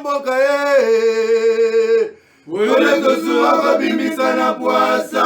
mboka ye. Ole kosua kabimisa na poasa.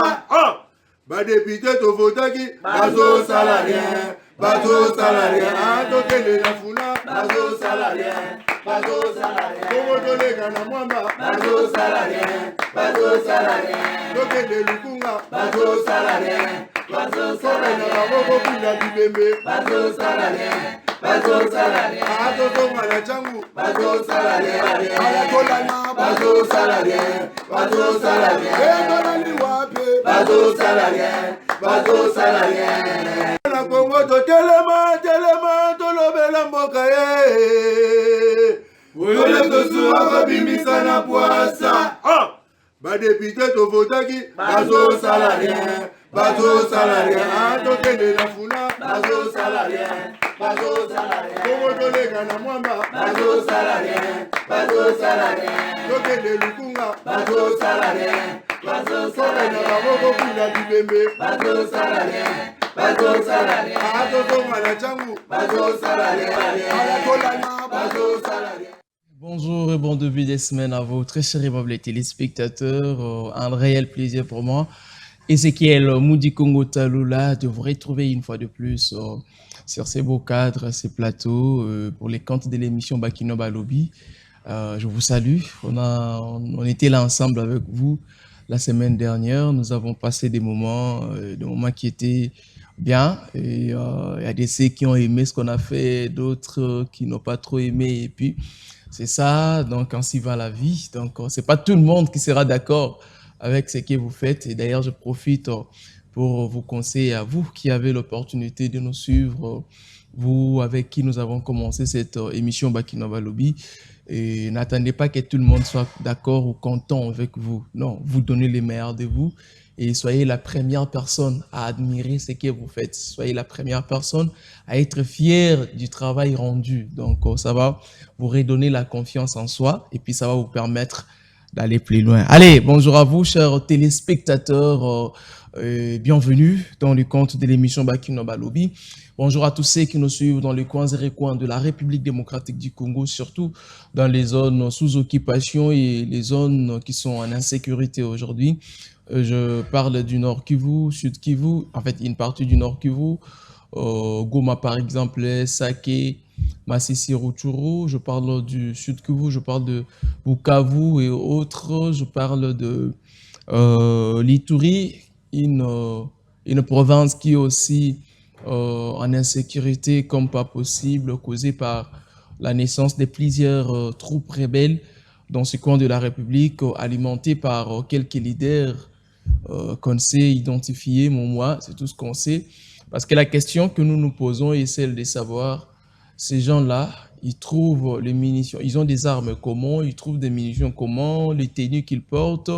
Badepite to votaki bazo salarien. Bazo salarien. Tokende na funa bazo salarien. Bazo salarien. Kongo tolega na mwamba bazo salarien. Bazo salarien. Tokende lukunga bazo salarien. Bazo salarien. Babo pila bibembe bazo salarien. Bazo salarien. Atotonga na changu bazo salarien. Ayatolana bazo salarien. Bazo salarien. Etolani wape bazo salarien. Bazo salarien. Na Kongo to telema tolobela mboka ye. Ole kosua kabimisa na poasa. Badepite to votaki bazo salarien. Bazo salarien. Tokende na funa bazo salarien. Bazo salarien. Kongo tolega na mwamba bazo salarien. Bazo salarien. Tokende lukunga bazo salarien. Bazo salarien. Babo pila bibembe bazo salarien. Bazo salarien. Atotonga na changu bazo salarien. Ayatolana bazo salarien. Bonjour et bon début des semaines à vous, très chers aimables téléspectateurs. Un réel plaisir pour moi. Ezekiel Moudi Congo Talula de vous retrouver une fois de plus sur ces beaux cadres, ces plateaux pour les comptes de l'émission Bakino Balobi. Je vous salue. On était là ensemble avec vous la semaine dernière. Nous avons passé des moments qui étaient bien. Et il y a des ceux qui ont aimé ce qu'on a fait, d'autres qui n'ont pas trop aimé. Et puis, c'est ça. Donc, ainsi va la vie. Donc, c'est pas tout le monde qui sera d'accord avec ce que vous faites. Et d'ailleurs, je profite pour vous conseiller à vous qui avez l'opportunité de nous suivre, vous avec qui nous avons commencé cette émission Bakino Balobi. Et n'attendez pas que tout le monde soit d'accord ou content avec vous. Non, vous donnez les meilleurs de vous et soyez la première personne à admirer ce que vous faites. Soyez la première personne à être fier du travail rendu. Donc, ça va vous redonner la confiance en soi et puis ça va vous permettre d'aller plus loin. Allez, bonjour à vous, chers téléspectateurs. Bienvenue dans le compte de l'émission Bakino Balobi. Bonjour à tous ceux qui nous suivent dans les coins et recoins de la République démocratique du Congo, surtout dans les zones sous occupation et les zones qui sont en insécurité aujourd'hui. Je parle du Nord Kivu, Sud Kivu, en fait une partie du Nord Kivu, Goma par exemple, Sake, Masisi Rutshuru. Je parle du Sud Kivu, je parle de Bukavu et autres. Je parle de l'Ituri, une province qui est aussi en insécurité comme pas possible, causée par la naissance de plusieurs troupes rebelles dans ce coin de la République, alimentées par quelques leaders qu'on sait identifier, moi, c'est tout ce qu'on sait. Parce que la question que nous nous posons est celle de savoir, ces gens-là, ils trouvent les munitions, ils ont des armes comment, ils trouvent des munitions comment, les tenues qu'ils portent,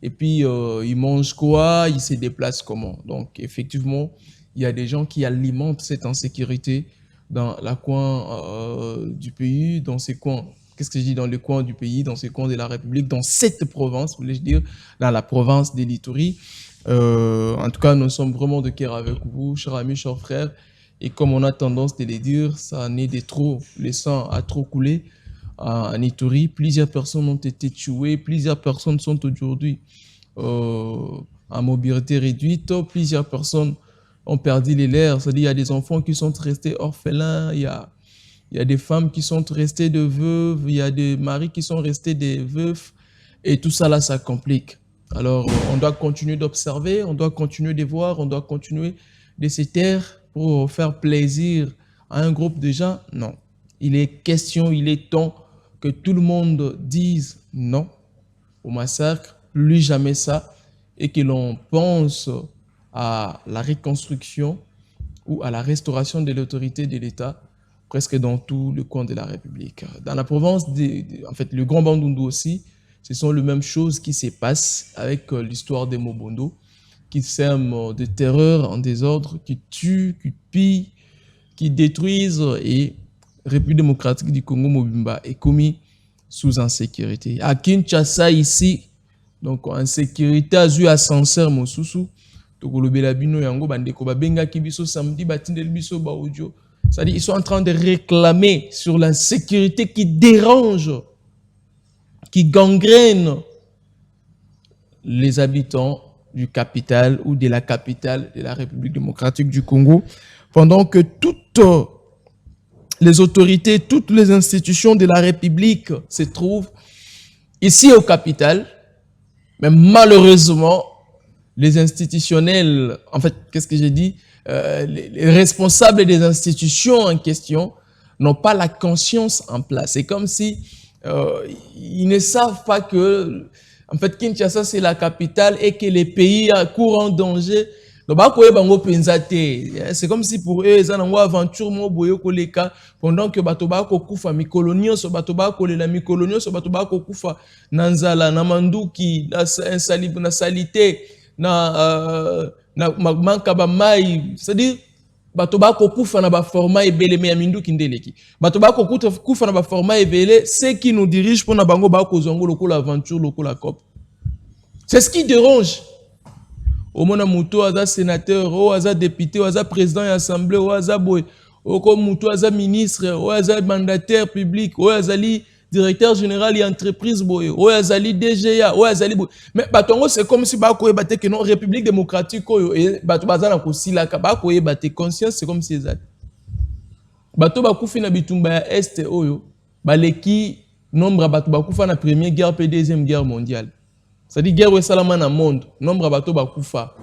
et puis ils mangent quoi, ils se déplacent comment. Donc effectivement, il y a des gens qui alimentent cette insécurité dans la coin du pays, dans ces coins. Qu'est-ce que je dis dans les coins du pays, dans ces coins de la République, dans cette province, voulais-je dire, dans la province de l'Ituri. En tout cas, nous sommes vraiment de cœur avec vous, chers amis, chers frères. Et comme on a tendance de les dire, ça en est de trop, le sang a trop coulé en Ituri. Plusieurs personnes ont été tuées, plusieurs personnes sont aujourd'hui en mobilité réduite, plusieurs personnes ont perdu les leurs. C'est-à-dire qu'il y a des enfants qui sont restés orphelins, il y a des femmes qui sont restées de veuves, il y a des maris qui sont restés des veufs. Et tout ça là, ça complique. Alors, on doit continuer d'observer, on doit continuer de voir, on doit continuer de se taire pour faire plaisir à un groupe de gens. Non. Il est question, il est temps que tout le monde dise non au massacre, plus jamais ça, et que l'on pense à la reconstruction ou à la restauration de l'autorité de l'État presque dans tout le coin de la République. Dans la province, en fait, le Grand Bandundu aussi, ce sont les mêmes choses qui se passent avec l'histoire des Mobondo, qui sèment de terreur en désordre, qui tuent, qui pillent, qui détruisent, et République démocratique du Congo Mobimba est commis sous insécurité. À Kinshasa ici, donc insécurité a eu ascenseur mosusu, tokolobela bino yango bandeko babenga kibiso samedi batindel biso ba audio. C'est-à-dire ils sont en train de réclamer sur l'insécurité qui dérange qui gangrène les habitants du capital ou de la capitale de la République démocratique du Congo, pendant que toutes les autorités, toutes les institutions de la République se trouvent ici au capital, mais malheureusement, les institutionnels, en fait, qu'est-ce que j'ai dit, les responsables des institutions en question n'ont pas la conscience en place. C'est comme si ils ne savent pas que, en fait, Kinshasa, c'est la capitale et que les pays courent en danger. C'est comme si pour eux, ils ont une aventure pendant que Batoba Kokufa, Mikolonio, Batoba Kolela, Mikolonio, Batoba Kokufa, Nanzala, Namanduki, na salité, na mankaba mai, c'est-à-dire, Batoba Kokufa na ba format ebele me amindu kindeleki. Batoba Kokufa na ba format ebele, ceux qui nous dirigent pour na bango ba kozongo lokola aventure, lokola cop. C'est ce qui dérange. Au moins, Mouto, Aza sénateur, ou Aza député, ou Aza président et assemblée, ou Aza boy, ou comme Mouto, Aza ministre, ou Aza mandataire public, ou Aza directeur général et entreprise boy, ou Aza DGA, ou Aza boy. Mais Batongo, c'est comme si Bakoye bate que non, République démocratique, et Bato Bazana Kosila, Bakoye bate conscience, c'est comme si Ezat. Bato Bakoufi na bitumba ya Est, Oyo, Baleki, nombre Bato Bakoufa na première guerre, puis deuxième guerre mondiale. C'est-à-dire guerre où salama na monde nombre bateau bakufa.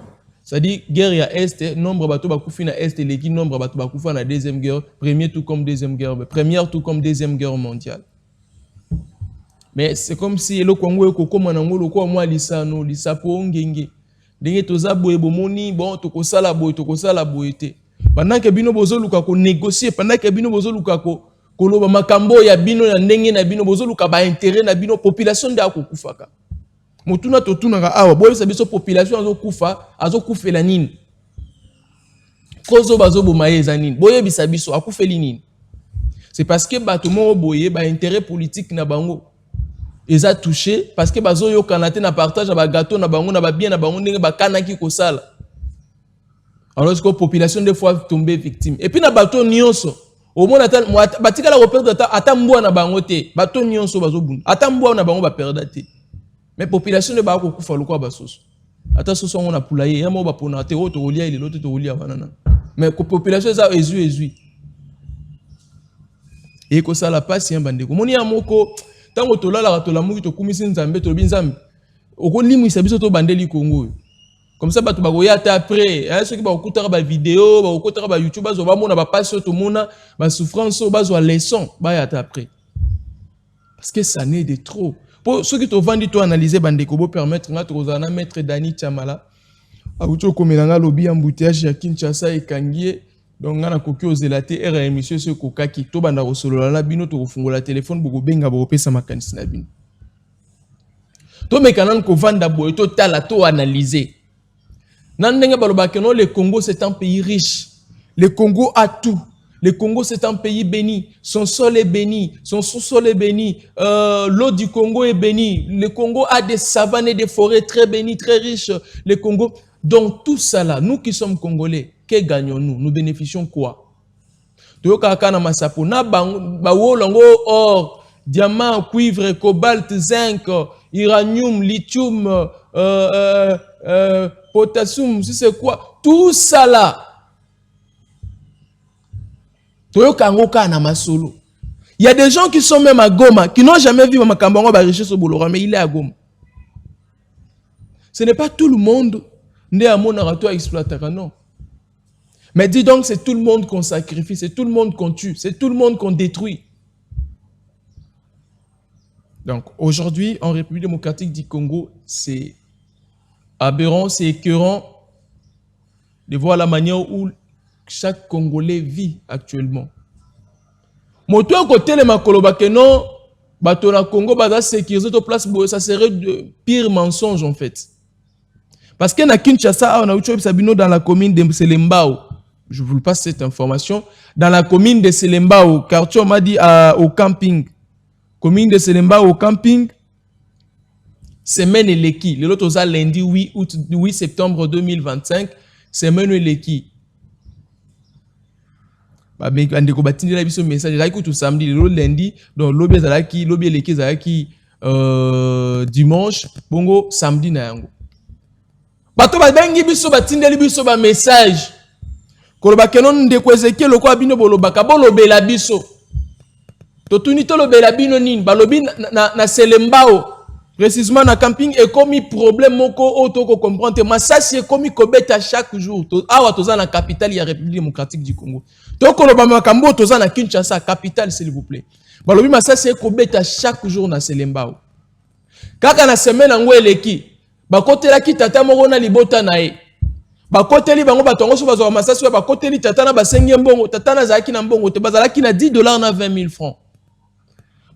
C'est-à-dire guerre ya est nombre bateau bakufi na est et qui nombre bateau bakufa na deuxième guerre, première tout comme deuxième guerre mondiale. Mais c'est comme si le Congo ko manango lo ko moi lisano lisapo ngenge. Ndenge toza boye bomoni bon tokosala boye te. Pendant que bino bozo luka ko négocier, pendant que bino bozo luka ko koloba makambo ya bino na ndenge na bino bozo luka ba intérêt na bino population de akokufaka. Mutuna totuna ka awa boye sabiso population azokufela nini kozo bazo bomaye za nini boye bisabiso akufeli nini. C'est parce que bato mo boye ba intérêt politique na bango eza touché parce que bazo yo kanate na partage ba gâteau na bango na ba bien na bango ndenge ba kanaki ko sala. Alors que la population des fois tomber victime et puis na bato nyonso au moins batika la reperdre ata mbwa na bango te bato nyonso bazo bunda ata mbwa na bango ba perdre te. Mais population ne ba ko kufa lokwa basoso. Ata soso on a poulailler, ya mo ba pona te o to rolia ile loto to rolia banana. Mais population za ezui. Et ko sala passe ya bandeko. Moni ya moko tango to lala to lamuki to kumisi nzambe to binzambe. Oko limu isabiso to bandeli Congo. Comme ça bato ba goya ata après, hein ceux qui ba okutara ba vidéo, ba okutara ba YouTube bazo ba mona ba passe to mona ba souffrance bazo a leçon ba ya ata après. Parce que ça n'est de trop. Pour ceux qui te vendent, tu analyser bandeko bo permettre nga tozana maître Dani Chamala auto komelanga lobby embouteillage ya Kinshasa et Kangie donc nga na koki ozela te era émission ce kokaki to banda kosolola na bino to kofungola téléphone boko benga bo pesa makanisi na bino to mekanan ko vanda boy to tala to analyser nan ndenge baloba que non le Congo c'est un pays riche, le Congo a tout. Le Congo, c'est un pays béni. Son sol est béni. Son sous-sol est béni. L'eau du Congo est bénie. Le Congo a des savanes et des forêts très bénies, très riches. Le Congo. Donc, tout ça là, nous qui sommes Congolais, que gagnons-nous? Nous bénéficions quoi? Or, diamant, cuivre, cobalt, zinc, uranium, lithium, potassium, c'est quoi? Tout ça là. Il y a des gens qui sont même à Goma, qui n'ont jamais vu Makambango richesse au Bolora, mais il est à Goma. Ce n'est pas tout le monde né à mon arato à exploiter, non. Mais dis donc, c'est tout le monde qu'on sacrifie, c'est tout le monde qu'on tue, c'est tout le monde qu'on détruit. Donc aujourd'hui, en République démocratique du Congo, c'est aberrant, c'est écœurant de voir la manière où chaque Congolais vit actuellement. Moto côté le makoloba que non, bato na Congo baza sécuriser to place ça serait de pire mensonge en fait. Parce que na Kinshasa on a eu Sabino dans la commune de Selembao. Je vous passe cette information dans la commune de Selembao, quartier on m'a dit au camping. Commune de Selembao au camping. Semaine eleki, le lot oza lundi 8 septembre 2025, semaine eleki. Mais andeko batindi la biso message la tout samedi le lundi donc lobby ezalaki lobby eleki ezalaki dimanche, bongo samedi na yango. Bato ba bengi biso batindeli biso ba message. Koloba kenon ndeko Ezekiel ko abino bolobaka bolobela biso. Totuni tolobela bino nini balobi na Selembao. Précisément na camping et commis problème moko otoko comprendre masasi est commis kobeta chaque jour. Awa toza na capitale ya République démocratique du Congo. Tokoloba makambo toza na Kinshasa capitale s'il vous plaît. Balobi masasi est kobeta chaque jour na Selembao. Kaka na semaine ngo eleki bakotela ki tata moko na libota na ye. Bakoteli bango batongo so bazwa masasi bakoteli tata na basengi mbongo tata na zaki na mbongo te bazalaki na $10 na 20 000 francs.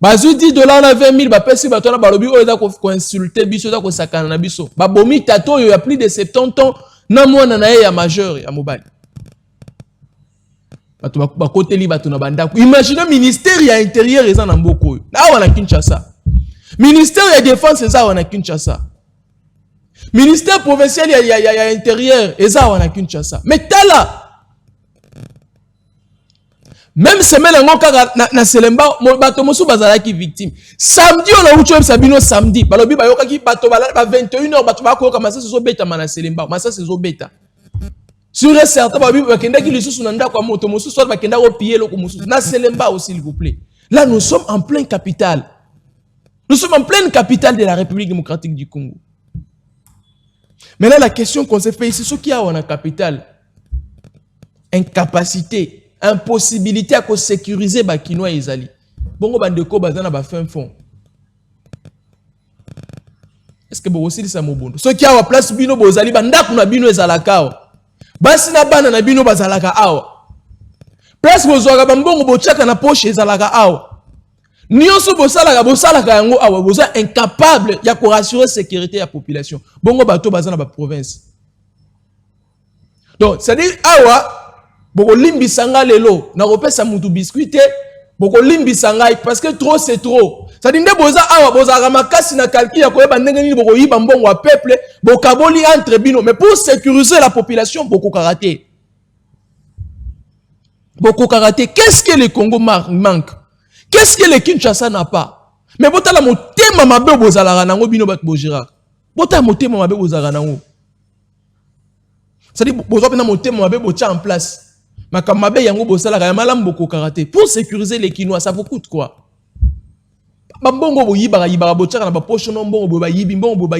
Bazu $10 na 20 000 bapesi batona balobi oyo za ko insulter biso za ko sakana na biso. Babomi tato yo ya plus de 70 ans na mwana na ye ya majeur ya mobali. Bato bakoteli bato na bandako. Imaginez ministère ya intérieur eza na mboko yo. Na wana Kinshasa. Ministère ya défense eza wana Kinshasa. Ministère provincial ya intérieur eza wana Kinshasa. Mais tala même semaine ngo kaka na Selemba bato mosu bazalaki victime. Samedi on a ucho sabino samedi. Balobi bayokaki bato ba 21h bato ba koyoka masasi zo beta na Selemba. Masasi zo beta. Sur un certain babi bakenda ki lisusu na ndako moto mosu soit bakenda ko piller loko mosu. Na Selemba aussi s'il vous plaît. Là nous sommes en pleine capitale. Nous sommes en pleine capitale de la République démocratique du Congo. Mais là la question qu'on s'est fait ici ce qui a en capitale incapacité impossibilité à sécuriser bakinois ezali. Bongo bandeko bazana ba fin fond. Est-ce que bo aussi ça mobondo? Ce qui a wa place bino bozali bandako na bino ezalaka. Basi na bana na bino bazalaka awa. Place bozwaka bambongo bochaka na poche ezalaka awa. Nyonso bosalaka yango awa boza incapable ya ko rassurer sécurité ya population. Bongo bato bazana ba province. Donc c'est à dire awa boko limbi sanga lelo na kopesa mutu biscuit boko limbi sanga parce que trop c'est trop. Ça dit nde boza awa boza ramakasi na kalki ya koyeba ndenge nini boko yiba mbongo wa peuple bokaboli entre bino mais pour sécuriser la population boko karaté. Boko karaté, qu'est-ce que le Congo manque? Qu'est-ce que le Kinshasa n'a pas? Mais bota la motema mabe bozala nango bino bat bojira. Bota motema mabe bozala nango. Ça dit boza pena motema mabe bocha en place. Makamabe yango bosalaka ya malamu boko karaté pour sécuriser les Kinois ça vous coûte quoi? Bambongo bo yibara yibara bochaka na ba poche no mbongo bo ba yibi mbongo bo ba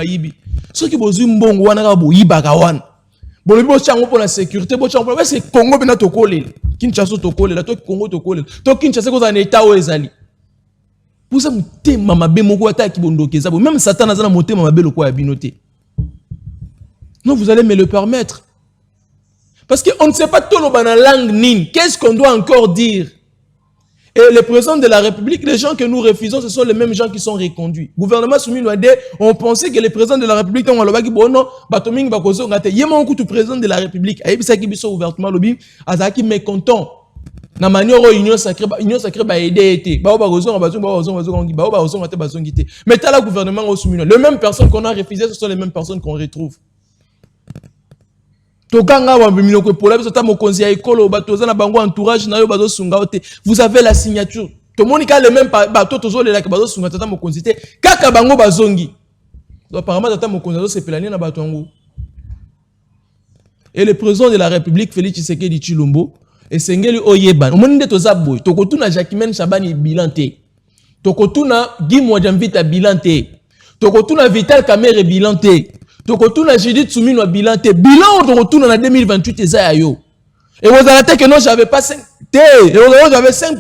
yibi ceux qui bozu mbongo wana ka bo yibaka wana bolobi bochango pour la sécurité bochango pour c'est Congo bena tokolela Kinshasa tokolela to Congo tokolela to Kinshasa ko za na état o ezali pour ça mutema mabe moko ataki bondokeza bo même Satan azana mutema mabe lokwa ya binoté. Non vous allez me le permettre. Parce qu'on ne sait pas tout le la langue nine. Qu'est-ce qu'on doit encore dire? Et les présidents de la République, les gens que nous refusons, ce sont les mêmes gens qui sont reconduits. Gouvernement soumis, on pensait que les présidents de la République, on va dire, bon, non, Batoming, Bakozo, on a dit, yéma un président de la République. Aïe, ça qui biso ouvertement, lobby, Azaki mécontent. Na manière union sacrée ba aider été. Mais t'as le gouvernement au soumis. Les mêmes personnes qu'on a refusées, ce sont les mêmes personnes qu'on retrouve. Entourage vous avez la signature. Tout le monde a le même bateau. Et le président de la République, Félix Tshisekedi Tshilombo, et Sengeli Oyeban. Omonde tozaboy. Tokotuna Jacquemaine Chabani bilante. Tokotuna Guy Mwadjamvita bilante. Tokotuna Vital Kamerhe bilante. Tokotuna Judith Soumino bilante. Bilan tokotuna na 2028 eza yo. Et vous avez que non, j'avais pas 5.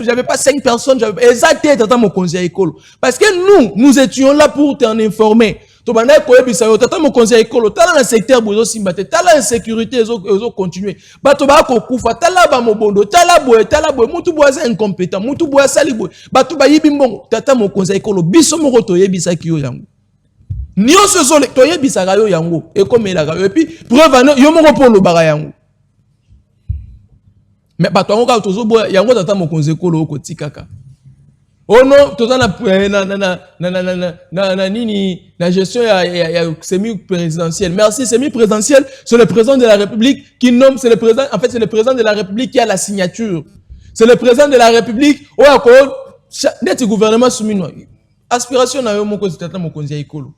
J'avais pas 5 personnes. Exactement, tata mon conseil école. Parce que nous étions là pour t'en informer. Tobana koyebisa yo tata mon conseil école. Tala na secteur bozo simbate. Tala insécurité ezo continuer. Bato ba ko kufa. Tala ba mobondo. Tala boy. Mutu boise incompétent. Mutu boise sali boy. Bato ba yibi mbongo. Tata mon conseil école. Biso moko toyebisa ki yo yango. Nyo sezo le toyebisa ga yo yango. Et comme il a ga yo. Et puis preuve yo moko pour le bara yango. Mais bato yango ka tozo boy yango tata mon conseil école oko tikaka. Oh non, tout ça la gestion semi-présidentielle. Merci, semi-présidentielle, c'est le président de la République qui nomme, c'est le président, en fait, c'est le président de la République qui a la signature. C'est le président de la République, net gouvernement soumis. aspiration na yo moko zitata mokonzi ya ekolo.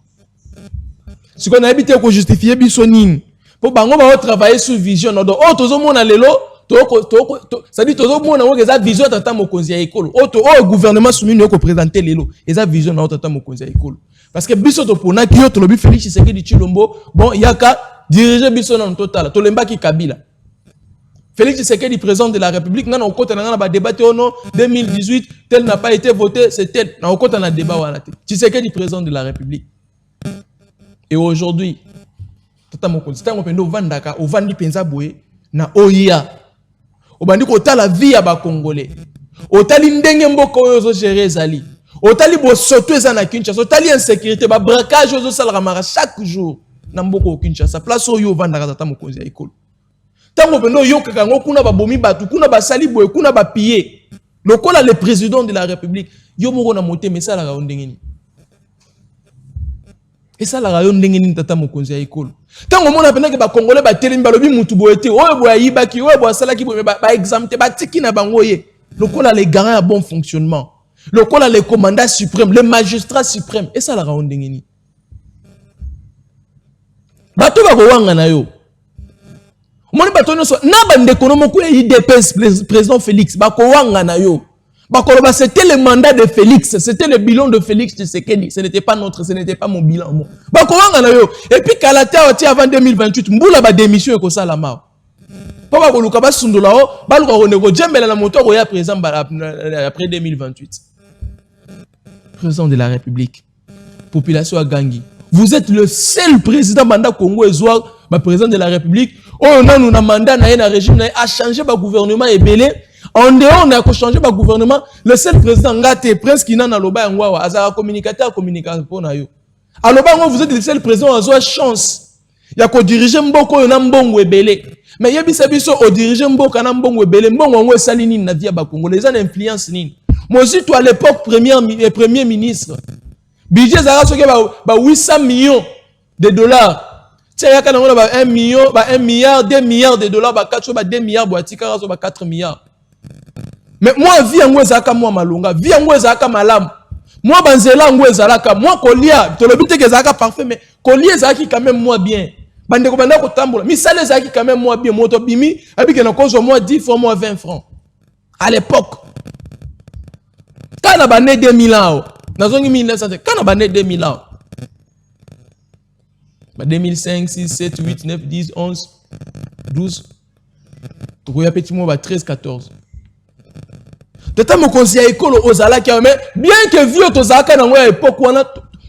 Si qu'on a habité ko justifier bisonine. Pour bango ba travailler sur vision donc oh tozo mona lelo ça dit tozo mona ngo eza vision tata mokonzi ya ekolo. Oh gouvernement soumis ko présenter lelo. Eza vision na tata mokonzi ya ekolo. Parce que biso to pona ki yo to lobi Félix Tshisekedi Tshilombo bon yaka diriger biso na total to lemba ki Kabila. Félix Tshisekedi président de la République na okota na ba débat ono 2018 tel n'a pas été voté c'est tel na okota na débat wana te. Tshisekedi président de la République. Et aujourd'hui tata mokonzi tango pendo vandaka ovandi penza boye na oya obandi ko tala vie ya ba congolais otali ndenge mboko oyo zo gérer zali otali bo soto eza na Kinshasa otali insécurité ba braquage ozo sala mara chaque jour na mboko Kinshasa place oyo vandaka tata mokonzi ya ekolo tango pendo yokaka ngo kuna ba bomi batu kuna ba sali boye kuna ba piller lokola le président de la République yo moko na moté mesala ka ndengeni. Et ça la rayon ndenge ni tata mokonzi ya ekolo. Tango mona pena ke ba congolais ba telemi balobi mutu boyete oyo boya yibaki oyo boya salaki boye ba exempté ba tiki na bango ye. Lokola les garants à bon fonctionnement. Lokola les commandants suprêmes, les magistrats suprêmes. Et ça la rayon ndenge ni. Bato ba ko wanga na yo. Moni bato no so na bande konomo ko IDPS président Félix ba ko wanga na yo. C'était le mandat de Félix, c'était le bilan de Félix Tshisekedi. Ce n'était pas notre, ce n'était pas mon bilan. Et puis, Kalate avant 2028, Mboula ba démission et ça la mort. Papa Koluka ba sundolao, ba luka konego djembela la moto ko ya président après 2028. Président de la République. Population à Gangi. Vous êtes le seul président mandat Congo Ezoa, président de la République. On a un mandat na régime a changé ba gouvernement et belé. En dehors, on a changé le gouvernement. Le seul président Ngate, Prince Kina Naloba Ngwawa, Azara communicateur pour Nayo. Alors, vous êtes le seul président à chance. Il y a qu'au diriger Mboko, il y a Mbongo et Belé. Mais il y a bisabiso au diriger Mboko, il y a Mbongo et Belé. Mbongo et Salini, Navia Bakongo. Les gens d'influence. Moi aussi, toi, à l'époque, premier ministre. Budget Zara, c'est 800 millions de dollars. Tiens, il y a 1 million, 1 milliard, 2 milliards de dollars, 2 milliards, 4 milliards. Mais moi, vie en Wezaka, moi, malonga, vie en Wezaka, malam. Moi, banzela en Wezalaka, moi, kolia, tu le but que Zaka parfait, mais kolia Zaki quand même moi bien. Bande ko banda ko tambola, mi sale Zaki quand même moi bien, moto bimi, abi que na cause moi 10 francs, moi 20 francs. À l'époque. Quand on a bané 2000 ans, dans 1900, quand on a bané 2000 ans, 2005, 6, 7, 8, 9, 10, 11, 12, tu vois, petit mot, 13, 14. Tata mokonzi ya ekolo ozala ki mais bien que vieux tozaka na ngwa époque wana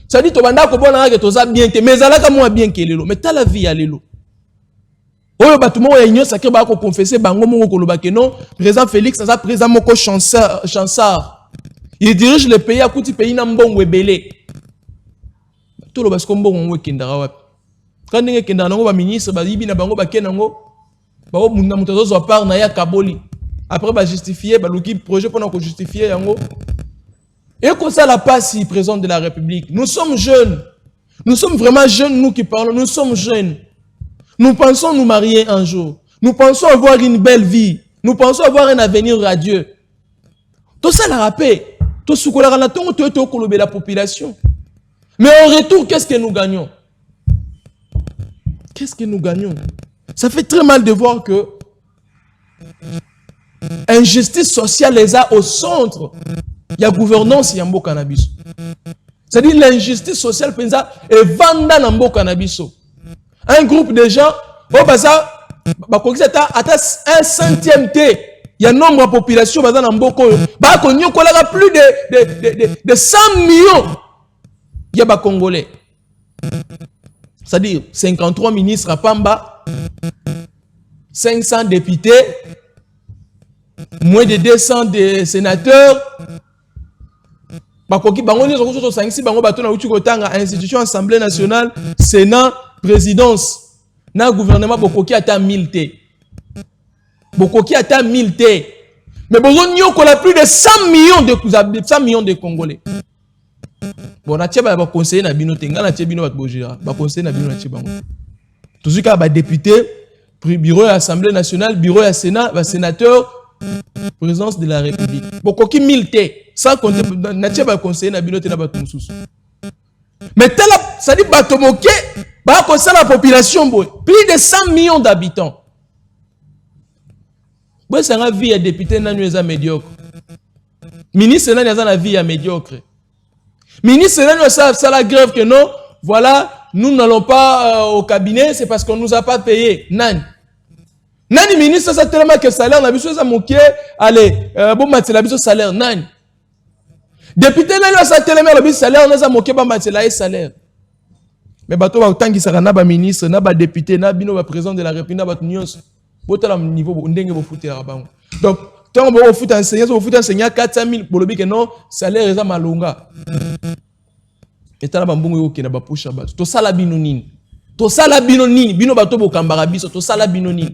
ça dit to banda ko bona que toza bien que mais zalaka moi bien que lelo mais ta la vie ya lelo oyo batu mo ya inyo sacré ba ko confesser bango mo ko loba que non président Félix ça président moko chanceur il dirige le pays à kuti pays na mbongo ebele to loba sko mbongo ngwe kindara wapi quand ndenge kindara ngo ba ministre ba yibi na bango ba kenango ba o munda mutazo zo par na ya kaboli. Après, bah justifier, bah le projet pour nous justifier, yango. Et comme ça, la passe, président de la République. Nous sommes jeunes. Nous sommes vraiment jeunes, nous qui parlons. Nous sommes jeunes. Nous pensons nous marier un jour. Nous pensons avoir une belle vie. Nous pensons avoir un avenir radieux. Tout ça, la rappelle. Tout ce qu'on a la population. Mais en retour, qu'est-ce que nous gagnons? Qu'est-ce que nous gagnons? Ça fait très mal de voir que injustice sociale les a au centre. Il y a gouvernance, il y a un beau cannabis. C'est-à-dire l'injustice sociale est vendue dans un beau cannabis. Un groupe de gens, ça, un centième T. Il y a un nombre de populations dans un beau plus de 100 millions. Il y a des Congolais. C'est-à-dire 53 ministres à Pamba, 500 députés, moins de 200 de sénateurs. Institution, Assemblée nationale, Sénat, présidence. Na gouvernement Bokoki ata 1000 T. Bokoki ata 1000 T. Mais besoin qu'on a plus de 100 millions de Congolais. Bon, na tcheba ba conseiller na bino tenga na tchebino ba bojira. Ba conseiller na bino na tchebango. Toujours ka ba député, bureau de l'Assemblée nationale, bureau de Sénat, ba sénateur, Présidence de la République. Beaucoup qui milité, sans compter, n'a pas conseillé na binote na bato mususu. Mais tel, ça dit bato moké, bah conseiller la population boy, plus de 100 millions d'habitants. Boy ça a vie à député na nueza médiocre. Ministre na la vie à médiocre. Ministre na ça la grève que non, voilà, nous n'allons pas au cabinet, c'est parce qu'on nous a pas payé. Nan. Nani ministre ça tellement que salaire na biso ça moké, allez, bon matela biso salaire nan. Député na ça tellement le biso salaire na ça moké ba matela et salaire. Mais bato ba tangi saka na ba ministre, na ba député, na bino ba président de la République, na ba nyonso. Botala niveau ndenge bo foutera bango. Donc tant bo fout enseignant 400 000 pour le bic non, salaire eza malonga. Et tala ba mbongo yo ke na ba pusha ba. To sala bino nini? To sala bino nini? Bino bato bo kambara biso, to sala bino nini?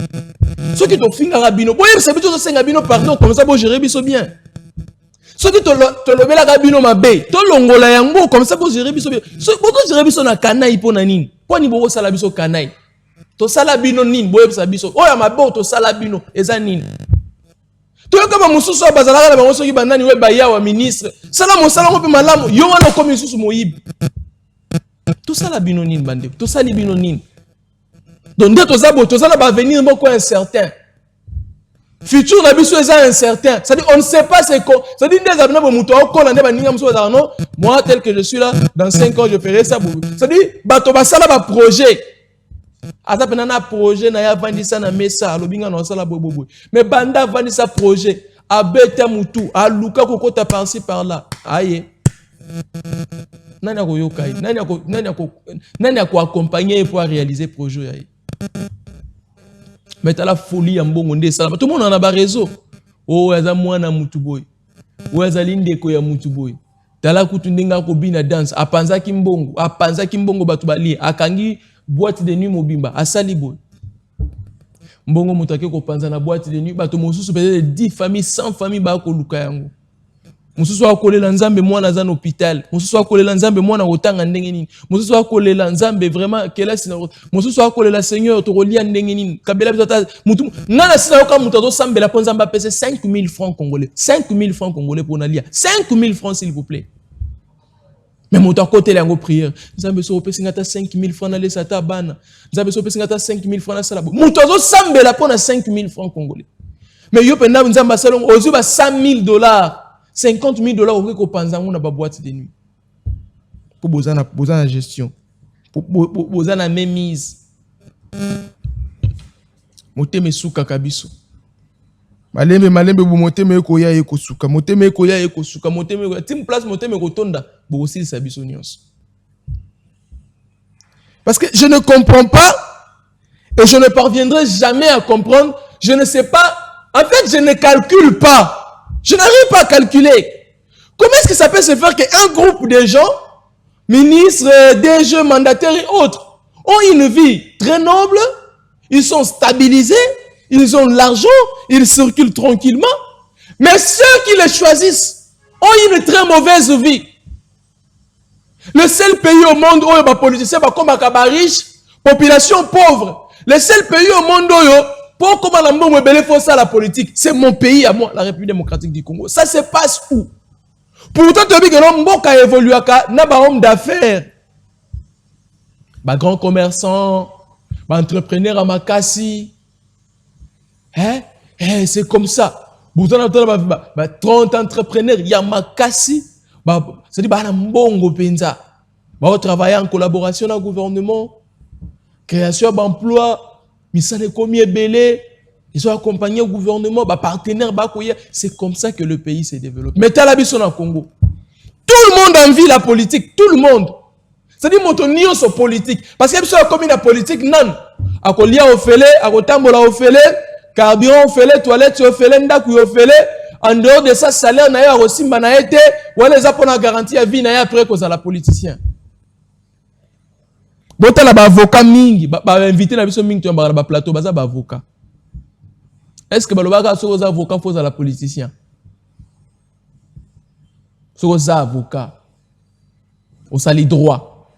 Ceux qui t'ont fini à bino, boye ça veut dire que bino pardon comme ça pour gérer biso bien. Ceux qui te levé la rabino ma bé, to longola yango comme ça pour gérer biso bien. Ceux qui gérer biso na kanai po na nini? Po ni bo sala biso kanai. To sala bino nini? Boye ça biso. Oh ya ma bo to sala bino eza nini? To yo kama mususu bazala na bango soki bandani we baya wa ministre. Sala mo sala mo pe malamu, yo wana ko mususu moyib. To sala bino nini bande? To sali bino nini? Donc, tous va avenir beaucoup incertain. Futur est incertain. C'est-à-dire, on ne sait pas c'est quoi. C'est-à-dire, moi, tel que je suis là, dans 5 ans, je ferai ça. C'est-à-dire, ça là un projet. Un projet, na ya vandi ça na mesa, lobinga na sala bobo. Mais banda vandi ça projet. Abeta mutu, a luka koko ta par-ci par-là. Aïe. Nani a accompagner pour réaliser le projet. Mais tu as la folie en bon monde. Tout le monde en a un réseau. Oh, il y a un mutuboy. Oh, il y a l'indeko ya mutuboy. Tu as la kutundinga ko bina dance. A panza kimbongo. A panza kimbongo batubali. A kangi boîte de nuit mobimba. A saliboy. Mbongo mutake ko panza na boîte de nuit. Bato mosusu peut-être 10 familles, 100 familles ba ko luka yango. Mususu akolela nzambe mwana za hôpital, mususu akolela nzambe mwana otanga ndenge nini, mususu akolela nzambe vraiment kela sina, mususu akolela Seigneur to rolia ndenge nini, kabela bizata mutu nana sina yoka mutu to sambela po nzamba pese 5 000 francs congolais, 5 000 francs congolais pour nalia, 5 000 francs s'il vous plaît. Mais mutu akote yango prière, nzambe so pese ngata 5 000 francs na lesa ta bana, nzambe so pese ngata 5 000 francs na sala bo, mutu to sambela po na 5 000 francs congolais. Mais yo penda nzamba salon ozuba $100 000. $50 000 au ko panzango na ba boîte de nuit. Pour bozana la gestion. Pour bozana même mise. Moteme suka kabiso. Malembe bu moteme ko ya eko suka. Moteme ko ya eko suka. Moteme team place moteme ko tonda. Bo aussi sa biso nyonso. Parce que je ne comprends pas et je ne parviendrai jamais à comprendre. Je ne sais pas. En fait, je ne calcule pas. Je n'arrive pas à calculer. Comment est-ce que ça peut se faire qu'un groupe de gens, ministres, DG, mandataires et autres, ont une vie très noble, ils sont stabilisés, ils ont l'argent, ils circulent tranquillement, mais ceux qui les choisissent ont une très mauvaise vie. Le seul pays au monde où les politiciens sont comme riche, population pauvre. Le seul pays au monde où pour comment la mbongo ebele faut ça la politique, c'est mon pays à moi, la République démocratique du Congo. Ça se passe où? Pourtant tu dis que l'homme a évolué na ba homme d'affaires. Ba grand commerçant, ba entrepreneur à Makassi. Hein? C'est comme ça. Pourtant ba 30 entrepreneurs ya Makassi, ça dit ba na mbongo penza. Ba travailler en collaboration avec le gouvernement, création d'emplois. Mais ça n'est combien belé, ils ont accompagné au gouvernement, partenaire, c'est comme ça que le pays s'est développé. Mais t'as l'habitude au Congo. Tout le monde envie la politique, tout le monde. C'est-à-dire que sur politique. Parce qu'il y a comme une politique, non. À kolia au fele, à kotambola au fele, carburant au fele, toilette au fele, ndaku au fele. En dehors de ça, salaire n'a aussi été, ou les apôtres garantie à vie n'a après cause à la politicien. Bota la avocat mingi ba invité na biso mingi to ba plateau baza ba avocat. Est-ce que balobaka so aux avocats faut à la politicien? So aux avocats. Au sali droit.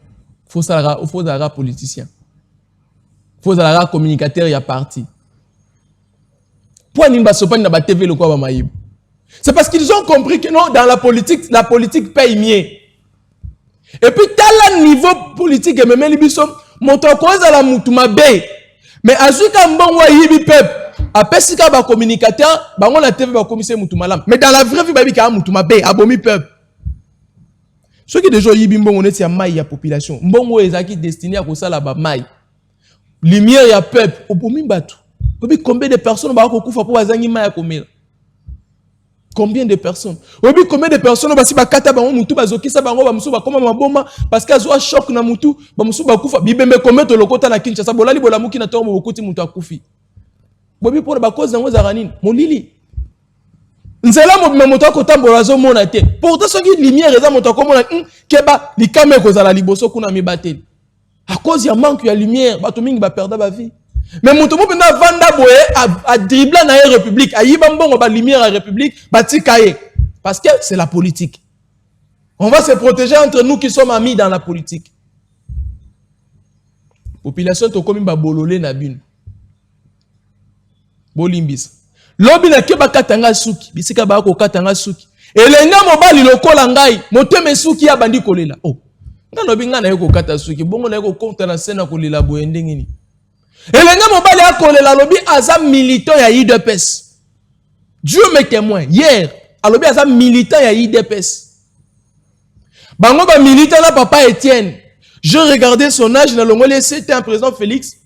Faut à la politicien. Faut à la communicateur ya parti. Pourquoi Nimba Sopani n'a pas TV le quoi maïb? C'est parce qu'ils ont compris que non, dans la politique paye mieux. Et puis, t'as le niveau politique et même les bisons, mon cause à la moutuma B. Mais à ce qu'un bon wa yibi peuple, après si ka ba communicateur, ba on la TV ba commissaire moutuma lam. Mais dans la vraie vie, ba bi ka moutuma B, abomi peuple. Ceux qui déjà yibi bon on est ya maille ya population. Mbongo ezaki destiné à ça là-bas maille. Lumière ya peuple, abomi batu. Combien de personnes ba ko kufa pour bazangi maille komela? Combien de personnes? Combien de personnes basi bakata bango mutu bazokisa bango ba musu ba koma maboma parce que azo choc na mutu ba musu ba kufa bibembe combien to lokota na Kinshasa bolali bolamuki na tombo bokuti mutu akufi. Bobi pour ba cause nango za ranine molili. Nzela mo moto akotambola zo mona te. Pourtant ce qui lumière eza moto akomona keba likame kozala liboso kuna mibateli. À cause ya manque ya lumière bato mingi ba perdre ba vie. Mais mon tomo penda vanda boye a dribbler na république a yiba mbongo ba lumière à république batikaye parce que c'est la politique. On va se protéger entre nous qui sommes amis dans la politique. Population to komi ba bololé na bino. Bolimbis. Lobi na ke bakatanga suki bisika ba ko katanga suki. Elenga mobali lokola ngai moteme suki ya bandi kolela. Oh. Ngano binga na yoko kata suki bongo na yoko konta na sena kolela boye ndengini. Elenga mobali akolela lobi aza militant ya IDPS. Dieu me témoin. Hier, alobi aza militant ya IDPS. Bango ba militant na papa Étienne. Je regardais son âge na longolé, c'était un président Félix.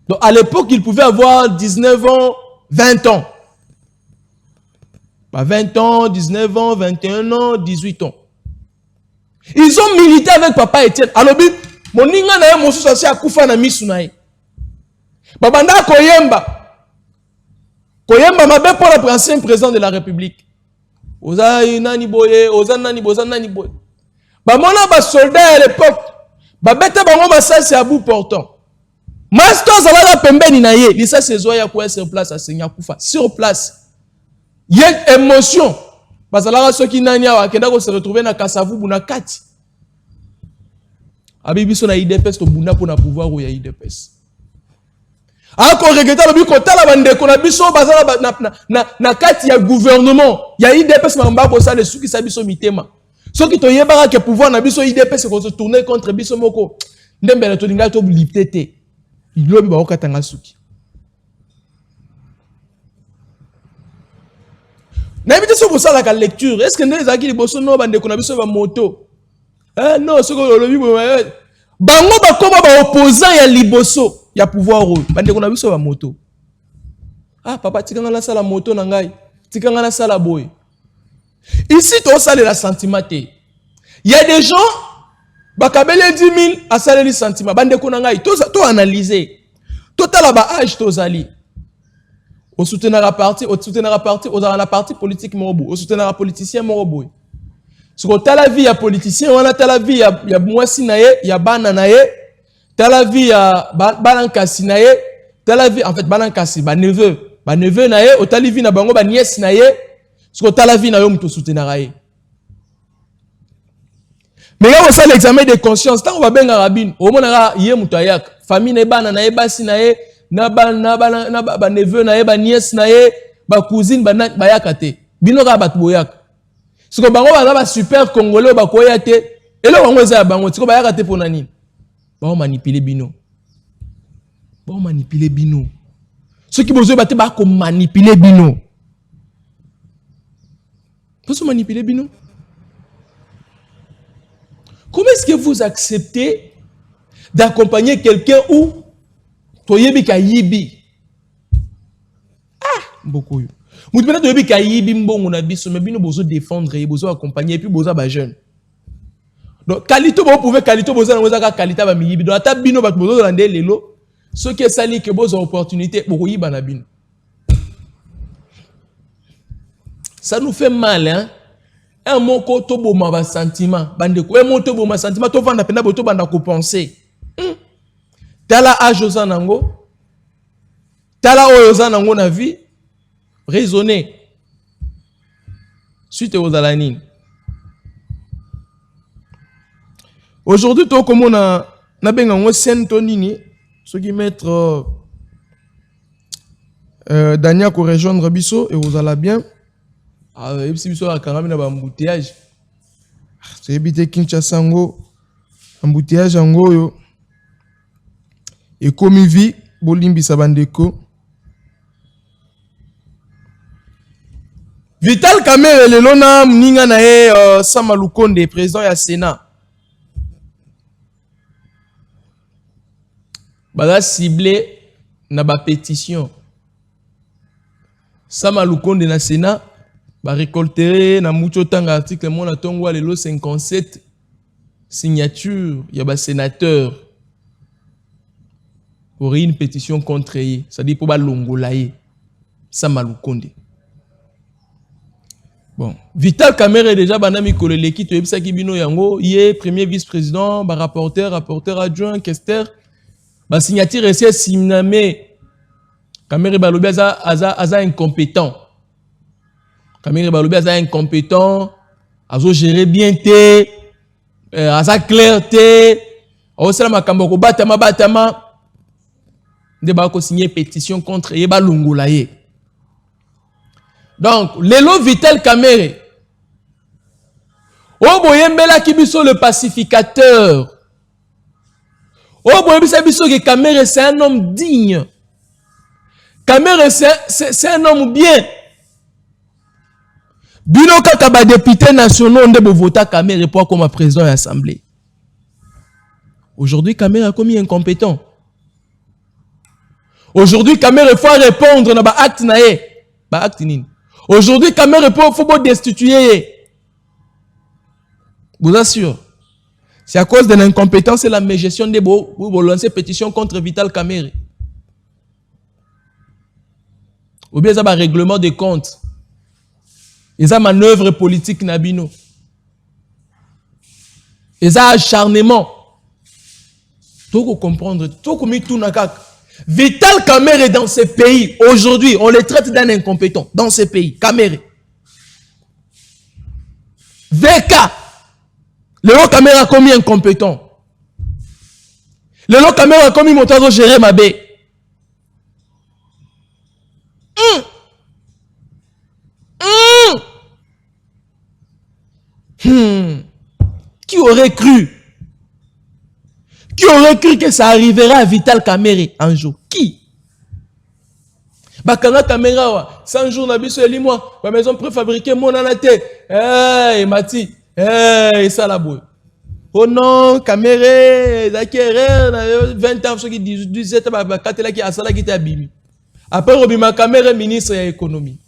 Donc à l'époque, il pouvait avoir 19 ans, 20 ans. Bah 20 ans, 19 ans, 21 ans, 18 ans. Ils ont milité avec papa Étienne. Alobi, mon ninga na ye mosu sasi akufa na misu na ye. Babanda koyemba. Koyemba mabe pour le ancien président de la République. Oza nani boye, oza nani boye. Bamona ba soldat à l'époque. Babeta bango basasi à bout portant. Masto zalala pembeni na ye, lisa sezoya kwa sur place à Seigneur kufa. Sur place. Yek émotion. Bazalaka soki nani awa kenda ko se retrouver na Kasavubu na kati. Abibiso na IDPS to bunda pour na pouvoir ou ya IDPS. Encore regretter le but kotala bande ko na biso bazala na kati ya gouvernement ya IDPS mamba ko ça le suki sa biso mitema. Soki to yebaka ke pouvoir na biso IDPS ko se tourner contre biso moko ndembele to linga to libtete. Ilobi ba okatanga suki. Na éviter ce pour ça la lecture. Est-ce que les aki liboso no bande ko na biso ba moto? Non, ce que lobi bango ba koma ba opposant ya liboso. Il y a pouvoir où bande ko na biso ba moto. Ah papa tikanga la sala moto na ngai. Tikanga la sala boy. Ici to sala la sentiment te. Il y a des gens bakabele 10 000 à saleli sentiment bande ko na ngai to analyser. Total ba âge to zali. Au soutenir la parti, au la parti politique morobo, au soutenir la politicien morobo. Sur ta la vie ya politicien, on a ta la vie ya mwasi na ye, ya bana na ye. T'as la vie à Balankasi naye, t'as la vie en fait Balankasi ba neveu naye, o t'as la vie na bango ba nièce naye, parce que t'as la vie na yo muto soutenir naye. Mais là on ça l'examen de conscience, tant on va benga rabine, au mona yé muto ayak, famille na bana naye basi naye, na ba neveu naye ba nièce naye, ba cousine ba yakate. Bino ka bat boyak. Parce que bango ba super congolais ba koyate, et là on za bango, tiko ba yakate pour nani. Bon manipuler bino. Ceux qui besoin battre ba ko manipuler bino. Vous manipuler bino. Comment est-ce que vous acceptez d'accompagner quelqu'un où toyebi ka yibi? Ah, beaucoup. Vous devez toyebi ka yibi mbongo na biso mais bino bozo défendre et bozo accompagner et puis bozo ba jeune. Donc, qualité, vous pouvez qualité, vous avez qualité, vous avez donc, ata bino, vous avez lelo, ce qui est sali, que vous avez opportunité, vous avez banabino. Ça nous fait mal, hein? Un mot ko to bo ma sentiment, bande ko, un mot to bo ma sentiment, to vanda pena bo to banda ko penser. Tala âge aux anango, tala aux anango na vie, raisonner. Suite aux alanines. Aujourd'hui, tout comme on a benga scène tonini, ce qui mettre Dania ko rejoindre biso et vous allez bien. Ah, et puis biso a quand même un embouteillage. C'est éviter Kinshasa ngo embouteillage ngo yo. Et comme vie bolimbi sabandeko. Vital Kamerhe lelona mninga na ye Sama Lukonde président ya Sénat. Bala ciblé na ba pétition. Sama Lukonde na Sénat ba récolter na mucho tanga article mona tongwa lelo 57 signatures ya ba sénateur pour une pétition contre ye, ça dit pour ba longola ye Sama Lukonde. Bon, Vital Kamerhe déjà banami koleleki to yebisa ki bino yango ye premier vice-président, ba rapporteur adjoint, questeur, ba signature essaie simname Kamerhe balobi aza incompétent. Kamerhe balobi aza incompétent, azo gérer bien te, aza clair te, osala makambo ko batama nde ba ko signer pétition contre ye ba longola ye. Donc, Lelo Vital Kamerhe, Oboyembela Kibiso le pacificateur, Oboyembela Kibiso que Kamerhe c'est un homme digne, Kamerhe c'est un homme bien. Bino kaka député national de vota Kamerhe pour comme président de l'Assemblée. Aujourd'hui, Kamerhe a commis incompétent. Aujourd'hui, Kamerhe faut répondre na ba acte nae, ba acte nini. Aujourd'hui, Kamerhe faut destituer. Vous assure. C'est à cause de l'incompétence et la mégestion de vous lancer pétition contre Vital Kamerhe. Ou bien ça va règlement de compte. Et ça manœuvre politique nabino. Et ça acharnement. Tout qu'on comprendre, tout qu'on met tout nakak. Vital Kamerhe dans ce pays, aujourd'hui, on les traite d'un incompétent. Dans ce pays, Kamerhe. VK. Le Kamerhe a commis incompétent. Le Kamerhe a commis montage gérer ma baie. Qui aurait cru? Qui aurait cru que ça arriverait à Vital Kamerhe un jour? Qui? Bakanga Kamera, 100 jours n'abisso et moi, ma maison préfabriquée, mon anaté. Hey, Mati. Hey, ça la boue. Oh non, Kamerhe, 20 ans, ceux qui 17 ans, qui a ça qui était abîmé. Après, Robima Kamerhe, ministre de l'économie.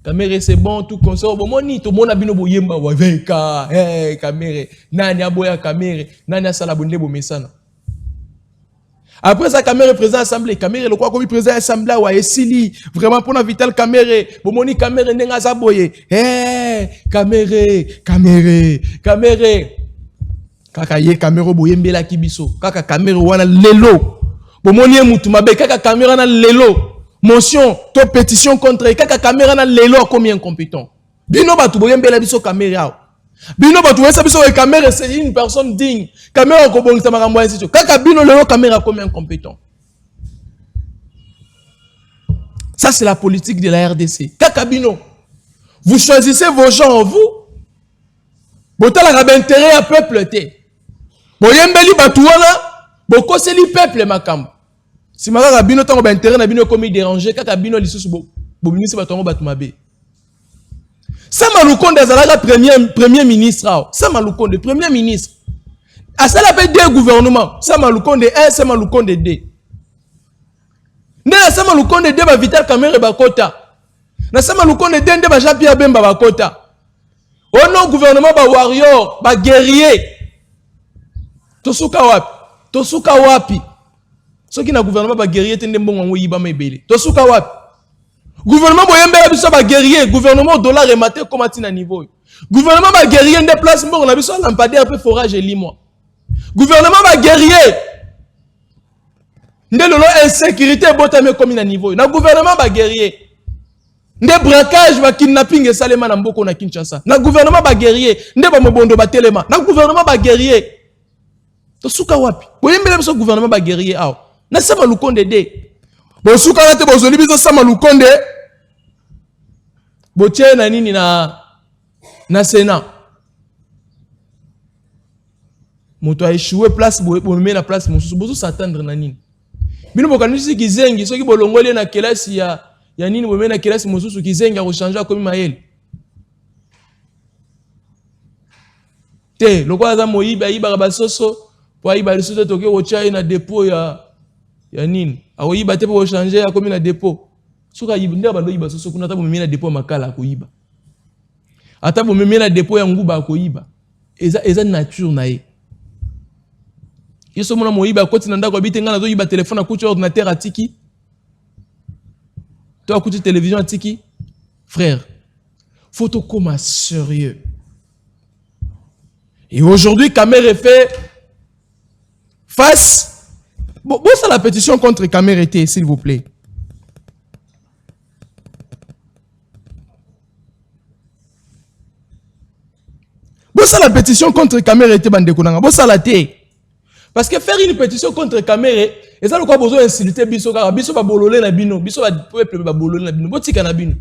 Kamerhe, c'est bon, tout comme ça. Bon, mon nid, tout le monde a bien boyemba, waveka, hey, Kamerhe, nani aboya Kamerhe, nani a salabonde bomesana. Après ça, Kamerhe président l'Assemblée. Kamerhe, le quoi comme président l'Assemblée, ouais, Sili, vraiment pour la Vital Kamerhe. Bon, moni Kamerhe n'est pas boye. Eh, Kamerhe. Kaka ye Kamerhe boyembe la kibiso. Kaka Kamerhe wana lelo. Bon, moni mutumabe. Kaka Kamerhe na lelo. Motion, to pétition contre. Kaka Kamerhe na lelo comme incompétent. Bino batu boyembe la biso Kamerhe. Bino batu wesa biso e Kamerhe c'est une personne digne. Kamerhe ko bongisa makambo ainsi. Kaka bino lelo Kamerhe comme incompétent. Ça c'est la politique de la RDC. Kaka bino. Vous choisissez vos gens vous. Botala ka intérêt à peuple té. Boyembeli batu wana, bokoseli peuple makambo. Si makaka bino tango ba intérêt na bino comme déranger kaka bino lisusu bo ministre batongo batu mabe. Sama Lukonde azalaka premier ministre. Sama Lukonde premier ministre. Asala pe deux gouvernements. Sama Lukonde 1, Sama Lukonde 2. Na Sama Lukonde 2 ba Vital Kamerhe bakota. Na Sama Lukonde 2 nde ba Jean-Pierre Bemba bakota. Oh non gouvernement ba warrior, ba guerrier. Tosuka wapi? Soki na gouvernement ba guerrier tende mbongo ngo yiba mebele. Tosuka wapi? Gouvernement boyembela biso ba guerrier, gouvernement dollar ematé comme atina niveau. Gouvernement ba guerrier nde place mbongo na biso lampadaire peu forage et limo. Gouvernement ba guerrier. Nde lolo insécurité botame comme na niveau. Na gouvernement ba guerrier. Nde braquage ba kidnapping et salema na mboko na Kinshasa. Na gouvernement ba guerrier, nde ba mobondo ba telema. Na gouvernement ba guerrier. To suka wapi? Boyembela biso gouvernement ba guerrier aw. Na Sama Lukonde 2. Bosuka na te bozoli biso sama lukonde. Botie na nini na Sénat. Moto a échoué place bomeme na place mosusu bozo s'attendre na nini. Bino bokanisi kizengi soki bolongoli na kelasi ya nini bomeme na kelasi mosusu kizengi a changer comme Maël. Te lokwa za moyiba iba basoso po iba lisusu toke ocha na dépôt ya nini. Aoyiba te po changer a comme na dépôt. Soka yibinda balo yiba soso kuna ta bomeme na dépôt makala ko yiba. Ata bomeme na dépôt ya nguba ko yiba. Eza nature na ye. Yeso mona moyiba koti na ndako abite ngana zo yiba téléphone akuti ordinateur atiki. To akuti télévision atiki. Frère, faut te comme sérieux. Et aujourd'hui, Kamere fait face. Bon, ça la pétition contre Kamere était, s'il vous plaît. Bon, ça la pétition contre Kamere était bandekonanga. Bon, ça la té. Parce que faire une pétition contre Kamere, et ça, le quoi besoin d'insulter biso car biso ba bololé na bino, biso ba peuple ba bololé na bino, botika na bino.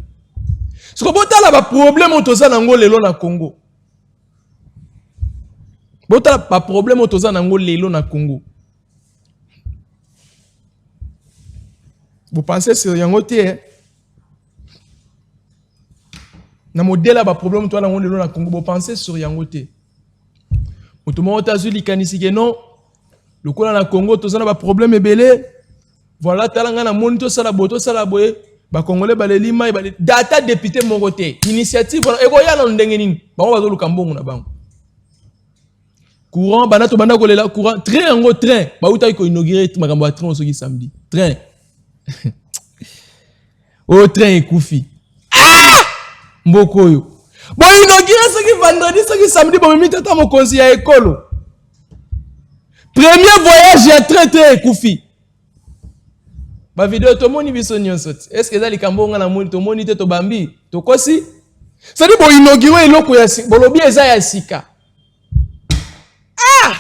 Ce que bota la ba problème otoza nango lelo na Congo. Bota la ba problème otoza nango lelo na Congo. Vous pensez sur yango te na modèle ba problème to nango lelo na Congo, vous pensez sur yango te. Otomo otazuli kanisi ke non. Le coup na Congo, tous on a des problèmes ebele. Voilà, talanga na monito sala boto sala boye. Ba Congolais ba le lima ba data député mon côté. Initiative voilà. Ego ya na ndenge nini. Ba on va zo lukambongo na bango. Courant bana to banda ko lela courant train ngo train. Ba uta ko inaugurer makambo ya train soki samedi. Train. Oh train ekufi. Ah! Mboko yo. Bo inaugurer soki vendredi soki samedi ba mi tata mo konsi ya ekolo. Premier voyage ya traité Koufi. Ba vidéo to moni biso nyonso. Est-ce que za likambonga na moni to moni te to bambi to kosi? Ça dit bo inaugurer eloko ya bolobi eza ya sika. Ah!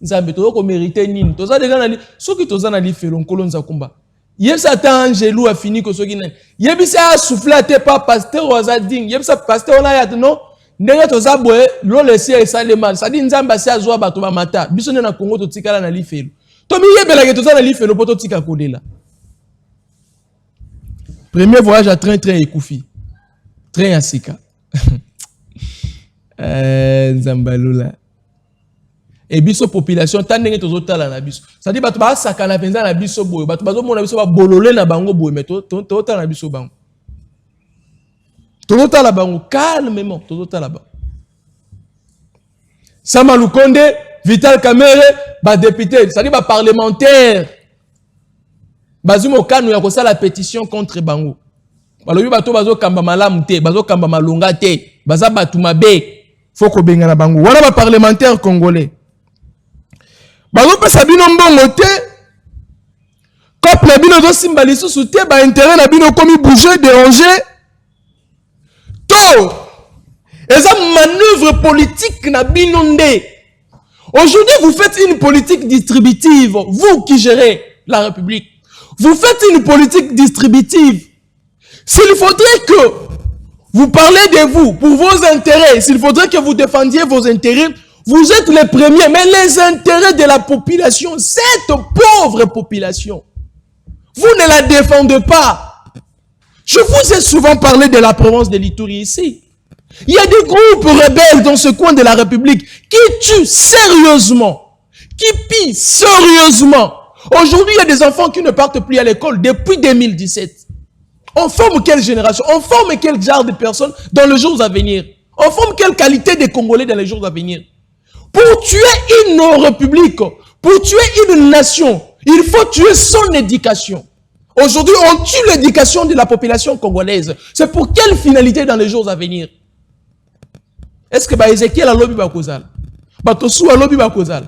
Nzambe to ko mériter nini? To za déjà na soki to za na lifelo nkolo nzakumba. Yebisa ta angelou a fini ko soki na. Yebisa souffler te pas pasteur oza ding. Yebisa pasteur na ya non. Ndenge toza boye lo lesi esalema ça dit nzamba si azwa bato ba mata biso na Congo to tikala na lifelo to mi yebela ke toza na lifelo poto tika kolela. Premier voyage à train ekufi train ya sika nzambalula et biso population ta ndenge tozo tala na biso ça dit bato ba saka na penza na biso boye bato bazo mona biso ba bololé na bango boye mais to tala na biso bango. Tout là bango calmement, tout là-bas. Sama Lukonde, Vital Kamere, ba député, ça dit ba parlementaire. Bazumo kanu ya kosa la pétition contre bango. Balobi bato bazo kamba malamu te, bazo kamba malonga te, baza batu mabe. Faut ko benga na bango. Wana ba parlementaire congolais. Bazo pesa bino mbongo te. Couple bino zo simbali susu te ba intérêt na bino komi bouger déranger. Et ça manœuvre politique na binonde. Aujourd'hui, vous faites une politique distributive. Vous qui gérez la République. Vous faites une politique distributive. S'il faudrait que vous parlez de vous pour vos intérêts, s'il faudrait que vous défendiez vos intérêts, vous êtes les premiers. Mais les intérêts de la population, cette pauvre population, vous ne la défendez pas. Je vous ai souvent parlé de la province de l'Ituri ici. Il y a des groupes rebelles dans ce coin de la République qui tuent sérieusement, qui pillent sérieusement. Aujourd'hui, il y a des enfants qui ne partent plus à l'école depuis 2017. On forme quelle génération? On forme quel genre de personnes dans les jours à venir? On forme quelle qualité de Congolais dans les jours à venir? Pour tuer une république, pour tuer une nation, il faut tuer son éducation. Aujourd'hui, on tue l'éducation de la population congolaise. C'est pour quelle finalité dans les jours à venir? Est-ce que Ézéchiel a lobby bakozal? Batosu a lobby bakozal?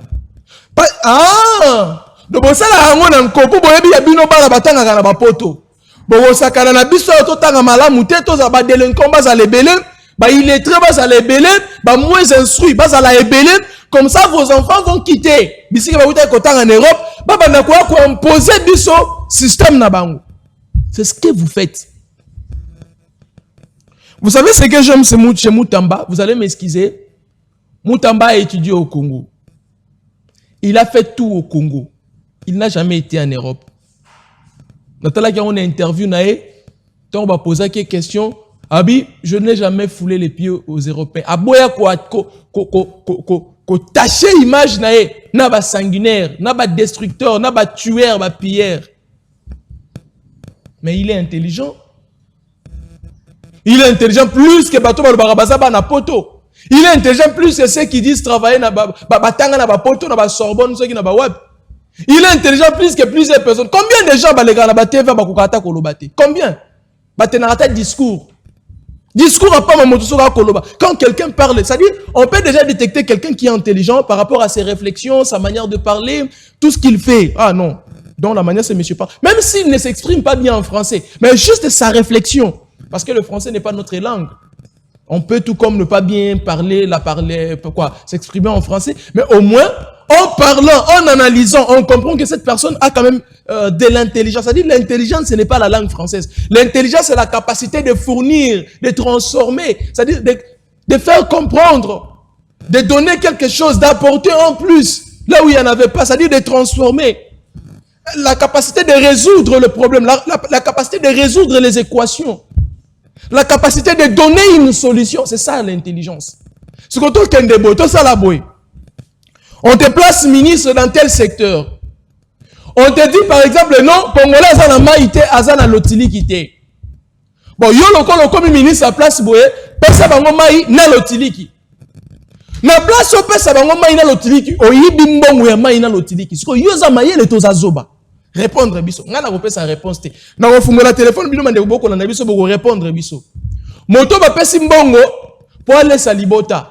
Ah! Donc ça la rango na nkopo boyebi ya bino bala batanga na bapoto. Bo sakana na biso to tanga malamu te to za ba délinquant ba za lebele, ba illettré ba za lebele, ba moins instruit ba za la ebele. Comme ça vos enfants vont quitter. Bisika ba uta ko tanga en Europe, ba na ko imposer biso système na bango. C'est ce que vous faites. Vous savez ce que j'aime chez Moutamba? Vous allez m'excuser. Moutamba a étudié au Congo. Il a fait tout au Congo. Il n'a jamais été en Europe. Nathalie, quand on a interviewé, on va poser quelques questions. Abi, je n'ai jamais foulé les pieds aux Européens. Aboya ko tacher image na ba sanguinaire, na ba destructeur, na ba tueur, ba pilleur. Mais il est intelligent. Il est intelligent plus que bato ba barabasa ba na poto. Il est intelligent plus que ceux qui disent travailler na batanga na ba poto na ba Sorbonne ceux qui na ba web. Il est intelligent plus que plusieurs personnes. Combien de gens ba les gars na ba TV ba kokata kolobate? Combien? Ba tenarata discours. Discours à pas mamotosoka koloba. Quand quelqu'un parle, c'est-à-dire on peut déjà détecter quelqu'un qui est intelligent par rapport à ses réflexions, sa manière de parler, tout ce qu'il fait. Ah non, donc la manière c'est monsieur parle. Même s'il ne s'exprime pas bien en français, mais juste sa réflexion. Parce que le français n'est pas notre langue. On peut tout comme ne pas bien parler, s'exprimer en français, mais au moins, en parlant, en analysant, on comprend que cette personne a quand même de l'intelligence. C'est-à-dire l'intelligence, ce n'est pas la langue française. L'intelligence, c'est la capacité de fournir, de transformer, c'est-à-dire de faire comprendre, de donner quelque chose, d'apporter en plus, là où il n'y en avait pas, c'est-à-dire de transformer. La capacité de résoudre le problème, la capacité de résoudre les équations. La capacité de donner une solution, c'est ça l'intelligence. Ce qu'on trouve tout ça la boy. On te place ministre dans tel secteur. On te dit par exemple non, Congolais azana maïté azana lotili kité. Bon yo loko comme ministre à place boy, pesa bango maï na lotili ki. Na place o pesa bango maï na lotili ki, oyibi mbongo ya maï na lotili ki. Siko yo za maï le toza zoba. Répondre biso. Ngana ko pesa réponse te. Na ko fungola téléphone bino mande boko na biso boko répondre biso. Moto ba pesi mbongo pour aller salibota.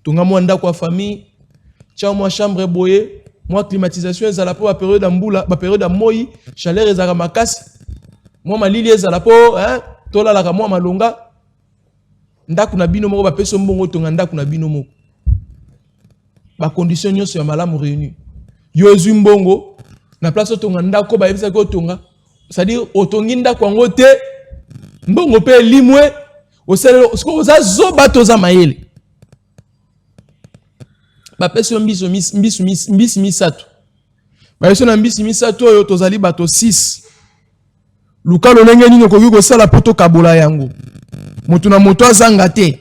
Tunga mwanda kwa famille, tia moi chambre boye, moi climatisation ezala po ba période mbula, ba période moi, chaleur ezala makasi. Moi malili ezala po, tola la ka moi malonga. Ndaku na bino moko ba pesi mbongo tunga ndaku na bino moko. Ba condition nyonso ya malamu réuni. Yo zwi mbongo na place otonga ndako ba yebisa ko tonga, c'est-à-dire otongi ndako ngo te mbongo pe limwe osele oza zoba toza mayele ba peso mbisi misatu ba yeso na mbisi misatu oyo tozali bato 6 luka lolenge nini okoki kosala poto kabola yango moto na moto azanga te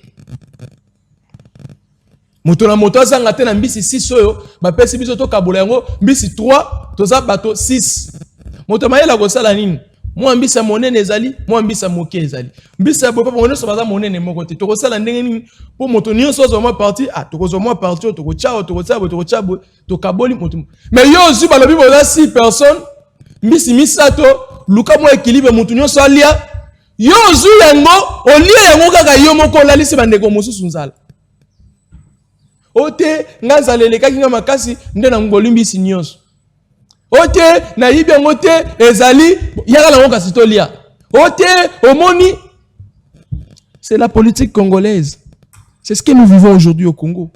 na mbisi 6 oyo ba pesi biso to kabola yango mbisi 3 toza bato 6 moto mayela kosala nini moi mbisa monene ezali moi mbisa moke ezali mbisa bopa monene so baza monene moko te tokosala ndenge nini po moto nyonso zo mo parti tokozo mo parti tokochabo tokaboli moto mais yo zu balobi boza 6 personnes mbisi misato luka mo équilibre moto nyonso alia yo zu yango olia yango kaka yo moko lalisi bandeko mosusu nzala ote ngazalele kakinga makasi nde na ngoli mbisi nyonso ote na yibi yango te ezali yaka lango kasi tolia ote omoni. C'est la politique congolaise. C'est ce que nous vivons aujourd'hui au Congo.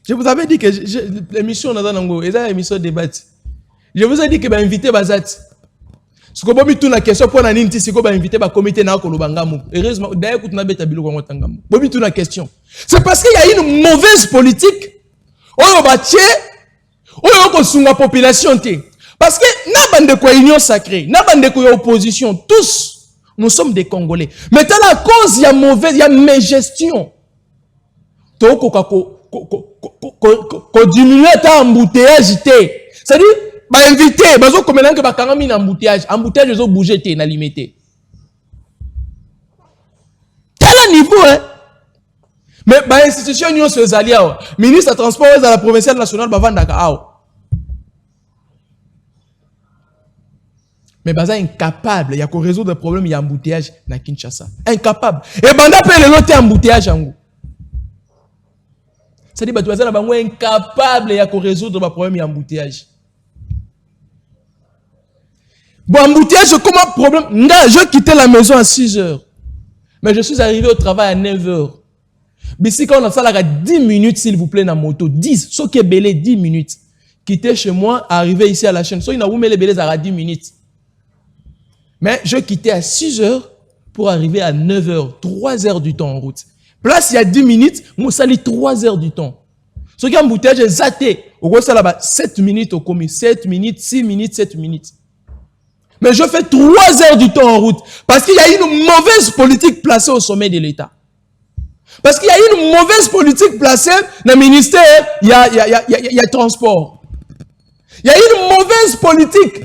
Je vous avais dit que l'émission Nazanango est une émission de débat. Je vous ai dit que va inviter Bazat. Ce que vous avez une question pour la Ninti, c'est que vous avez invité le comité na Kolobangamo. Heureusement, d'ailleurs, vous avez invité Bilo Tangamo. Vous avez une question. C'est parce qu'il y a une mauvaise politique. On va tuer. On va la population. Parce que n'a bande de union sacrée, n'a bande de opposition, tous, nous sommes des Congolais. Mais à la cause, il y a mauvaise, il y a mégestion. Ko diminuer ta embouteillage. C'est-à-dire, bah invité, bah zo comme que bah quand même embouteillage ils ont bougé té na limité. Tel niveau hein. Mais bah institution union se zalia, ministre de transport à la provinciale nationale bah vandaka ao. Mais bah incapable, il y a qu'on résoudre le problème il y a embouteillage na Kinshasa. Incapable. Et banda peut le noter embouteillage en gros. C'est-à-dire bah tu vas là incapable il y a qu'on résoudre le problème il y a embouteillage. Bon, embouteillage, comment problème? Je quittais la maison à 6 heures. Mais je suis arrivé au travail à 9 heures. Mais si quand on a ça, là, 10 minutes, s'il vous plaît, dans la moto. 10. Ce qui est belé, 10 minutes. Quitter chez moi, arriver ici à la chaîne. So, il y a où les belés à 10 minutes. Mais je quittais à 6 heures pour arriver à 9 heures. 3 heures du temps en route. Place, il y a 10 minutes, moi, ça lit 3 heures du temps. Ce qui est embouteillage, j'ai zaté. Au gros, ça là-bas, 7 minutes au commis. 7 minutes, 6 minutes, 7 minutes. Mais je fais 3 heures du temps en route. Parce qu'il y a une mauvaise politique placée au sommet de l'État. Parce qu'il y a une mauvaise politique placée dans le ministère, il y a transport. Il y a une mauvaise politique.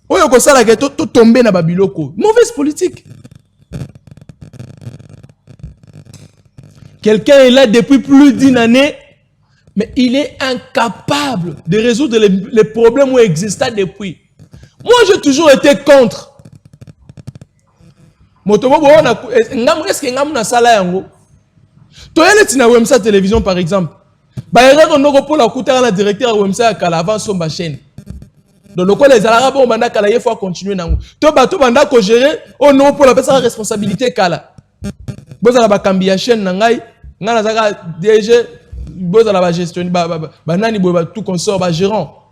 Oh, il y a ça là, tout tombé dans Babiloko. Mauvaise politique. Quelqu'un est là depuis plus d'1 année, mais il est incapable de résoudre les problèmes où existent depuis. Moi, j'ai toujours été contre. Est-ce que vous avez sala yango? Tu es na Wemsa télévision par exemple. Ba erreur no pour la coûter la directeur Wemsa kala avant son chaîne. Donc le quoi les arabes on banda kala il faut continuer nango. To banda ko gérer on no pour la personne responsabilité kala. Bozala ba kambia chaîne nangai ngana zaka DG bozala ba gestion ba nani boba tout consort ba gérant.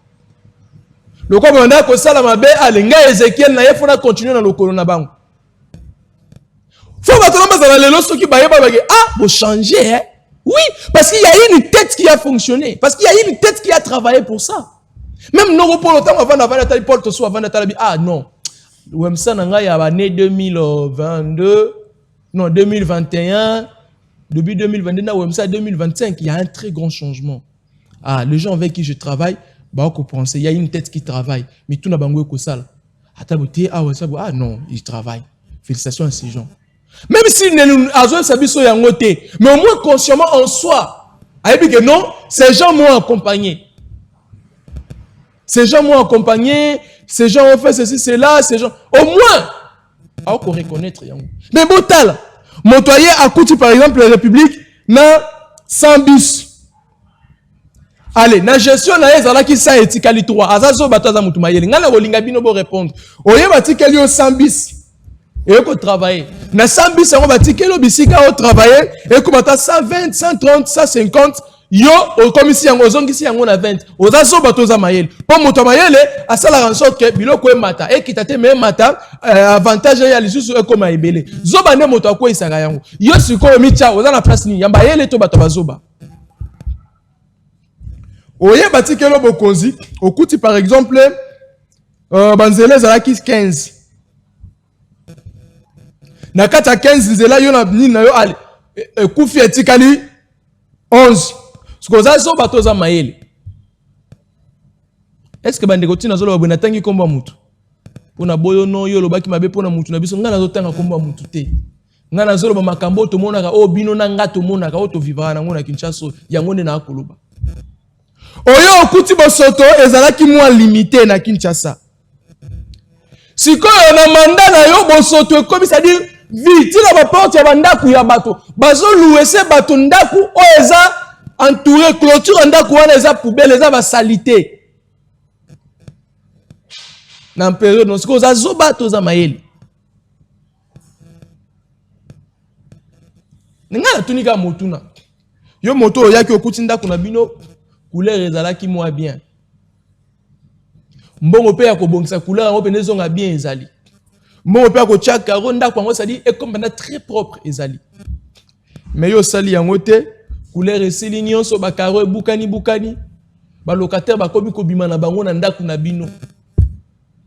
Le quoi banda ko sala mabe alenga Ezekiel na yefona continuer dans le colonna bango. Faut vous changer, hein? Oui, parce qu'il y a une tête qui a fonctionné. Parce qu'il y a une tête qui a travaillé pour ça. Même nous, pour le temps, avant d'avoir Paul Tosso, avant d'avoir ah non. Wemsa Nanga, il y a l'année 2022, non, 2021, depuis 2022, Wemsa 2025, il y a un très grand changement. Ah, les gens avec qui je travaille, bah, il y a une tête qui travaille. Mais tout n'a pas de ça. Ah non, ils travaillent. Félicitations à ces gens. Même s'ils ne pas sabiso yangote, mais au moins consciemment en soi, que non, ces gens m'ont accompagné. Ces gens m'ont accompagné, ces gens ont fait ceci, cela, ces gens. Au moins, à reconnaître yango. Mais bon tal, montoyer à Kouti par exemple, la République, na 100 bus. Allez, na gestion na ezala ki sa etikali 3. Azazo bataza mutu mayele. Ngana rolinga bino bo répondre. Oye batikali yo 100 bus. Et qu'on travaille. Na 100 bis, on va tirer le bisika au travailler. Et qu'on va 120, 130, 150. Yo, comme ici, on a 20. Aux asso batoza mayel. Pour mon mayel, à ça la rançon que biloko e mata. Et qui tate me mata, avantage ya lisusu e comme ebele. Zoba ne moto ko isaka yango. Yo siko micha, oza na place ni. Yamba yele to bato bazoba. Oye batike lo bokonzi. Okuti par exemple, banzele zalaki 15. Na kata 15 zela yo na nina yo ale kufi etikali 11 sikoza so batoza mayele. Est-ce que bande kotina zolo babona tangi komba mutu pona boyo no yo lobaki mabe pona mutu na biso ngana zotanga komba mutu te ngana zolo ba makambo to monaka o bino na ngato monaka o to vivra na ngona Kinshasa yango ne na akoloba oyo okuti bosoto ezalaki mwa limité na Kinshasa sikoyo na manda na yo bosoto comme ça dire vite la porte ya bandaku ya bato bazo louer bato ndaku o eza entouré clôture ndaku wana eza poubelle eza ba salité na période non siko za zo bato za mayele ninga tunika motuna yo moto yaki okuti ndaku na bino couleur ezalaki moi bien mbongo pe ya kobongisa couleur yango pe nezonga bien ezali mbongo pe ya kochaka ronda kwango sali et comme très propre ezali mais yo sali yango te couleur esili nyonso bakaro bukani ba locataire bakomi kobima na bango na ndaku na bino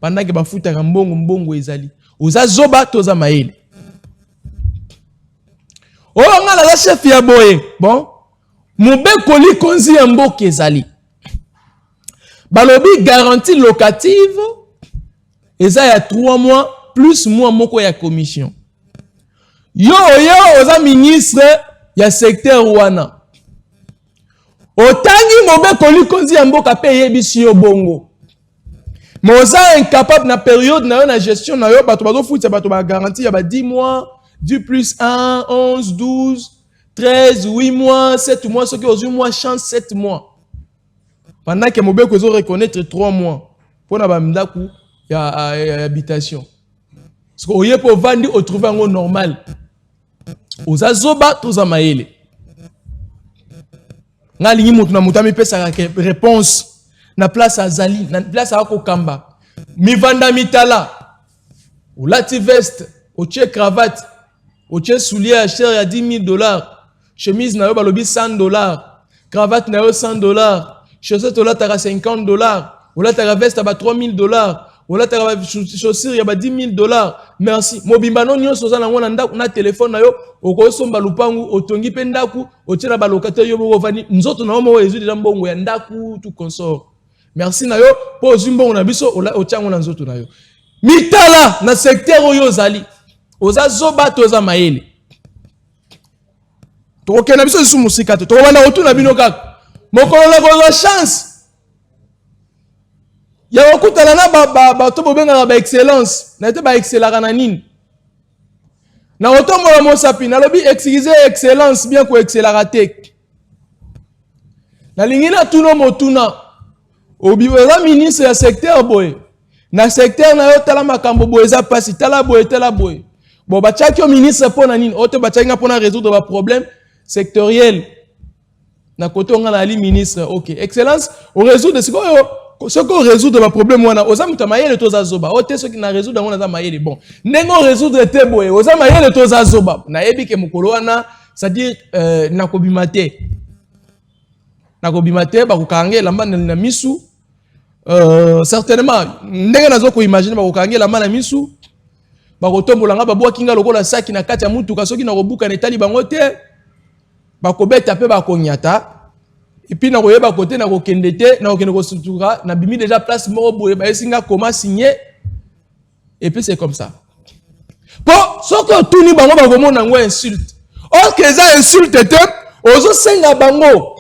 pendant que bafutaka mbongo ezali oza zoba toza mayele oyo ngala la chef ya boye bon mobekoli konzi ya mboka ezali balobi garantie locative eza ya 3 mois plus mois moko ya commission. Yo oza ministre ya secteur wana. Otangi mobekoli konzi ya mboka pe yebisi yo bongo. Moza incapable na période na yo na gestion na yo bato bazo futa bato ba garantie ya ba 10 mois, du plus 1, 11, 12, 13, 8 mois, 7 mois, ceux qui ont 8 mois chance 7 mois. Pendant que mobeko zo reconnaître 3 mois pour na ba ndaku ya habitation. Parce que oye pour vandi o trouver un normal. Oza zoba toza mayele. Ngalingi mutu na mutami pesa réponse na place azali na place akokamba. Mi vanda mitala Ou lati veste, ou tche cravate, ou tche soulier à cher à $10,000. Chemise na yo balobi $100. Cravate na yo $100. Chaussette ou là t'as $50. Ou là t'as veste à $3,000. Ou là t'as chaussure ya $10,000. Merci. Mobimba non nyo soza na ngona ndaku na téléphone na yo, oko somba lupangu, otongi pe ndaku, otiela ba locataire yo bo vani, nzoto na mo ezu déjà mbongo ya ndaku tout consort. Merci na yo, po zimbongo na biso otiango na nzoto na yo. Mitala na secteur oyo zali. Oza zoba toza mayele. Toko na biso su musika to. Toko bana otuna bino kaka. Mokolo la ko chance. Ya wakutana na ba to bobenga ba excellence. Na ete ba excellara na nini. Na otombo la mosapi na lobi exiger excellence bien ko excellara te. Na lingina tuno motuna. Obi oza ministre ya secteur boy. Na secteur na yo tala makambo boy eza pasi tala boy. Bon ba tchaki o ministre pona nini ote ba tchaki pona résoudre ba problème sectoriel. Na koto nga na ali ministre OK excellence o résoudre ce qu'on résoudre le problème wana oza muta mayele toza zoba ote ce qui na résoudre ngona za mayele bon nengo résoudre te boye oza mayele toza zoba na yebi ke mukolo wana c'est-à-dire nakobimate ba kokange lamba na misu certainement ndenge nazo ko imaginer ba kokange lamba na misu ba kotombola nga ba bwa kinga lokola saki na kati ya mutuka soki na kobuka na etali bango te ba kobeta pe ba konyata. Et puis, na koyeba côté na kokende te na kokende ko sutura na bimi déjà place moko boye ba esinga comment signer et puis c'est comme ça. Pour ce que tout ni bango ba komona ngo insulte. Or que ça insulte te ozo senga bango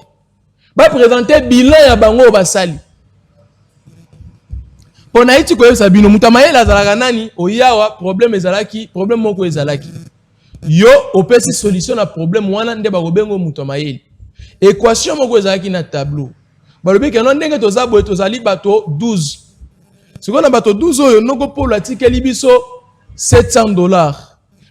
ba présenter bilan ya bango ba sali. Pour na iti ko sabino mutamayela azalaka nani oyawa problème ezalaki problème moko ezalaki. Yo opesi solution na problème wana nde ba kobengo mutamayela. Équation moko ezalaki na tableau. Balobi ke non ndenge toza boye tozali bato 12. Sikoyo na bato 12 oyo noko polo atikeli biso $700.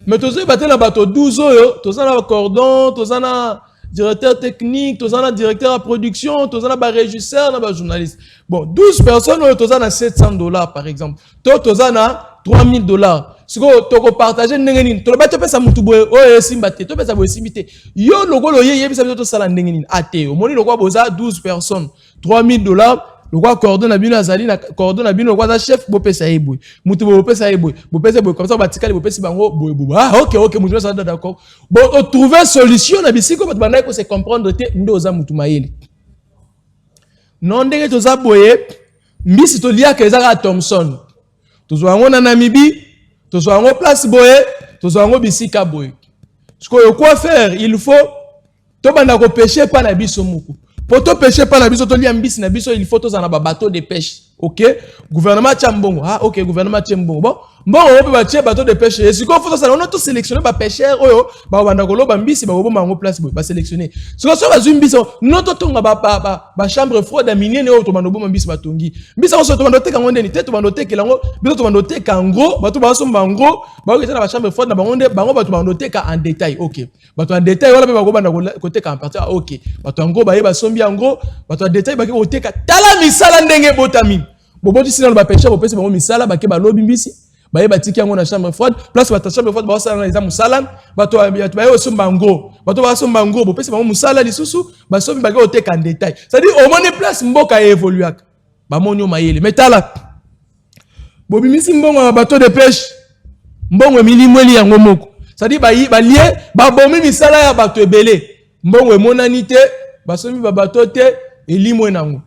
Mais tozo baté na bato 12 oyo toza na cordon, toza na directeur technique, toza na directeur de production, toza na ba régisseur, na ba journaliste. Bon, 12 personnes oyo toza na $700 par exemple. Toza na $3,000. Siko toko partager ndenge nini to ba to pesa mutu boye oyo simba te to pesa boye simite yo lokolo ye bisa to sala ndenge nini ate omoni lokwa boza 12 personnes $3,000 lokwa coordonne bino azali na coordonne bino lokwa za chef bo pesa yeboy mutu bo pesa yeboy bo pesa boy comme ça batikali bo pesa bango boye boye ah OK mutu ça d'accord bon trouver solution na bisiko bato banaye ko se comprendre te ndo za mutu mayele non ndenge to za boye mbisi to lia ke za Thompson to zo ngona Namibie tozo ango place boye, tozo ango bisika boye. Ce qu'on quoi faire, il faut to banda ko pêcher pas na biso muku. Pour to pêcher pas na biso to lia mbisi na biso, il faut to za na ba bateau de pêche. OK? Gouvernement Tchambongo. Ah OK, gouvernement Tchambongo. Bon, on peut ba tie bateau de pêche. Et ce qu'on faut ça on a tout sélectionner ba pêcheur oyo, ba banda ko loba mbisi ba boma ango place boye, ba sélectionner. Ce qu'on so ba zu mbisi, non to tonga ba chambre froide à minier oyo to banda boma mbisi ba tongi. Mbisi on so to banda te ka ngondeni, te to banda te ke lango, biso to banda te ka en gros, ba to ba so en gros, ba ko na ba chambre froide na bango bango ba to banda te ka en détail. OK. Ba to en détail wala ba ko banda côté ka en partie. OK. Ba to en gros ba yeba sombi en gros, ba to en détail ba ko te ka tala misala ndenge botami. Bobo ti sina ba pêcher bo pesa bango misala ba ke ba lobi mbisi. Baye batiki yango na chambre froide place ba chambre froide ba sala na eza musala bato baye osomba ngo bato ba somba ngo bo pesa ba musala lisusu ba somi ba ko teka en détail ça dit au moins place mboka évoluer ba monyo mayele metala bobi misi mbongo bateau de pêche mbongo milimweli yango moko ça dit ba lié ba bomi misala ya bato ebele mbongo monanité ba somi ba bateau te elimwe nango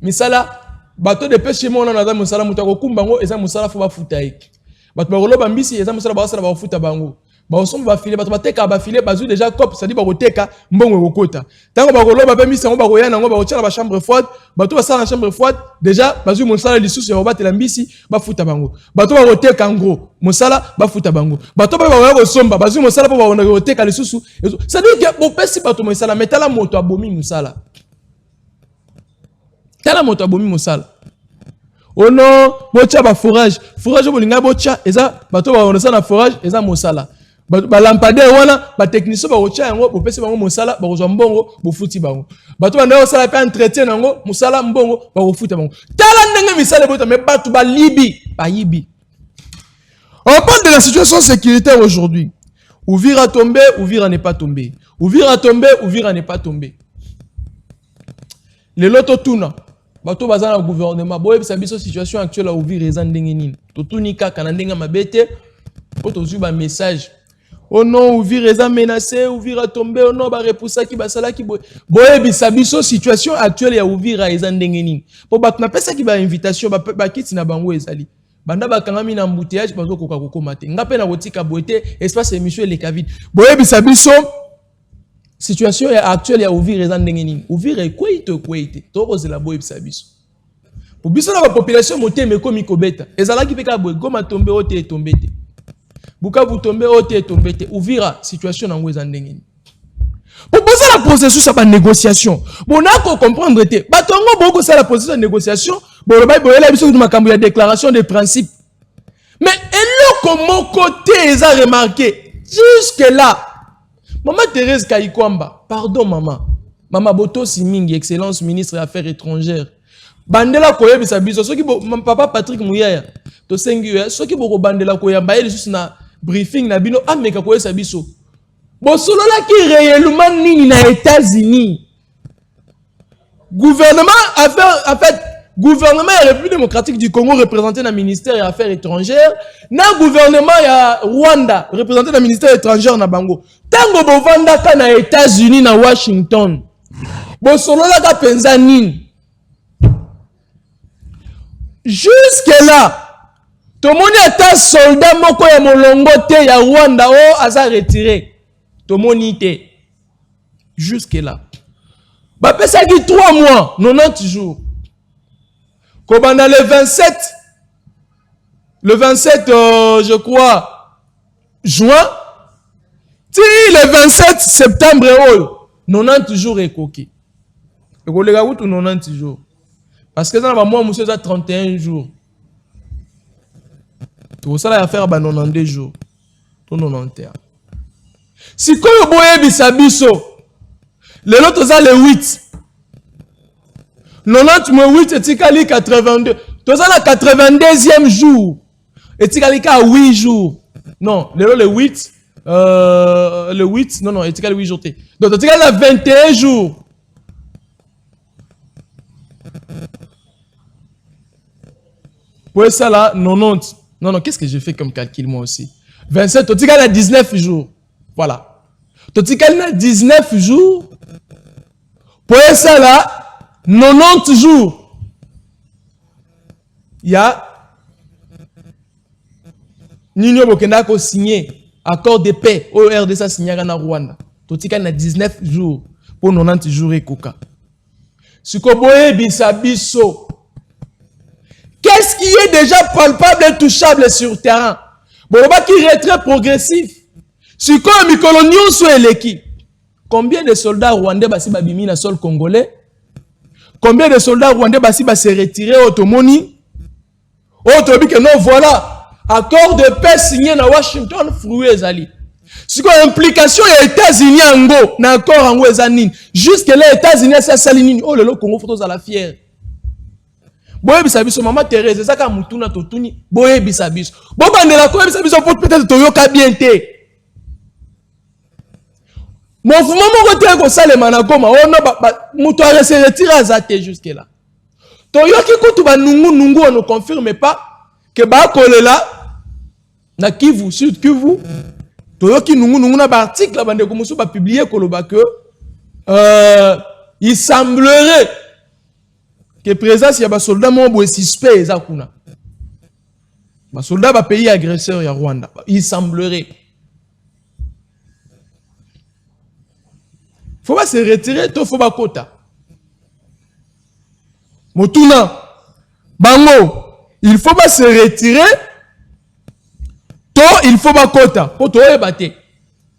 misala bateau de pêche mona na za musala muta ko kumbango eza musala fo ba futa iki bato ba koloba mbisi eza musala ba sala ba futa bango ba osomba ba filet bato bateka ba filet bazu déjà cop ça dit ba koteka mbongo kokota tango ba koloba pe mbisi ngo ba koyana ngo ba kotiala ba chambre froide bato ba sala na chambre froide déjà bazu musala lisusu ya batela mbisi ba futa bango bato ba koteka ngo musala ba futa bango bato ba ko somba bazu musala po ba ona koteka lisusu ça dit que bo pesi bato musala metala moto abomi musala. Tala moto abomi mosala. Oh non, bocha ba forage bolinga bocha eza bato ba onesa na forage eza mosala. Ba lampadaire wana ba technicien ba ocha yango bo pesi bango mosala ba kozwa mbongo bo futi bango. Bato ba ndao sala pe entretien nango mosala mbongo ba ko futa bango. Tala ndenge misala bota me bato ba libi ba yibi. On parle de la situation sécuritaire aujourd'hui. Ouvira tombé, Ouvira n'est pas tombé. Ouvira tombé, Ouvira n'est pas tombé. Le loto tuna. Bato bazana au gouvernement. Boye biso situation actuelle à Ouvira eza ndenge nini. To tunika kana ndenga mabete. Po to zuba message. Oh non, Ouvira eza menacé, Ouvira tombé, oh non, ba repoussa ki basala ki boye. Boye biso situation actuelle ya Ouvira eza ndenge nini. Po bato na pesa ki ba invitation ba kiti na bango ezali. Banda bakangami na embouteillage bazo koka kokoma te. Nga pe na kotika boete espace émission le Covid. Boye biso situation actuelle ya Ouvira eza ndenge nini. Ouvira kwete. To kozela boye biso. Po biso na ba population moteme komi kobeta. Ezala ki peka boye goma tombe ote tombe te. Bukavu tombe ote tombe te. Ouvira situation na ngwe eza ndenge nini. Pour poser la processus à la négociation. Bon, on a comprendre te. Batongo beaucoup ça la processus de négociation. Bon, le bail boyela biso de ma déclaration de principe. Mais et là mon côté ils a remarqué jusque là. Maman Thérèse Kayikwamba, pardon maman. Maman Boto Simingi, excellence ministre des Affaires étrangères. Bandela koyebisa biso soki mon papa Patrick Mouyaya. To sengi ceux qui boko bandela koyamba ele juste na briefing na bino ameka koyesa biso. Bon, solo là qui réellement nini na États-Unis. Gouvernement gouvernement et République démocratique du Congo représenté dans le ministère des Affaires étrangères, na gouvernement ya Rwanda représenté dans le ministère étranger na bango. Tango bovanda ka na États-Unis na Washington. Bon, solo là ka penza nini. Jusque là, tout le monde est un soldat moko ya molongo te ya Rwanda o asa retiré. Monité. Jusque là. Bah, ça dit 3 mois, 90 jours. Comme on a le 27, je crois, juin, si le 27 septembre, 90 jours est coquille. Et vous les gars, 90 jours. Parce que ça, moi, monsieur, ça 31 jours. Tout ça, il va faire 92 jours. 91. Si koyo boye bisabiso, le lot ça le 8. 90 moins 8 etikali 82. Toza la 82e jour. Etikali ka 8 jours. Non, le 8 le 8 non etikali 8 jours. Donc etikali la 21 jours. Pour ça là 90. Non, qu'est-ce que j'ai fait comme calcul moi aussi? 27 etikali la 19 jours. Voilà. Totikali a 19 jours. Pour ça là, 90 jours. Il y a Nino Bokenda qui a signé accord de paix au RDC signé à Rwanda. Totikali a 19 jours pour 90 jours et Koka. Sukoboye bisabiso. Qu'est-ce qui est déjà palpable et touchable sur terrain? Bon, qui est retrait progressif. Si comme Mikolonion soit l'équipe, combien de soldats rwandais basi babimi na sol congolais? Combien de soldats rwandais basi se retirer au Tomoni? Autre que non, voilà, accord de paix signé na Washington, fruit ezali. Si quoi implication les États-Unis ango, na accord ango ezanine. Jusque les États-Unis ça salinine. Oh le Congo photos à la fière. Boye bisabiso maman Thérèse, ça ka mutuna totuni. Boye bisabiso. Bon bandela ko bisabiso peut-être toyoka bien te. Mon mouvement côté ko salema na goma ono muto a se retire azate jusque là. Toyoki kutu ba nungu on ne confirme pas que ba kolela na Kivu sud Kivu. Toyoki nungu na ba article la bande ko musu ba publier koloba que il semblerait que présence ya ba soldat mo bo suspect ezakuna. Ba soldat ba pays agresseur ya Rwanda. Il semblerait. Faut pas se retirer, il faut pas quota. Motuna, bango, il faut pas se retirer, il faut pas quota. Pour toi, battre.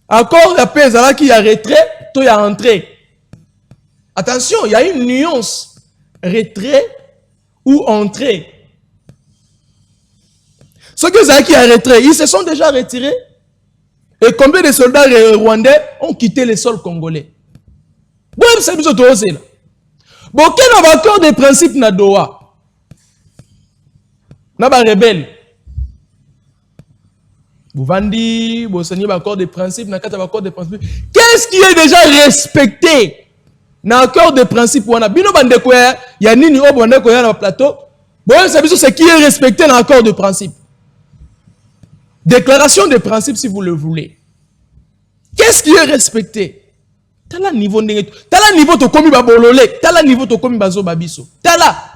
Encore la paix, là qui a retrait, toi, il y a entrée. Attention, il y a une nuance. Retrait ou entrée. Ceux qui a retrait, ils se sont déjà retirés. Et combien de soldats rwandais ont quitté le sol congolais? Bon, c'est bizarre tout ça. Bon, quel est l'accord des principes na Doha? Na ba rebelle. Bouvandi, Bossani, accord de principe, Nakata, accord de principe. Qu'est-ce qui est déjà respecté dans l'accord de principe? Bino Bandeko, il y a Nini Obandeko dans le plateau. Bon, c'est ce qui est respecté dans l'accord de principe. Déclaration de principe, si vous le voulez. Qu'est-ce qui est respecté? Tala niveau to komi babolole, tala niveau to komi bazo babiso. Tala.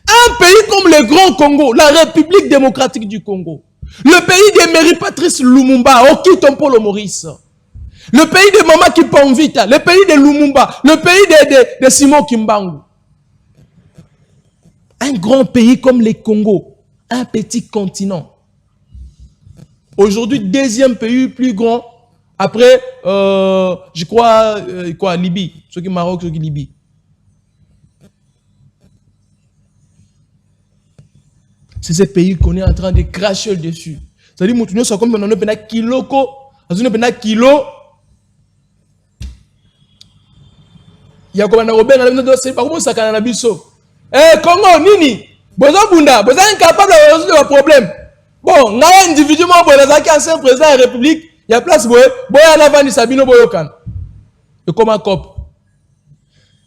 Un pays comme le Grand Congo, la République démocratique du Congo, le pays de Mary Patrice Lumumba, Okitompo Maurice, le pays de Mama Kipanvita, le pays de Lumumba, le pays de Simon Kimbangu. Un grand pays comme le Congo, un petit continent. Aujourd'hui, deuxième pays plus grand, après, je crois, Libye, ceux qui Maroc, ceux qui Libye. C'est ce pays qu'on est en train de cracher dessus. C'est-à-dire que nous sommes comme on a kilo, kilo. Il y a comme un Robin, c'est pas comment ça qu'on a biso. Eh Congo nini, besoin bunda, besoin incapable de résoudre le problème. Bon, on a individuellement bon les anciens président de la République, il y a place boy à l'avant Sabino Boyokan. Et comme un cop.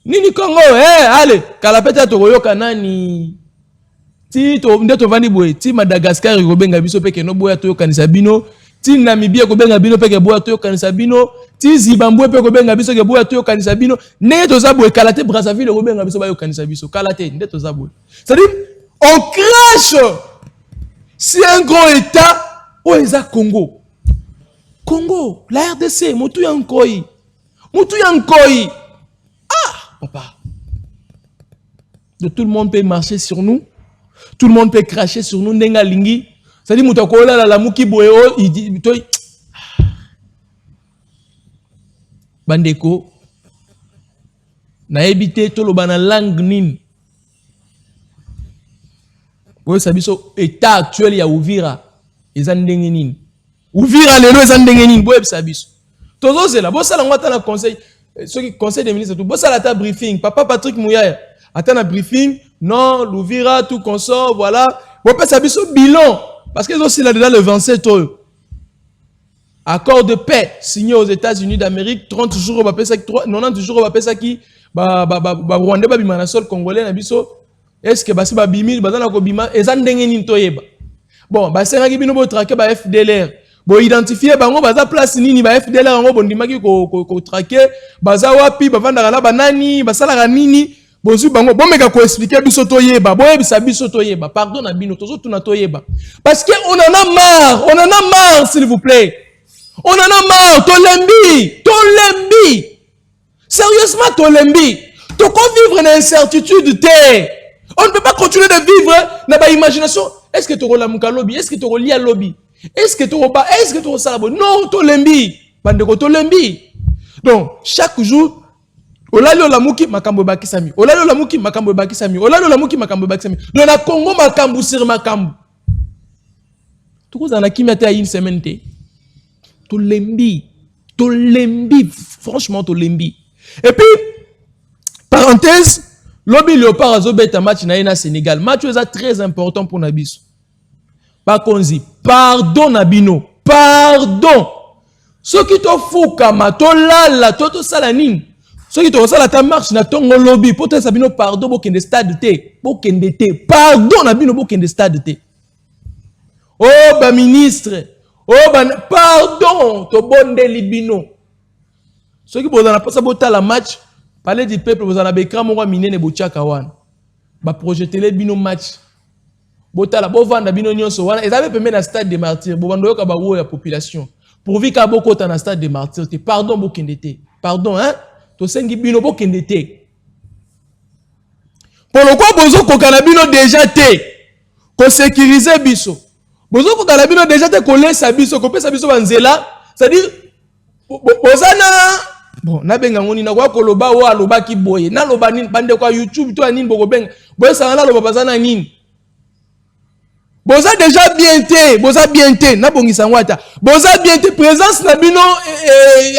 Nini Congo, allez, kalapeta to Boyokan nani. Ti to ndeto vandi boy, ti Madagascar ko benga biso peke no boya to yokanisa bino, ti Namibia ko benga bino peke boya to yokanisa bino, ti Zimbabwe peke ko benga biso ke boya to yokanisa bino, ndeto za boy kalate Brazzaville ko benga biso ba yokanisa biso, kalate ndeto za boy. C'est-à-dire on crache si un grand état où est ça Congo. Congo, la RDC, motu yankoi. Motu yankoi. Ah, on part. De tout le monde peut marcher sur nous. Tout le monde peut cracher sur nous. Nenga lingi. Ça dit mutakola la muki boyo il dit toi. Bandeko. Na ebité to lo bana langue nin. Boyo sabiso état actuel ya Uvira. Ezandenge nin. Uvira lelo ezandenge nin boyo sabiso. Tozo c'est là. Bo sala ngata na conseil ceux qui conseil des ministres tout. Bo sala ta briefing. Papa Patrick Mouyaya. Attends un briefing. Non, l'Ouvira, tout consort, voilà. Bon, ça a bilan. Parce qu'ils ont aussi là-dedans le 27 euros. Accord de paix signé aux États-Unis d'Amérique. 30 jours, on va payer ça. 90 jours, on va payer ça qui. Rwanda, Bimanasol, Congolais, Nabiso. Est-ce que Basi Babimi, Bazana Kobima, et Zandengenin Toyeba. Bon, c'est un qui nous traquer par FDLR. Bon, identifier, on va place Nini, FDLR, on va dire qu'on traquer. Baza Wapi, Bavandara, Banani, Basala Nini. Bon, bon, mais qu'on explique biso toyeba, bon, biso toyeba, pardon, nabino, tozo tuna toyeba. Parce que on en a marre, s'il vous plaît. On en a marre, tolembi. Sérieusement, tolembi. Tu peux vivre dans l'incertitude, on ne peut pas continuer de vivre dans l'imagination. Est-ce que tu as la lobby? Est-ce que tu as lié à lobby? Est-ce que tu as salabo? Non, tolembi. Bandeko tolembi. Donc, chaque jour, Olalo la muki makambo bakisami. Olalo la muki makambo bakisami. Olalo la muki makambo bakisami. Dans la Congo makambo sur makambo. Tout ça dans qui mette à une semaine té. To lembi, franchement to lembi. Et puis parenthèse, lobby Léopard azobeta match na ina Sénégal. Match est très important pour Nabiso. Par konzi, pardon Nabino, pardon. Ce qui te fout kama to lala to salanine. Ceux qui te ressentent la marche na tongo lobby pour te sabino pardon bokende stade té pardon na bino bokende stade té oh ba ministre oh ba pardon to bonde libino ceux qui bozana pas bota la match parler du peuple bozana be écran mo minene bochaka wana ba projeter les bino match bota la bo vanda bino nyonso wana ezave pembe na stade des martyrs bo bando yoka ba wo ya population pour vika boko ta na stade des martyrs té pardon bokende té pardon hein. Tosengi bino bokende te. Pour le quoi bozo kokanabino déjà te. Ko sécuriser biso. Bozo kokanabino déjà te ko laisse biso ko pesa biso banzela, c'est-à-dire bozana bon na benga ngoni na kwa koloba o aloba ki boye. Na loba nini bande kwa YouTube to anini boko benga. Boye sangala loba bazana nini. Boza déjà bien te, na bongisa ngwata. Boza bien te, présence na bino,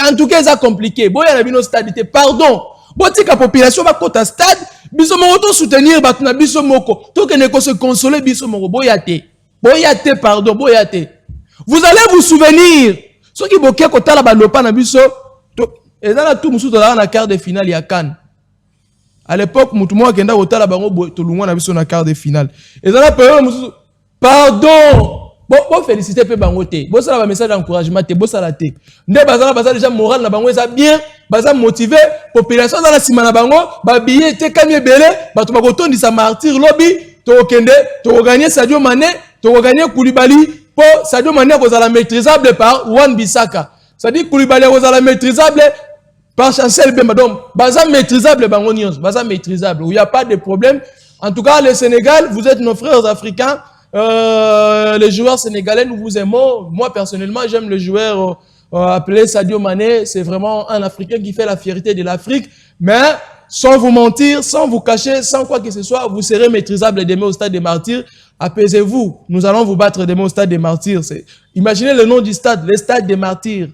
en tout cas, c'est compliqué. Boya na bino stade, pardon. Botika population va kota stade, biso moko soutenir batu na biso moko. To que ne ko se consoler biso moko, boya te, pardon, boya te. Vous allez vous souvenir. Ceux qui boquent kota la balopa na biso, et dans la tout musu dans la quart de finale ya Cannes. À l'époque, mutu mo kenda kota la bango to lungwa na biso na quart de finale. Et dans la période musu, pardon. Bon féliciter pe bango te. Bon ça va message d'encouragement te, bon ça la te. Nde bazala déjà moral na bango ça bien, baza motivé, population dans la sima na bango, ba billet te kamie belé, ba to ba kotondi sa martyr lobby, to kende, to gagner Sadio Mané, to gagner Koulibaly, pour Sadio Mané kozala maîtrisable par Wan Bissaka. C'est-à-dire Koulibaly kozala maîtrisable par Chancel Bemba. Donc baza maîtrisable bango nyonso, baza maîtrisable. Où il y a pas de problème. En tout cas, le Sénégal, vous êtes nos frères africains. Les joueurs sénégalais, nous vous aimons. Moi, personnellement, j'aime le joueur appelé Sadio Mané. C'est vraiment un Africain qui fait la fierté de l'Afrique. Mais, sans vous mentir, sans vous cacher, sans quoi que ce soit, vous serez maîtrisable demain au stade des Martyrs. Apaisez-vous. Nous allons vous battre demain au stade des Martyrs. Imaginez le nom du stade, le stade des Martyrs.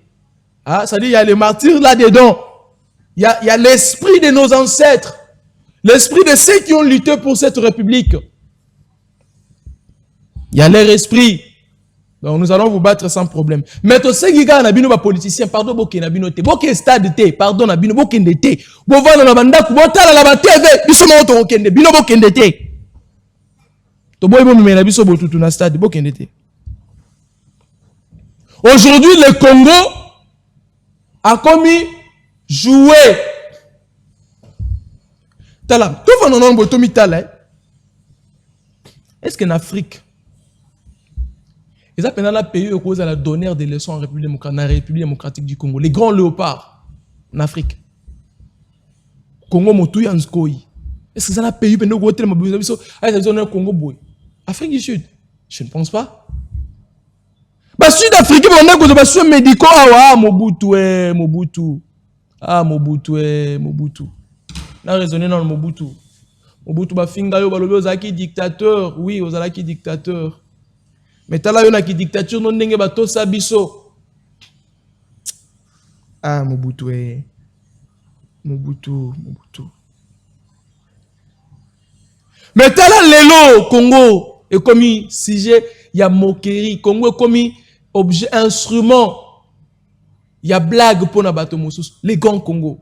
Ah, ça dit, il y a les martyrs là-dedans. Il y a l'esprit de nos ancêtres. L'esprit de ceux qui ont lutté pour cette république. Il y a leur esprit. Donc nous allons vous battre sans problème. Mais tous ceux qui gagnent na bino ba politiciens, pardon boké na bino te. Boké stade te, pardon na bino boké ndete. Bo vana na banda ku botala la ba TV, biso mo to okende, bino boké ndete. To boy bo mena biso botutu na stade boké ndete. Aujourd'hui le Congo a commis jouer. Tala, to vana non boto mitala. Est-ce qu'en Afrique ils appellent la pays au cause de la donneur des leçons en République démocratique du Congo. Les grands léopards en Afrique. Congo Motou Yanskoi. Est-ce que c'est un pays pendant que vous avez Congo boy? Afrique du Sud? Je ne pense pas. Bah Sud-Afrique, on a des soins médicaux. Ah Mobutu, Mobutu. Ah Mobutu, Mobutu. On a raisonné dans le Mobutu. Mobutu ba finga yo balobi ozaki dictateur. Oui, ozalaki dictateur. Mais tala yo na ki dictature non ndenge bato sabiso. Ah Mobutu Mobutu. Mais tala lelo Congo est comme sujet ya moquerie. Congo est comme objet instrument. Ya blague pour na bato mosusu. Les grands Congo.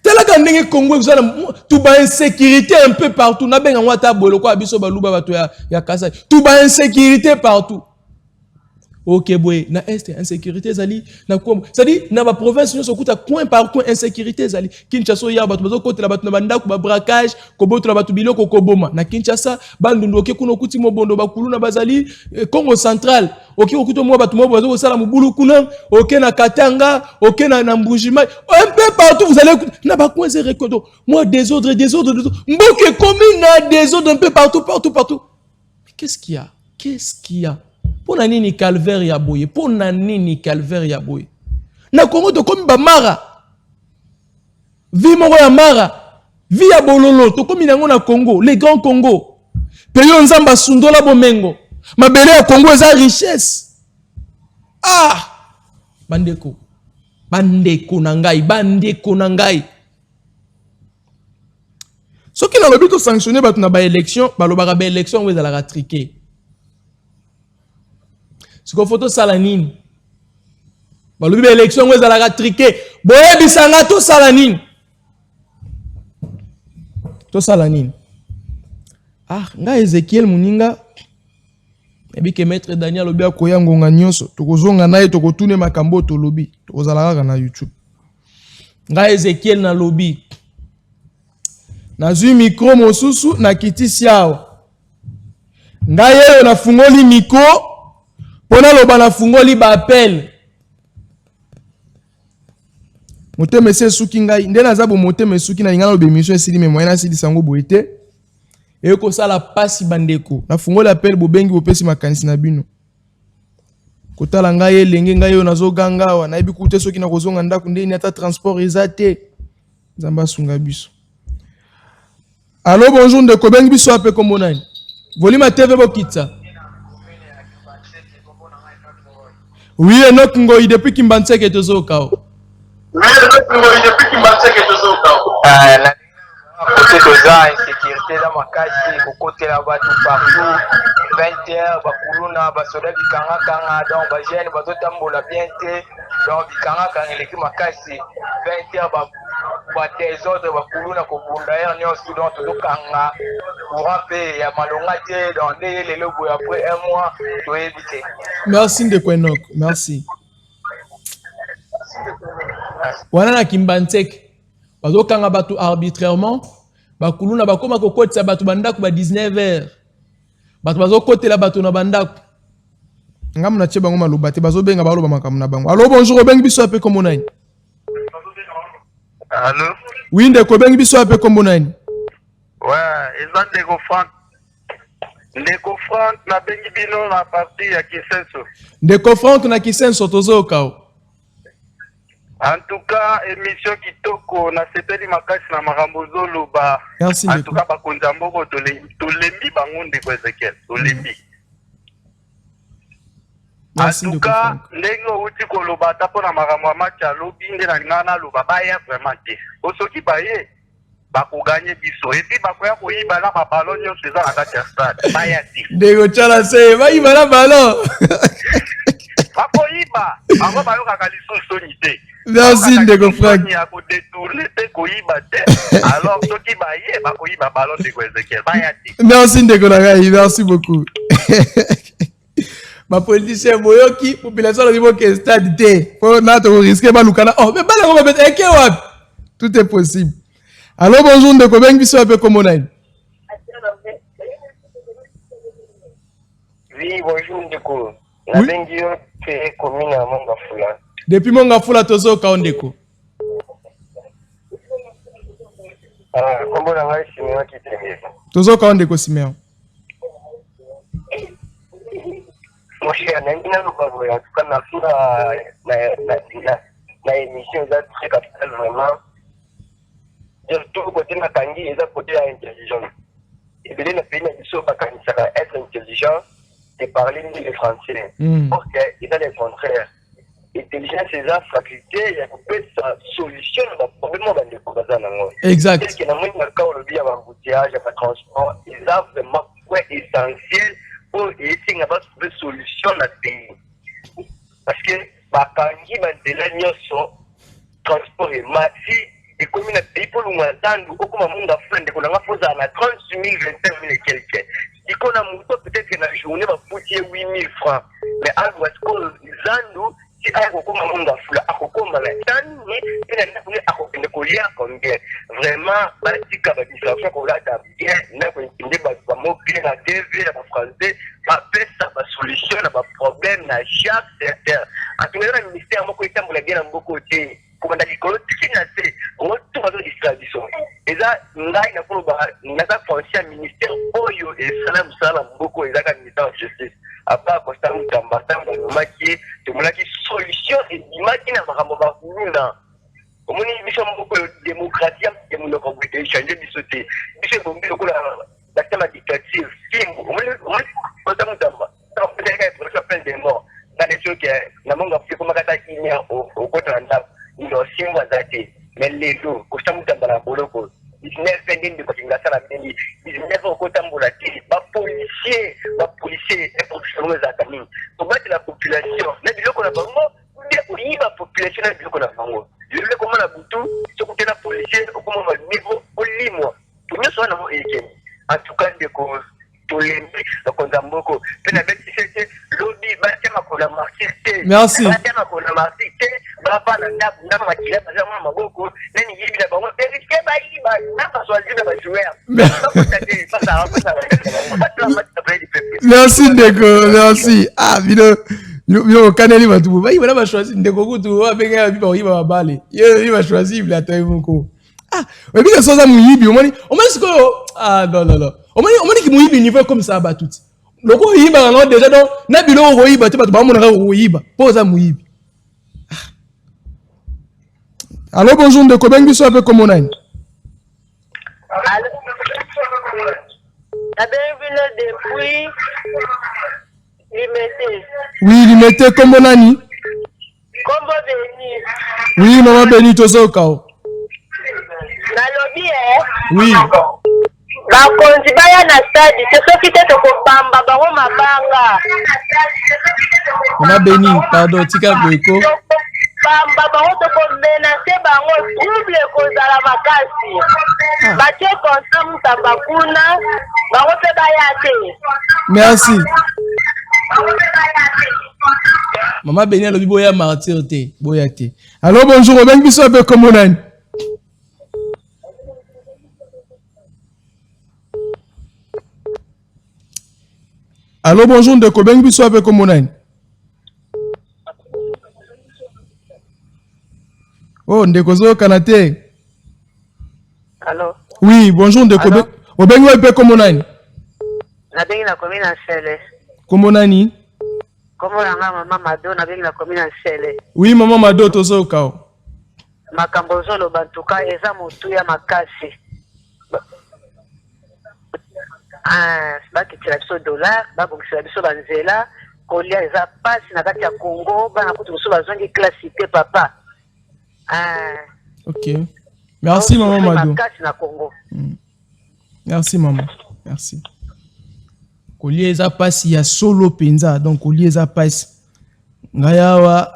Tala kandenge Congo tout ba insécurité un peu partout. Na benga ngwata bolo kwa biso baluba bato ya Kasai. Tout ba insécurité partout. OK boy, na est insécurité zali na kombo. C'est-à-dire na ba province nyonso kuta coin par coin insécurité zali. Kinshasa ya bato bazo côté la bato na banda ku ba braquage, ko boto la bato biloko ko boma. Na Kinshasa bandundu oke kuno kuti mobondo bakulu na bazali Congo central. OK okuto mo bato mo bazo sala mobulu kuna, OK na Katanga, OK na Mbujima. Un peu partout vous allez na ba coin zéro kodo. Moi désordre. Mboke commune na désordre un peu partout. Mais qu'est-ce qu'il y a? Pour nani calvaire ya boye, pour nani calvaire ya boye. Na Congo to komi ba mara. Vi moko ya mara. Vi ya bololo to komi nango na Congo, les grands Congo. Peyo nzamba sundola bomengo. Mabele ya Congo eza richesse. Ah! Bandeko na ngai. Ce qui n'a pas pu sanctionner bato na ba élection, balobaka ba élection weza la triquer. Ce qu'on photo salanine. Balobi ba élection weza la triquer. Boye bisanga to salanine. Ah, nga Ezekiel Muninga. Ebi ke maître Daniel Obia koya ngonga nyonso. Tokozonga naye tokotune makambo to lobi. Tokozalaka na YouTube. Nga Ezekiel na lobi. Nazui micro mosusu na kiti siao. Nga yeyo na fungoli micro. Pona loba na fungoli ba appel. Moteme se suki ngai. Nde nazabo moteme suki na ingana lobe mission esili me moyena sili sango boete. Et ko sala pasi bandeko. Na fungoli appel bobengi bopesi makanisi na bino. Kotala ngai elenge ngai yo nazo gangawa. Na ibi kute soki na kozonga ndako ndeni ata transport ezate. Zamba sunga biso. Allô, bonjour, de Kobengi biso ape komonani. Volima TV bokitsa. Oui, Enoch Ngoyi depuis Kimbanseke tozokao. Côté de ça, insécurité dans ma case, côté là-bas tout partout. 20h bakuluna basoda bikanga kanga donc ba jeune bazotambola bien te donc bikanga kanga eleki makasi 20h ba désordre bakuluna kobunda ya nyonso donc tozokanga courant pe ya malonga te donc nde lelo boye après un mois toyebi te. Merci Ndeko Enoch, merci. Wana na Kimbantek bazokanga bato arbitrairement bakuluna bakoma kokotisa bato bandako ba 19h bato bazokotela bato na bandako ngamu na tsheba ngoma loba te bazobenga baloba makamu na bango. Allo bonjour obengi biso ape kombo nani? Allô? Oui Ndeko obengi biso ape kombo nani? Ouais, eza Ndeko Frank. Ndeko Frank na bengi bino na parti ya Kisenso. Ndeko Frank na Kisenso tozoka. En tout cas, émission kitoko na sepeli makasi na makambo zoloba. Merci en tout cas bakonza mboko tolembi bango Ndeko Ezekiel, tolembi. En tout cas, ndenge outi koloba ta pona makambo ya match alobi nde na ngana loba baya vraiment te. Osoki baye bakoganye biso et puis bakoya koyiba na babalo nyonso eza na kati ya stade baya te. Ndeko chala se bayiba na balo. Bakoyiba bango bayokaka lisusu ni te. Merci Ndeko Frank. Ya kodetourner te koyiba te. Alors soki baye bakoyiba balo Ndeko Ezekiel baya te. Merci Ndeko Nagai, merci beaucoup. Ma politicien boyoki population au niveau que stade T. Faut na to risquer balukana. Oh mais bala ko bete eke wapi? Tout est possible. Allô bonjour Ndeko bengi biso ape kombo nani? Oui bonjour Ndeko. Na bengi yo te commune ya Mongafula. Depuis Mongafula tozoka Ndeko. Ah kombo na ngai Simeon Kitenge. Tozoka Ndeko Simeon. Mon cher, en tout cas, la émission est très capitale vraiment. Surtout côté de Tanguy, ils ont côté intelligent. Et bien, le pays n'a pas être intelligent et parler le français. Parce qu'il a le contraire. L'intelligence, c'est la faculté, il y a une solution au problème dans les problèmes. Exact. Parce qu'il y a un cas où il y a un embouteillage, il y a un transport, ils ont vraiment point essentiel. Pour essayer de trouver une solution dans le pays. Parce que, quand il y a un transport et massif, et comme il y a un pays pour nous entendre, comme un monde a fait, on a fait à 30 000, 25 000 et quelques. Si on a monté peut-être que dans la journée, on va coûter 8 000 francs. Mais à l'ouest, nous, si on a un monde a fait, on a fait, vraiment, si on a une distraction qu'on a bien, on a la TV, la français, ça va solution, la problème, chaque secteur. En tout cas, le ministère, moi, quand il y a beaucoup de comme on a dit, on a tout le distraction. Et ça, on a pensé à ministère, Oyo et Salam Salam, beaucoup, et ça, le ministère de justice. Après, quand on a maquillé, on a dit solution, et il n'a pas on a dit beaucoup de démocratie, et on a échangé du sauté. Il faut que la système dictature, on a des morts. Dans les choses que la monde a fait comme il y a au côté de la il y a 6 mois d'attente. Mais les jours, quand on a dans la boloko, ils ne font pas de continuation à la mairie, ils ne font pas de volatilité. Les policiers, les professionnels de la famille, pour battre la population. Mais le qu'on a pas il la population est bien qu'on a pas moi. Je veux comment la boutou, ce côté la policier, comment on va niveau au lit moi. Pour mieux soit dans équipe. En tout cas des causes. Merci. Merci Ndeko, merci. Ah, Bino kaneli batu. Ba ibana ba choisir Ndeko kutu wa benga bi ba iba bale. Il va choisir la taille moko. Ah, mais bien ça ça muyibi, on m'a ko ah non. On m'a dit que muyibi niveau comme ça ba tout. Loko yiba non déjà donc na bilo ko yiba te ba ba mona ko yiba. Posa muyibi. Allô bonjour Ndeko bengi so avec comment on a. Allô. La bienvenue depuis Limete. Oui, Limete comme nani? Combo Béni. Oui, maman Béni Tozo Kao. Na lobby eh. Oui. bakonzi baya na stade te soki te tokopamba bango mabanga. Maman Béni, pardon, tika boyko. Pamba bango tokomenase bango trouble ekozala makasi. Batie konsa mutamba kuna bango mpe baya te. Merci. Maman Béni alobi boya martyr te, boya te. Allô, bonjour, obengi biso ape kombo nani? Allô, bonjour, ndeko, obengi biso ape kombo nani? Oh, ndeko zo kanate. Allô? Oui, bonjour, ndeko. Obengi ape kombo nani? Nabengi na commune na Sele. Kombo nani? Kombo na nga mama Mado nabengi na commune na Sele. Oui, maman Mado tozo kao. Makambo zoloba ntuka eza motu ya makasi. Bakitela biso dollar, babongisela biso banzela, kolia eza pasi na kati ya Congo, bana kutu biso bazongi classe te papa. Ok. Merci maman Mado. Makasi na Congo. Merci maman. Merci. Kolia eza pasi ya solo penza, donc kolia eza pasi. Ngayawa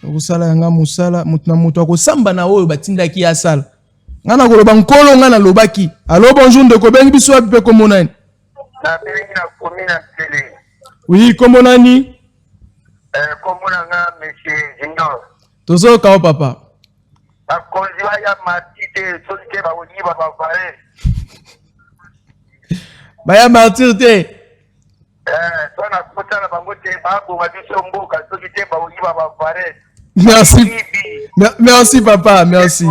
okusala yanga musala mutu na mutu akosamba na oyo batindaki ya sala. Ngana koloba nkolo ngana lobaki. Allô, bonjour, ndeko bengi biso ape kombo nani? Na bengi na commune na Sele. Oui, kombo nani? Kombo na nga monsieur Junior. Tozo kao papa. Bakonzi baya matite soki te baoyiba bavare. Baya martyr te. Tona kotala bango te baboma biso mboka soki te baoyiba bavare. Merci. Merci papa, merci.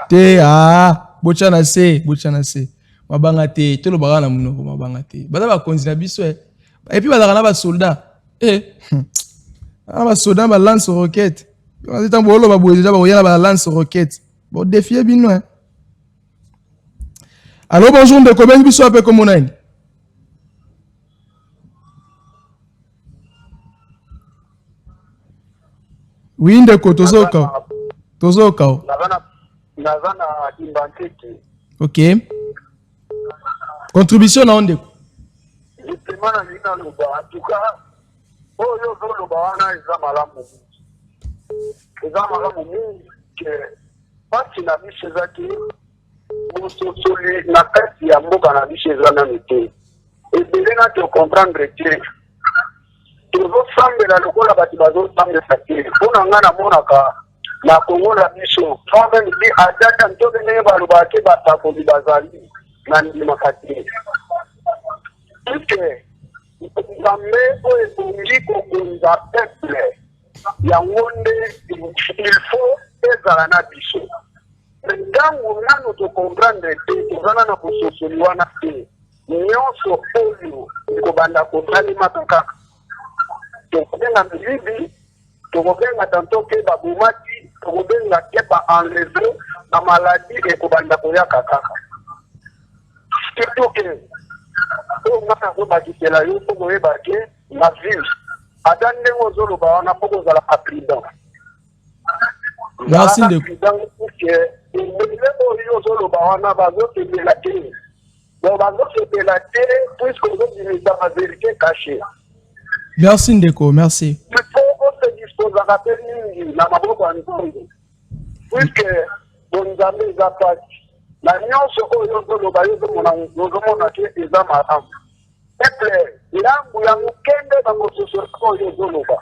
Te bochana se. Mabanga te, te lo bagana munoko mabanga te. Bada ba konzi na biso et puis bazaka na ba soldat. Ba soldat ba lance roquette. Quand temps bolo ba boye déjà ba oyana ba lance roquette. Bon défier bino hein. Allô, bonjour, ndeko bengi biso ape kombo nani? Oui, ndeko tozo kao. Tozo kao. Nazana Imbanteke. Ok. Contribution na ndeko. Justement na nina loba. En tout cas, oyo zo loba wana eza malamu. Eza malamu mingi ke pasi na biso ezaki mososoli na kati ya mboka na biso eza nanu te. Ebele na to comprendre te. Tozosambela lokola bato bazosambesa te. Mpona nga namonaka na Kongo na biso famili atata ntoke ndenge balobaki batakoli bazali na ndimaka te. Ike nzambe oyo ebongi kokonza peuple yango nde il faut ezala na biso. Ntango nano tocomprendre te tozala na kososoli wana te nyonso oyo ekobanda kosalemaka kaka. Tokobenga milibi, tokobenga tanto ke babumati, tokobenga ke ba enlevé, ba maladie ekobanda koyaka kaka. Surtout ke ngana zo bakitela yo poko yebake na ville. Ata ndenge ozoloba wana poko ozala prudent. Merci de ebele oyo ozoloba wana bazosepela te. Donc bazosepela te puisque ozobimisa ba vérité cachée. Merci ndeko, merci. Il faut se disposer à faire la maboko en Congo. Puisque bonzambe eza pasi. Na nyonso oyo zoloba yo zomona ke eza malamu. Eple, lambu ya mokende bakososola oyo zoloba.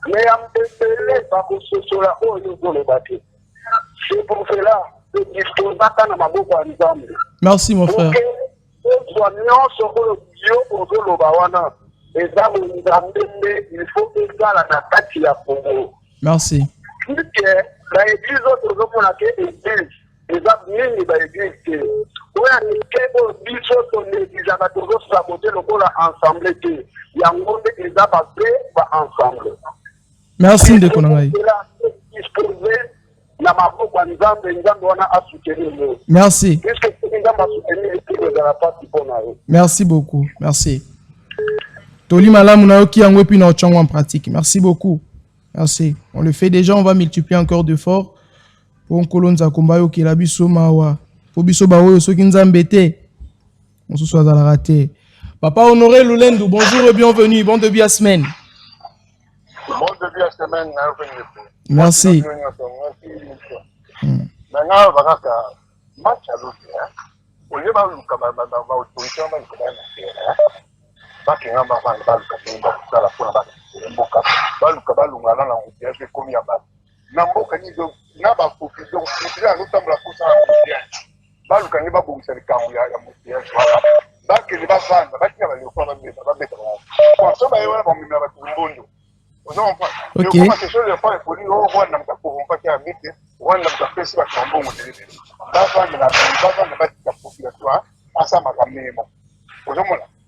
Me ya mpepele bakososola oyo zoloba te. C'est pour cela se disposer na maboko en Nzambe. Merci mon frère. Ozwa nyonso oyo yo ozoloba wana. Il faut ezala na kati ya Congo. Merci. La église tozomona ke église eza mingi ba église te. Oya nike o biso tonegizaka tozosabote lokola ensemble te. Yango nde eza bape ba ensemble. Merci ndeko na ngai. Na maboko ya Nzambe, Nzambe wana asoutenir. Merci. Puisque Nzambe asoutenir et ezala pasi mpona yo. Merci beaucoup. Merci. Toli malamu na yoki yango epi na ochango en pratique. Merci beaucoup. Merci. On le fait déjà, on va multiplier encore de fort. po nkolo nzakomba yokela biso mawa po biso baoyo soki nzambe te mosusu azalaka te. Papa Honoré Lulendu, bonjour et bienvenue, bon début à semaine. Bon début à semaine, merci. Maintenant, match à l'autre. Au lieu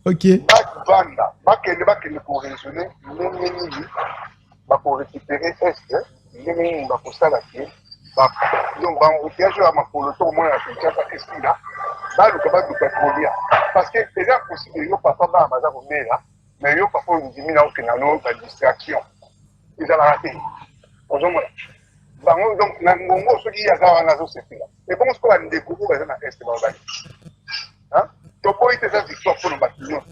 Ok. Pour raisonner, pour récupérer est, pour ça la clé. Donc, on voyage à ma pour le tour, moi, la Kinshasa, est là. Là, le cabane de pétrolier. Parce que c'est là possible, il y a papa, mais il y a papa, on dit, la distraction. Ils ont raté. Donc, ceux qui y a dans la zone, c'est là. Et bon, ce qu'on a découvert, c'est dans l'Est, hein? Topo était ça victoire pour le bâtiment.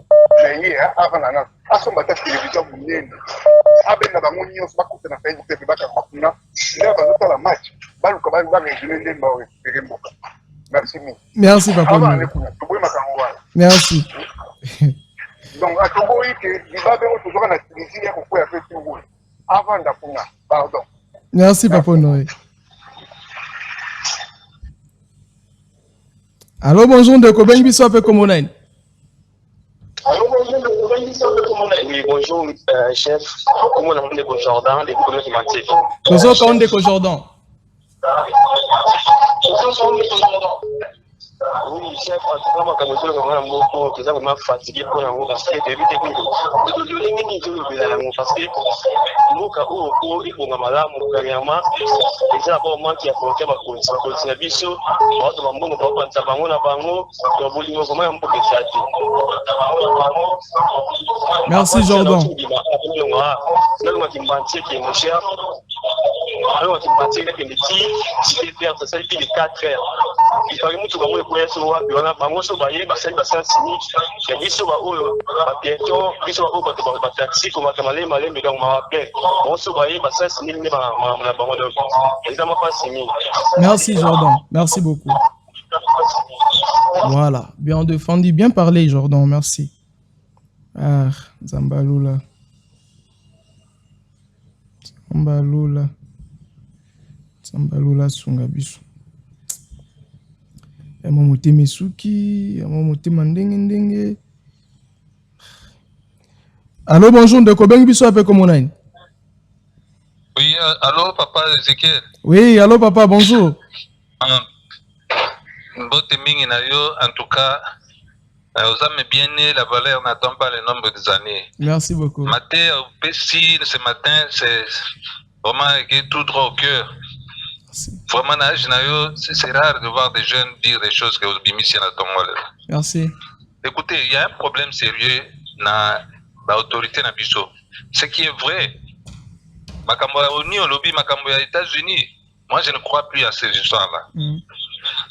Mais hier, avant la note, à son bâtiment télévision, vous n'êtes pas. Ben la banque, on se bat contre la faillite, vous êtes pas comme Makuna. Il y a pas la match. Balle, comment il va résumer les morts et les morts. Merci, mi. Merci, papa. Merci. Donc, à Togo, il va bien toujours en Tunisie, il faut faire tout le monde. Avant d'Akuna, pardon. Merci, papa Noé. Allô, bonjour, de Koben Bisso avec Komonaine. Allô, bonjour, de Koben Bisso avec Komonaine. Oui, bonjour, chef. Comment on est au Jordan, des premiers sémantiques. Bonjour, quand on est au Jordan. Oui, chef, en tout cas, moi, quand je suis vraiment fatigué pour l'amour, parce que depuis que parce que Mouka ou il faut malade, Mouka Yama, et c'est d'abord moi qui a provoqué ma continuation. Biso, on va demander mon papa, Tabango, Nabango, on va vous dire comment on peut faire ça. Merci, Jordan. Là, qui m'a qui est mon cher. Alors, qui m'a dit que les petits, c'était faire ça depuis les 4 heures. Il fallait que tout le monde puisse se voir, puis on a pas mal de bailler, parce que c'est signé. Il y a des choses à piéton, des choses à taxi, comme à Kamalé, Malé, mais donc on m'a appelé. On se voyait, parce que c'est signé, mais on a pas mal de gens. Les gens n'ont pas signé. Merci, Jordan. Merci beaucoup. Voilà. Bien défendu, bien parlé, Jordan. Merci. Ah, Zambaloula. Zambaloula. Zambaloula Sungabisu. Yamomote Mesuki, Yamomote Mandenge. Allô, bonjour, de Koben Bisso avec Komonaine. Oui, allô, papa Ezekiel. Oui, allô, papa, bonjour. En tout cas, vous avez bien né, la valeur n'attend pas le nombre des années. Merci beaucoup. Ce matin, c'est vraiment tout droit au cœur. Vraiment, c'est rare de voir des jeunes dire des choses que vous bimissez dans ton rôle. Merci. Écoutez, il y a un problème sérieux dans l'autorité na biso. Ce qui est vrai, makambo ya ONU, au lobby, makambo ya États-Unis, moi je ne crois plus à ces histoires-là.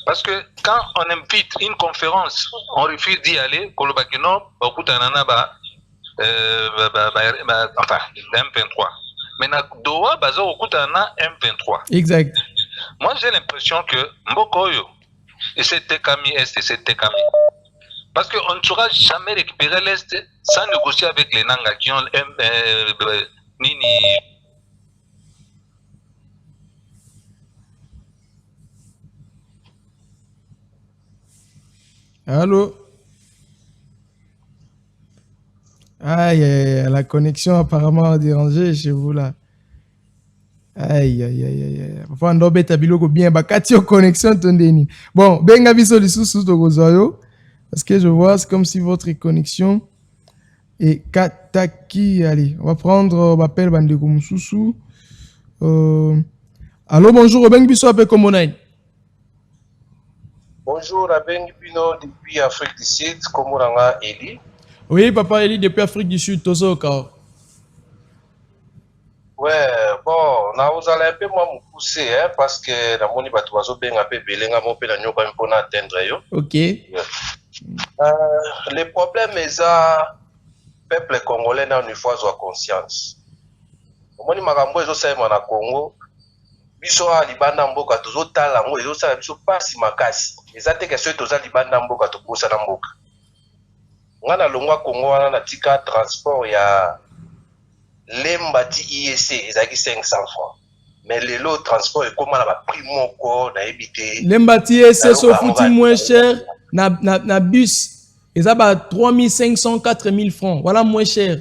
Parce que quand on invite une conférence, on refuse d'y aller, Kolobakino, Okutanana, enfin, M23. Mais na Doha, Bazo Okutana, M23. Exact. Moi j'ai l'impression que Mbokoyo, et c'est Tekami Est et c'est Tekami. Parce qu'on ne saura jamais récupérer l'Est sans négocier avec les Nanga qui ont Nini. Allô? Aïe, la connexion apparemment a dérangé chez vous là. Aïe. Parfois, on doit être bien. Bakati connexion tondeni. Bon, benga biso lisusu togozoyo. Parce que je vois, c'est comme si votre connexion est kataki. Allez, on va prendre, on va appeler Bandeko Moussoussou. Allô, bonjour, benga biso avec Komonaine. Bonjour, Abeng Pino depuis Afrique du Sud, Komuranga Eli. Oui, papa Eli depuis Afrique du Sud, Tozo Kao. Ouais, bon, na ozala un peu moi me pousser hein parce que na moni bato bazo benga pe belenga mo pe na nyoka mpona atteindre yo. OK. Le problème est ça peuple congolais na une fois soit conscience. Moni makambo ezo saima na Congo. Biso a libanda mboka tozo tala ngo ezo sala biso pasi makasi. Ezate ke soto za libanda mboka to kosa na mboka. Ngana longwa Congo wana na tika transport ya lembati IEC ezaki 500 francs. Mais le lot transport est comment la prix moko na ebité. Lembati IEC so fouti moins cher na bus. Eza ba 3500 4000 francs. Voilà moins cher.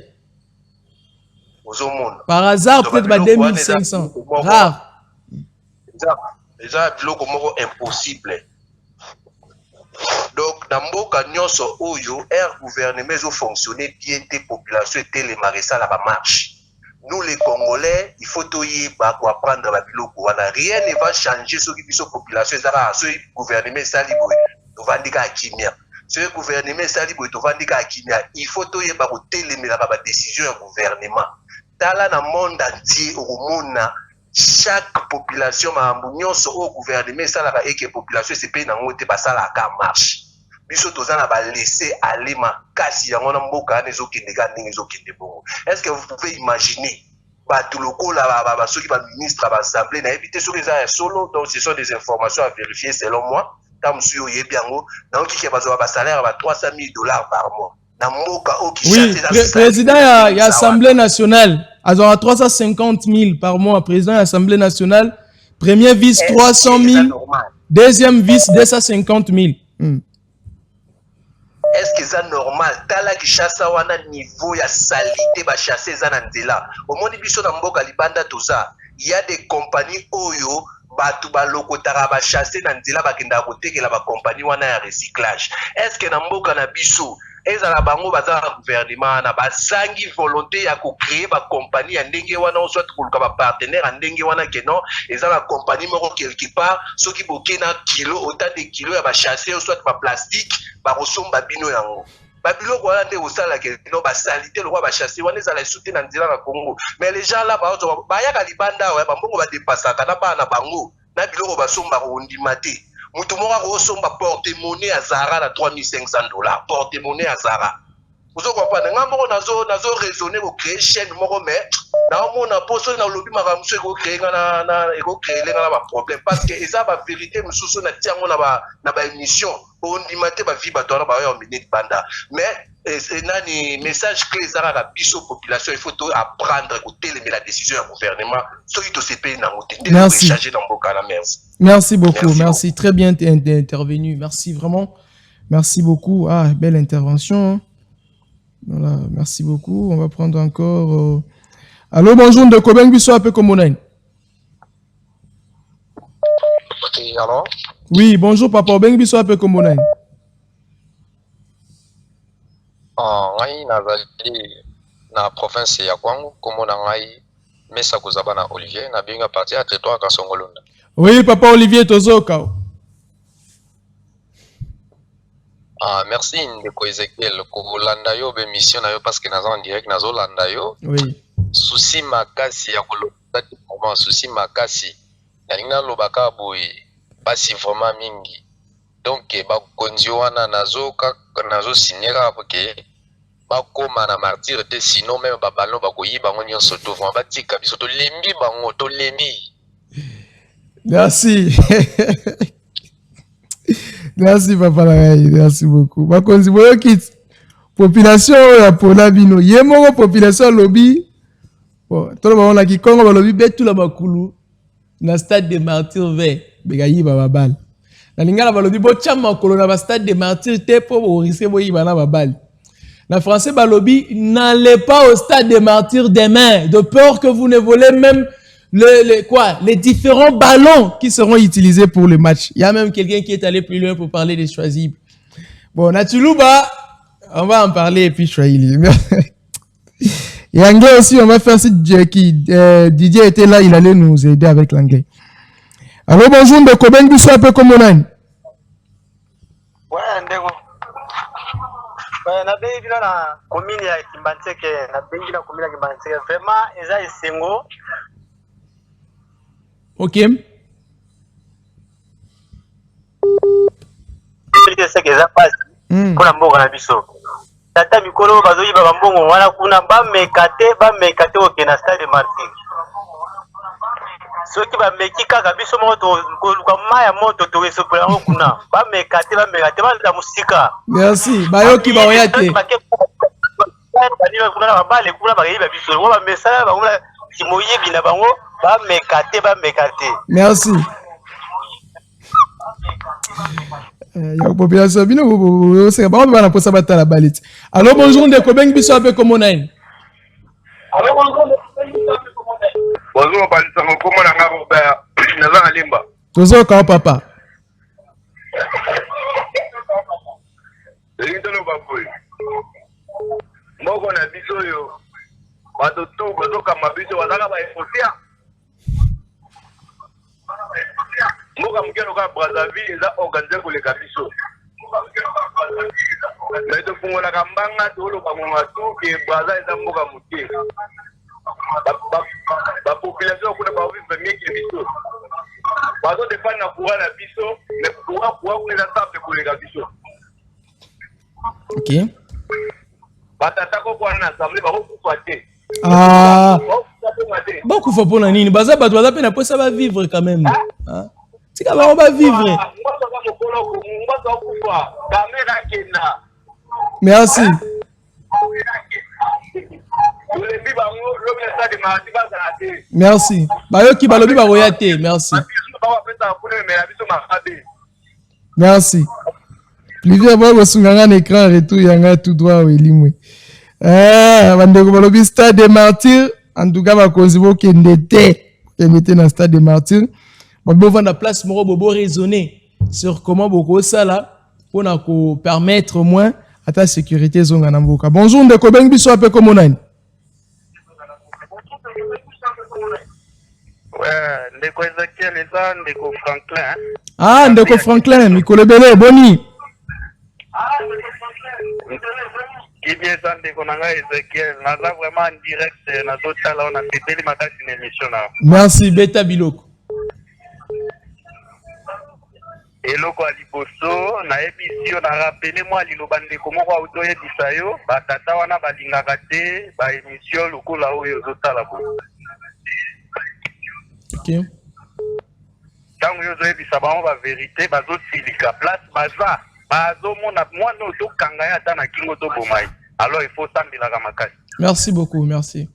Par hasard peut-être ba 2500. Rare. Déjà biloko moko impossible. Donc dans mboka nyonso oyo air gouvernement zo fonctionner bien te population était les maréchals à la marche. Nous les Congolais, il faut toyeba pour apprendre la biloko wana rien ne va changer ce qui biso population ezara ce gouvernement salibo to vandika akimia. Ce gouvernement salibo to vandika akimia, il faut toyeba ko telemela ba décision ya gouvernement. Tala na monde entier au monde chaque population mambo nyonso au gouvernement salaka et que population se paye na ngote basala ka marche biso tozana ba laisser aller makasi yango na mboka nezo kindeka ndenge ezo kinde bongo. Est-ce que vous pouvez imaginer bato lokola ba soki ba ministre ba assemblée na éviter sur les solo? Donc ce sont des informations à vérifier selon moi. Tam suyo yebi yango na ki bazo ba salaire ba $300,000 par mois. Oui, président de l'Assemblée nationale, à 350 000 par mois, président de l'Assemblée nationale, premier vice 300 000, deuxième vice 250 000. Est-ce que c'est normal? Tala ki chassa wana niveau ya salité ba chasser za na nzela. Au monde biso na mboka libanda toza, il y a des compagnies oyo batu ba lokotara ba chasser na nzela ba kenda kotekela ba compagnie wana ya recyclage. Est-ce que na mboka na biso ezala bango baza gouvernement na basangi volonté ya ko créer ba compagnie ya ndenge wana soit kuluka ba partenaire ndenge wana que non ezala compagnie moko quelque part soki bokena kilo autant de kilo ya ba chasser soit ba plastique ba kosomba bino yango babilo ko wana nde osala ke no ba salité le roi ba chasser wana ezala souté na nzela na Congo. Mais les gens là ba yaka libanda wa ba mbongo ba dépasaka na ba na bango na biloko basomba ko ndimate. Mutumora rosomba porte-monnaie à Zara à $3,500. Porte-monnaie à Zara. Vous comprenez? Ngambo nazo raisonner pour créer chaîne moko mais na mona poso na lobby makamso ko créer na créer na problème parce que ça ba vérité mususu na tiango na ba émission on dimate ba vie ba tona ba yo minute banda mais nani message clé zara la biso population il faut apprendre à écouter la décision du gouvernement ceux qui to se payer na moté changer dans boka na merci. Merci beaucoup, merci. Très bien intervenu. Merci vraiment. Merci beaucoup. Ah, belle intervention. Voilà, merci beaucoup. On va prendre encore. Allô, bonjour, de Kobeng Bisso, un peu comme on a. Alors? Oui, bonjour, papa. Beng Bisso, un peu comme on a. Ngai na province ya Kwango, comme on a ngai, mais ça cause na Olivier, na bien parti à territoire Kasongolunda. Oui, papa Olivier Tozoka. Merci ndeko Ezekiel ko landa yo be mission na yo parce que nazo en direct nazo landa yo. Oui. Souci makasi ya kolota moment souci makasi. Nalinga lobaka boy basi vraiment mingi. Donc ba konzi wana nazo sinera porque ba koma na martyr te sinon même ba ballon ba koyi bango nyonso to vraiment ba tika biso to lembi bango to lembi. Merci. Merci papa Nagaï, merci beaucoup. Bakonzi boyo kit population ya pona bino yemo population lobby. Bon, to ba ona ki Congo ba lobby betu la makulu na stade de martyrs vert begayi ba babal. Na lingala ba lobby bo chama kolo na ba stade de martyrs te po bo risque bo yiba na babal. Na français ba lobby n'allez pas au stade de martyrs demain de peur que vous ne volez même les différents ballons qui seront utilisés pour le match. Il y a même quelqu'un qui est allé plus loin pour parler des choisibles. Bon, Natuluba, on va en parler et puis Chouaïli. Et anglais aussi, on va faire si Didier était là, il allait nous aider avec l'anglais. Alors bonjour, de Kobeng Bisso, un peu comme on a. Ouais, ndeko. Ouais, na bengi na commune ya Kimbantseke, na bengi na commune ya Kimbantseke. Vraiment, eza esengo. Ok. Pour la mort à biso. Tata mikolo bazoyi ba mbongo wana kuna ba mekate au kenasta de Martin. Ce qui va meki kaka biso moto ko maya moto to esopela kuna ba mekate ba la musika. Merci. Bayoki ba oyate. Kuna ba le kuna ba yiba biso ba mesala ba kuna simoyi bina bango ba mekate. Merci. Ya population bino c'est ba on posa batala balit. Alors bonjour ndeko bengi biso ape comme on a. Bonjour balisa comment na ngabo ba naza limba. Tozo ka papa. Lindelo baboy. Moko na biso yo. Bato to bazoka mabiso bazaka ba efosia. Mboka mukeno ka Brazzaville eza organisé koleka biso. Mais to fungola kambanga to lo bangonga to ke Brazza eza mboka muke. La population kuna ba vivre mieux que biso. Bazo dépendre na courant na biso, mais courant kuna eza simple koleka biso. OK. Batata ko kwa na assemblée ba ko kwa te. Ah. Beaucoup faut pour nini baza bato baza pe na posa ba vivre quand même. Hein? C'est quand on va vivre. Merci. Merci. Bayoki balobi ba royate. Merci. Merci. Plusieurs fois vous sur un écran retour yanga tout droit elimwe. Bandeko balobi Stade des Martyrs en tout cas ba konzibo kendete na Stade des Martyrs. Bon, on va la place moro bobo raisonner sur comment beaucoup ça là pour permettre au moins à ta sécurité zonga namboka. Bonjour ndeko bengi biso ape comme on a. Ouais, ndeko Ezekiel eza ndeko Franklin. Ah, ndeko Franklin, mikolo bele boni. Qui bien ça ndeko nanga Ezekiel, naza vraiment en direct na zotala on a fait makasi na émission là. Merci Beta Biloko. Eloko aliboso na ebisi na rappelé moi liloba ndeko moko auto yebisa yo batata wana balingaka te ba émission lokola oyo zotala bo. OK. Tango yo zoyebisa bango ba vérité bazosilika place bazo mona mwana oto kanga ya ata na kingo to bomai. Alors il faut sambelaka makasi. Merci beaucoup, merci.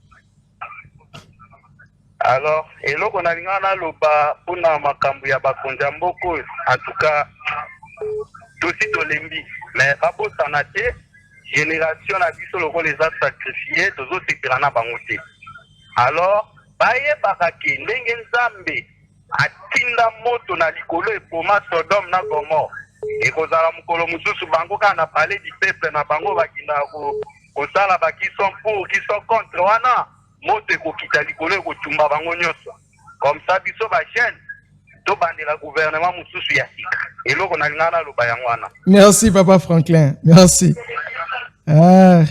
Alors, eloko na lingana loba pona makambo ya bakonzi ya mboko en tout cas tosi tolembi mais babosana te génération na biso loko les a sacrifiés tozo sepela na bango te. Alors bayebaka ke ndenge nzambe atinda moto na likolo epoma Sodome na Gomorre ekozala mokolo mosusu bango kaka na palais du peuple na bango bakindaka kosala qui sont pour qui sont contre wana moto ekokita likolo ekotumba bango nyonso comme ça biso bajeune tobandela gouvernement mosusu ya sika eloko na lingana loba yango wana. Merci papa Franklin, merci. Ah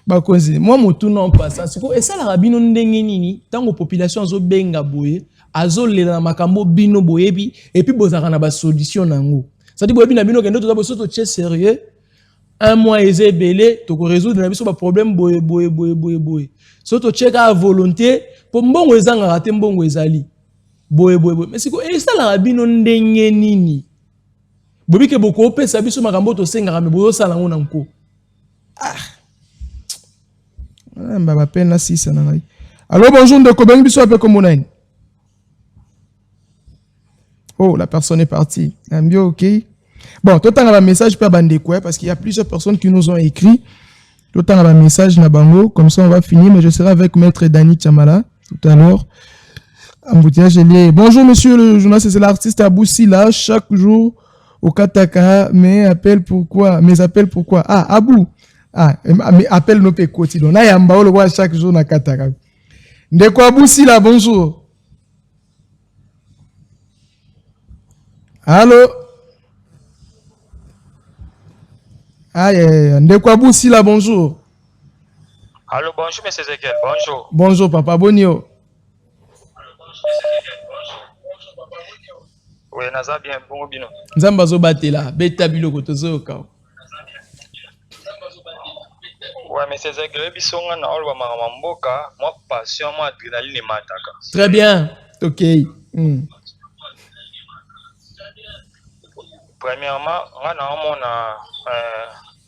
bakonzi moi motu non passa siko esalaka bino ndenge nini tango population azobenga boye azolela na makambo bino boyebi et puis bozaka na ba solution nango ça dit boyebi na bino kendo toza boso to tche sérieux un mois ezebele to ko résoudre na biso ba problème boye so to check à volonté pour mbongo ezanga raté mbongo ezali boye mais siko esalaka bino ndenge nini bobi ke boko opesa biso makambo to senga me boyo sala ngona nko Baba peine là si ça n'a. Alors bonjour de Kobengi biso ape comme on a. Oh, la personne est partie. Bien OK. Bon, tout le temps, un message per bandeko parce qu'il y a plusieurs personnes qui nous ont écrit. Tout le temps, un message na bango. Comme ça, on va finir. Mais je serai avec Maître Dani Chamala tout à l'heure. Embouteillage lié. Bonjour, monsieur le journaliste. C'est l'artiste Aboussi là. Chaque jour au Kataka. Mes appels pourquoi? Ah, Abou. Ah, mais appelle nos pécotis. Donc là, il y a un baou le voit chaque jour na Kataka. Ndeko Aboussi là, bonjour. Allô? Aïe, Ndeko Aboussi là, bonjour. Allô, bonjour, monsieur Ezekiel, bonjour. Bonjour, papa Bonio. Oui, naza bien bon bino. Nzamba zo batela, beta biloko tozo kao. Ouais, mais c'est que biso nga na olwa mboka, moi passion, moi adrénaline et mataka. Très bien. OK. Premièrement, nga na mona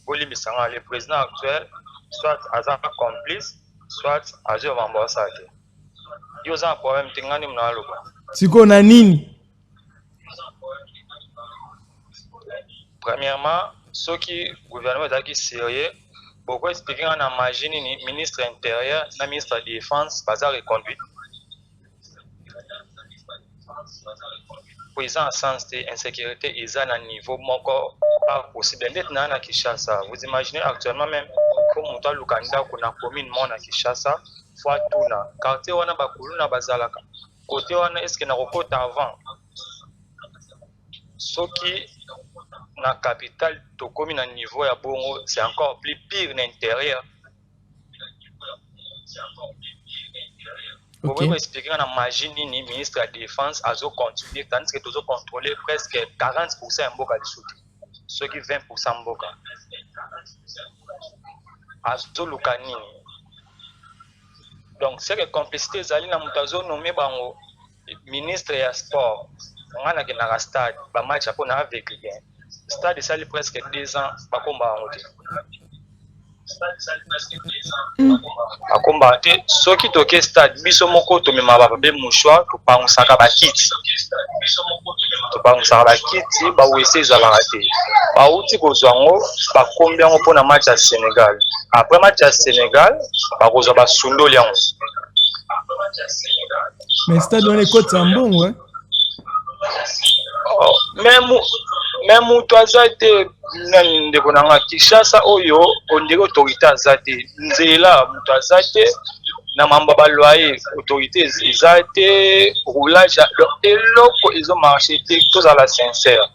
Bolimbisanga le président actuel soit aza complice, soit azo mambosate. Yo za problème tingani mna loba. Siko na nini? Premièrement, ceux qui gouvernement est sérieux, pourquoi expliquer en imagine ni ministre intérieur, na ministre de défense, bazar reconduit. Président sens de insécurité, ils ont un niveau encore pas possible. Maintenant à Kinshasa, vous imaginez actuellement même comme on le candidat qu'on a commune mon à Kinshasa, fois tout na quartier wana bakulu na bazalaka. Côté wana est-ce que na rekota avant? Ce qui na capitale to commune à niveau à Bongo, c'est encore plus pire à l'intérieur. Vous pouvez expliquer en imagine ni ministre de la défense a continué tandis que tous contrôler presque 40% en boka de soutien. Ceux qui 20% en boka. Azo lukani. Donc c'est que complicité zali na mutazo nommé bango ministre ya sport. On a na stade ba match pour na avec les gains. Stade sali presque 2 ans ba combat en akomba te soki toke stade biso moko tomema babe mouchoir topangusaka bakiti bawese ezalaka te bauti kozwa yango bakombi yango mpona match ya Sénégal. Après match ya Sénégal bakozwa basundoli yango. Mais stade wana ekoti ya mbongo même mutu aza te nani ndeko na nga Kinshasa oyo ondiri autorité aza te nzela mutu aza te na mamba baloyer autorité eza te roulage eloko ezomarché te tozala sincère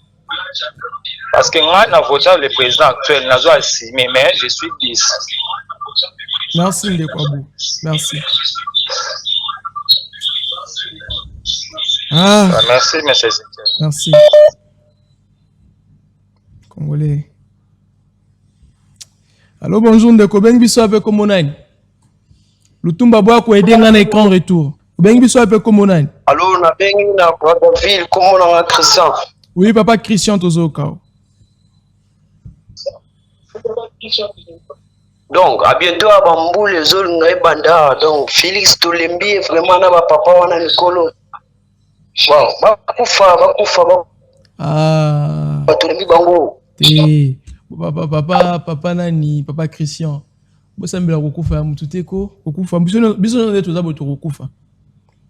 parce que nga na voté le président actuel nazo assimé mais je suis 10. Merci ndeko Abou, merci. Merci monsieur. Merci. Congolais. Allô, bonjour, ndeko bengi biso ape komo nani? Lutumba bwa ko aider nga na écran retour. Bengi biso ape komo nani? Allô, na bengi na Brazzaville, komo na Christian. Oui, papa Christian Tozoka. Donc, à bientôt à Bambou, les zones Ngaibanda. Donc, Félix Tolembi est vraiment na papa wana Nicolo. Wow, bakufa. Tolembi bango. Papa nani, papa Christian. Bosambela kokufa ya mutu teko, kokufa biso nde toza boto kokufa.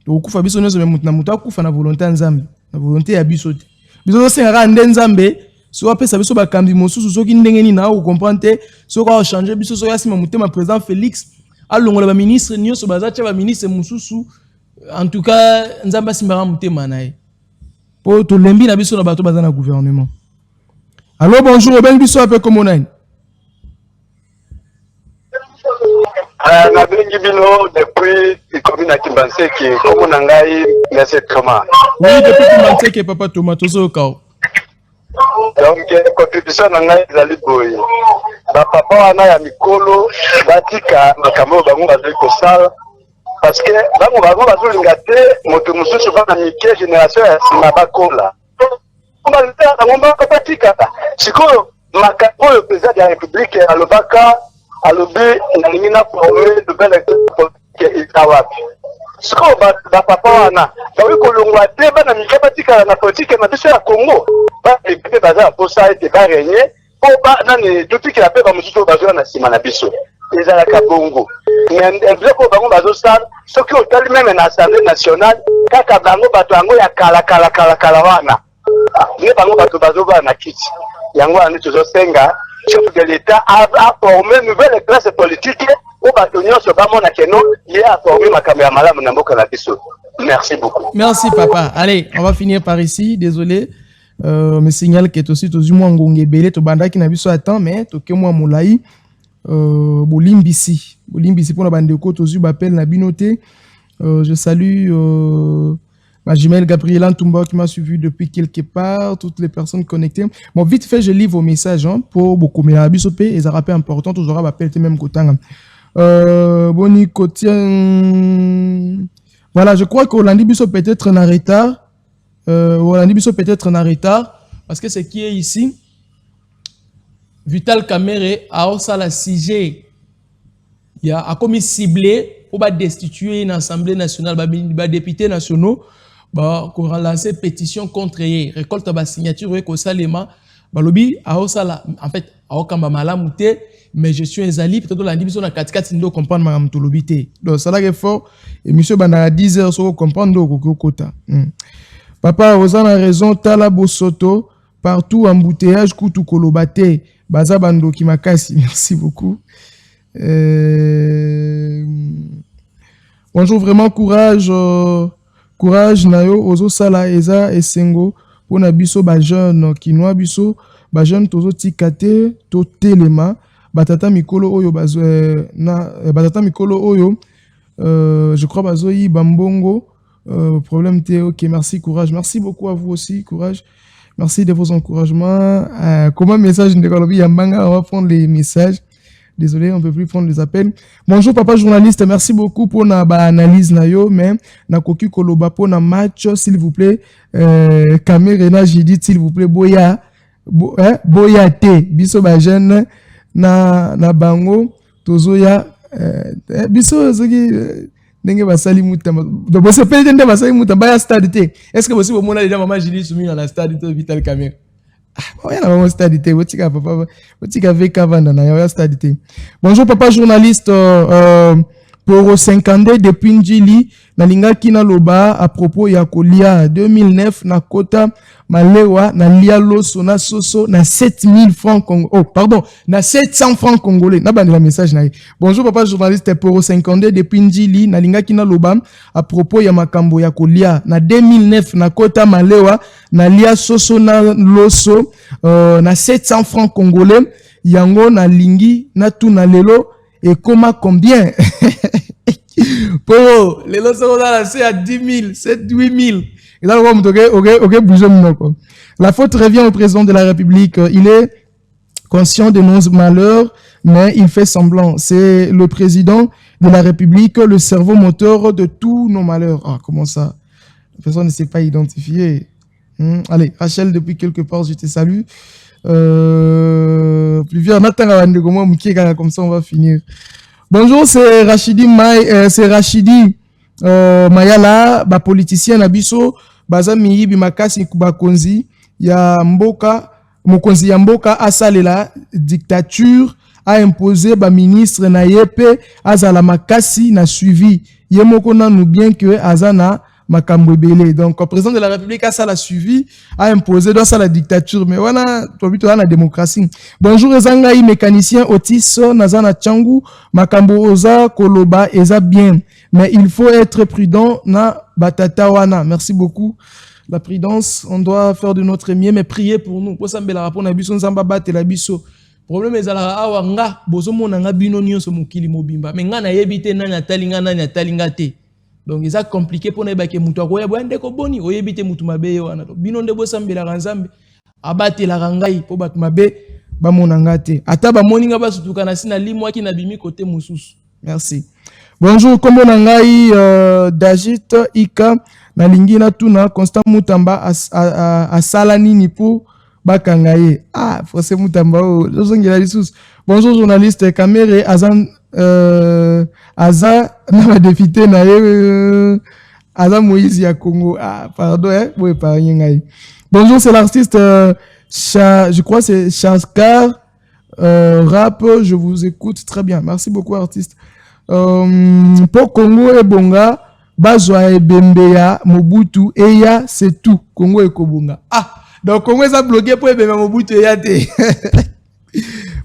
Kokufa biso nzo mutu na mutu akufa na volonté ya Nzambe, na volonté ya biso te. Biso sengaka nde Nzambe, so apesa biso bakambi mosusu soki ndenge nini na ko comprendre te, so ko changer biso so yasima mutema président Félix alongola ba ministre nyonso bazacha ba ministre mosusu. En tout cas, Nzamba simbara mutema nae. Po to lembi na biso na bato bazana gouvernement. Allô, bonjour, ben biso ape komo nani? Na bengi bino depuis commune Kimbanseke komo na ngai merci comment. Oui, depuis Kimbanseke papa Tomatozo kao. Donc contribution na ngai ezali boye. Ba papa wana ya mikolo batika makambo bango bazali kosala parce que bango bazolinga te moto mosusu bana mike génération ya sima bakola. Sikoyo makambo oyo président de la République alobaka alobi nalingi na former nouvelle équipe eza wapi. Sikoyo bapapa wana bawi kolongwa te bana mike batikala na politique na biso ya Congo baepe baza posa ete barenye po nani totikela mpe bamosusu oyo bazwa na nsima na biso ezalaka bongo. Biloko oyo bango bazosala soki otali meme na assemblée nationale kaka bango bato yango ya kala wana ne bango bato bazoba na kiti yango wana tozosenga chef de l'État a formé une nouvelle classe politique oyo bato nyonso bamona keno ye a formé makambo ya malamu na mboka na biso. Merci beaucoup. Merci papa. Allez, on va finir par ici. Désolé. Me signale que aussi tous moins ngongé belé to banda ki na biso attend mais to ke moi molai bolimbisi pour na bandeko tous bapel na binoté. Je salue ma jumelle Gabriela Ntumba qui m'a suivi depuis quelque part, toutes les personnes connectées. Bon, vite fait, je lis vos messages hein, pour beaucoup. Mais la bisopé, et ça rappelle important, toujours à m'appeler même Kotanga. Boni Kotien. Voilà, je crois qu'Olandi Bisso peut-être en retard. Olandi Bisso peut-être en retard. Parce que ce qui est ici, Vital Kamere a aussi la CG. Il a commis ciblé pour destituer une assemblée nationale, des députés nationaux, pour lancer pétition contre eux. Récolte la signature et Salema. Balobi a aussi la, en fait, a okamba malamute, mais je suis un zali, peut-être la division na 4 ndo comprendre ma mtolobité. Donc ça là est fort. Et monsieur bana à 10 heures sur comprendre ko kota. Papa Rosan a raison, Tala Bosoto, partout embouteillage kutu kolobate, baza bando ki makasi. Merci beaucoup. Bonjour, vraiment courage, courage nayo ozo sala eza esengo pona biso ba jeune kinoa biso ba jeune tozo tikate to telema batata mikolo oyo bazo batata mikolo oyo je crois bazo yi bambongo problème té. OK, merci, courage, merci beaucoup à vous aussi, courage, merci de vos encouragements. Comment message de Kolobi Yambanga, on va prendre les messages. Désolé, on ne peut plus prendre les appels. Bonjour papa journaliste, merci beaucoup pour na analyse na yo, mais na koki koloba pour na match s'il vous plaît. Caméra j'ai dit s'il vous plaît boya boya te biso ba jeune na bango tozoya biso zoki ndenge basali muta donc bo se pele ndenge basali muta ba stade te. Est-ce que possible mona déjà maman Julie soumis dans la stade te Vital Caméra? Bonjour papa journaliste pour 50 depuis Njili nalinga kina loba à propos ya kolia 2009 na kota malewa na lia loso na soso na 7000 francs congolais. Oh pardon, na 700 francs congolais. Na bandi la message na. Bonjour papa journaliste pour 50 depuis Njili nalinga kina loba à propos ya makambo ya kolia na 2009 na kota malewa na lia soso na loso na 700 francs congolais. Yango na lingi na tuna lelo et comment combien? Pour les lots sont lancés à 10 000, 7 8 000. Et là, ok, bougez mon. La faute revient au président de la République. Il est conscient de nos malheurs, mais il fait semblant. C'est le président de la République, le cerveau moteur de tous nos malheurs. Ah, comment ça? La personne ne s'est pas identifiée. Allez, Rachel, depuis quelque part, je te salue. Plus vieux, comme ça, on va finir. Bonjour, c'est Rachidi Mayala, ba politicien Nabiso, bazami bimakasi kubakonzi ya mboka, mokonzi ya mboka asalela dictature a imposé ba ministre na yepe azala makasi na suivi. Yemoko na nous bien que azana makambo ebele. Donc, le président de la République a ça la suivi, a imposé dans ça la dictature. Mais voilà, plutôt la démocratie. Bonjour, Ezangaï, mécanicien Otis, Nazana Tchangou, makambo oza, koloba, eza bien. Mais il faut être prudent na batata wana. Merci beaucoup. La prudence, on doit faire de notre mieux, mais prier pour nous. Pour ça, la rapport na biso, nzamba bate la biso. Problème est la awa nga, bozo mona nga bino nyonso mokili mobimba. Mais nga na yebite na nyatalinga te. Donc, c'est compliqué pour nous que mutu akoya bwande ko boni oyebite mutu mabe wana to bino ndebo sambela kanzambe abate la rangai po batu mabe ba monanga te ata ba moninga ba sutuka na sina limwa ki na bimi côté mususu. Merci. Bonjour, kombo nangai Dajit Ika na lingina tuna Constant Mutamba asala nini po bakangaye. Ah, forcé Mutamba o zongela lisusu. Bonjour journaliste Kamere Azan Aza na député na Aza Moïse ya Congo. Ah, pardon, hein, vous épargnez ngai. Bonjour, c'est l'artiste je crois c'est Chaskar rap, je vous écoute très bien. Merci beaucoup artiste. Pour Congo et Bonga, bazwa e Bembeya Mobutu eya c'est tout. Congo et Kobonga. Ah, donc Congo ça bloqué pour Bembeya Mobutu eya te.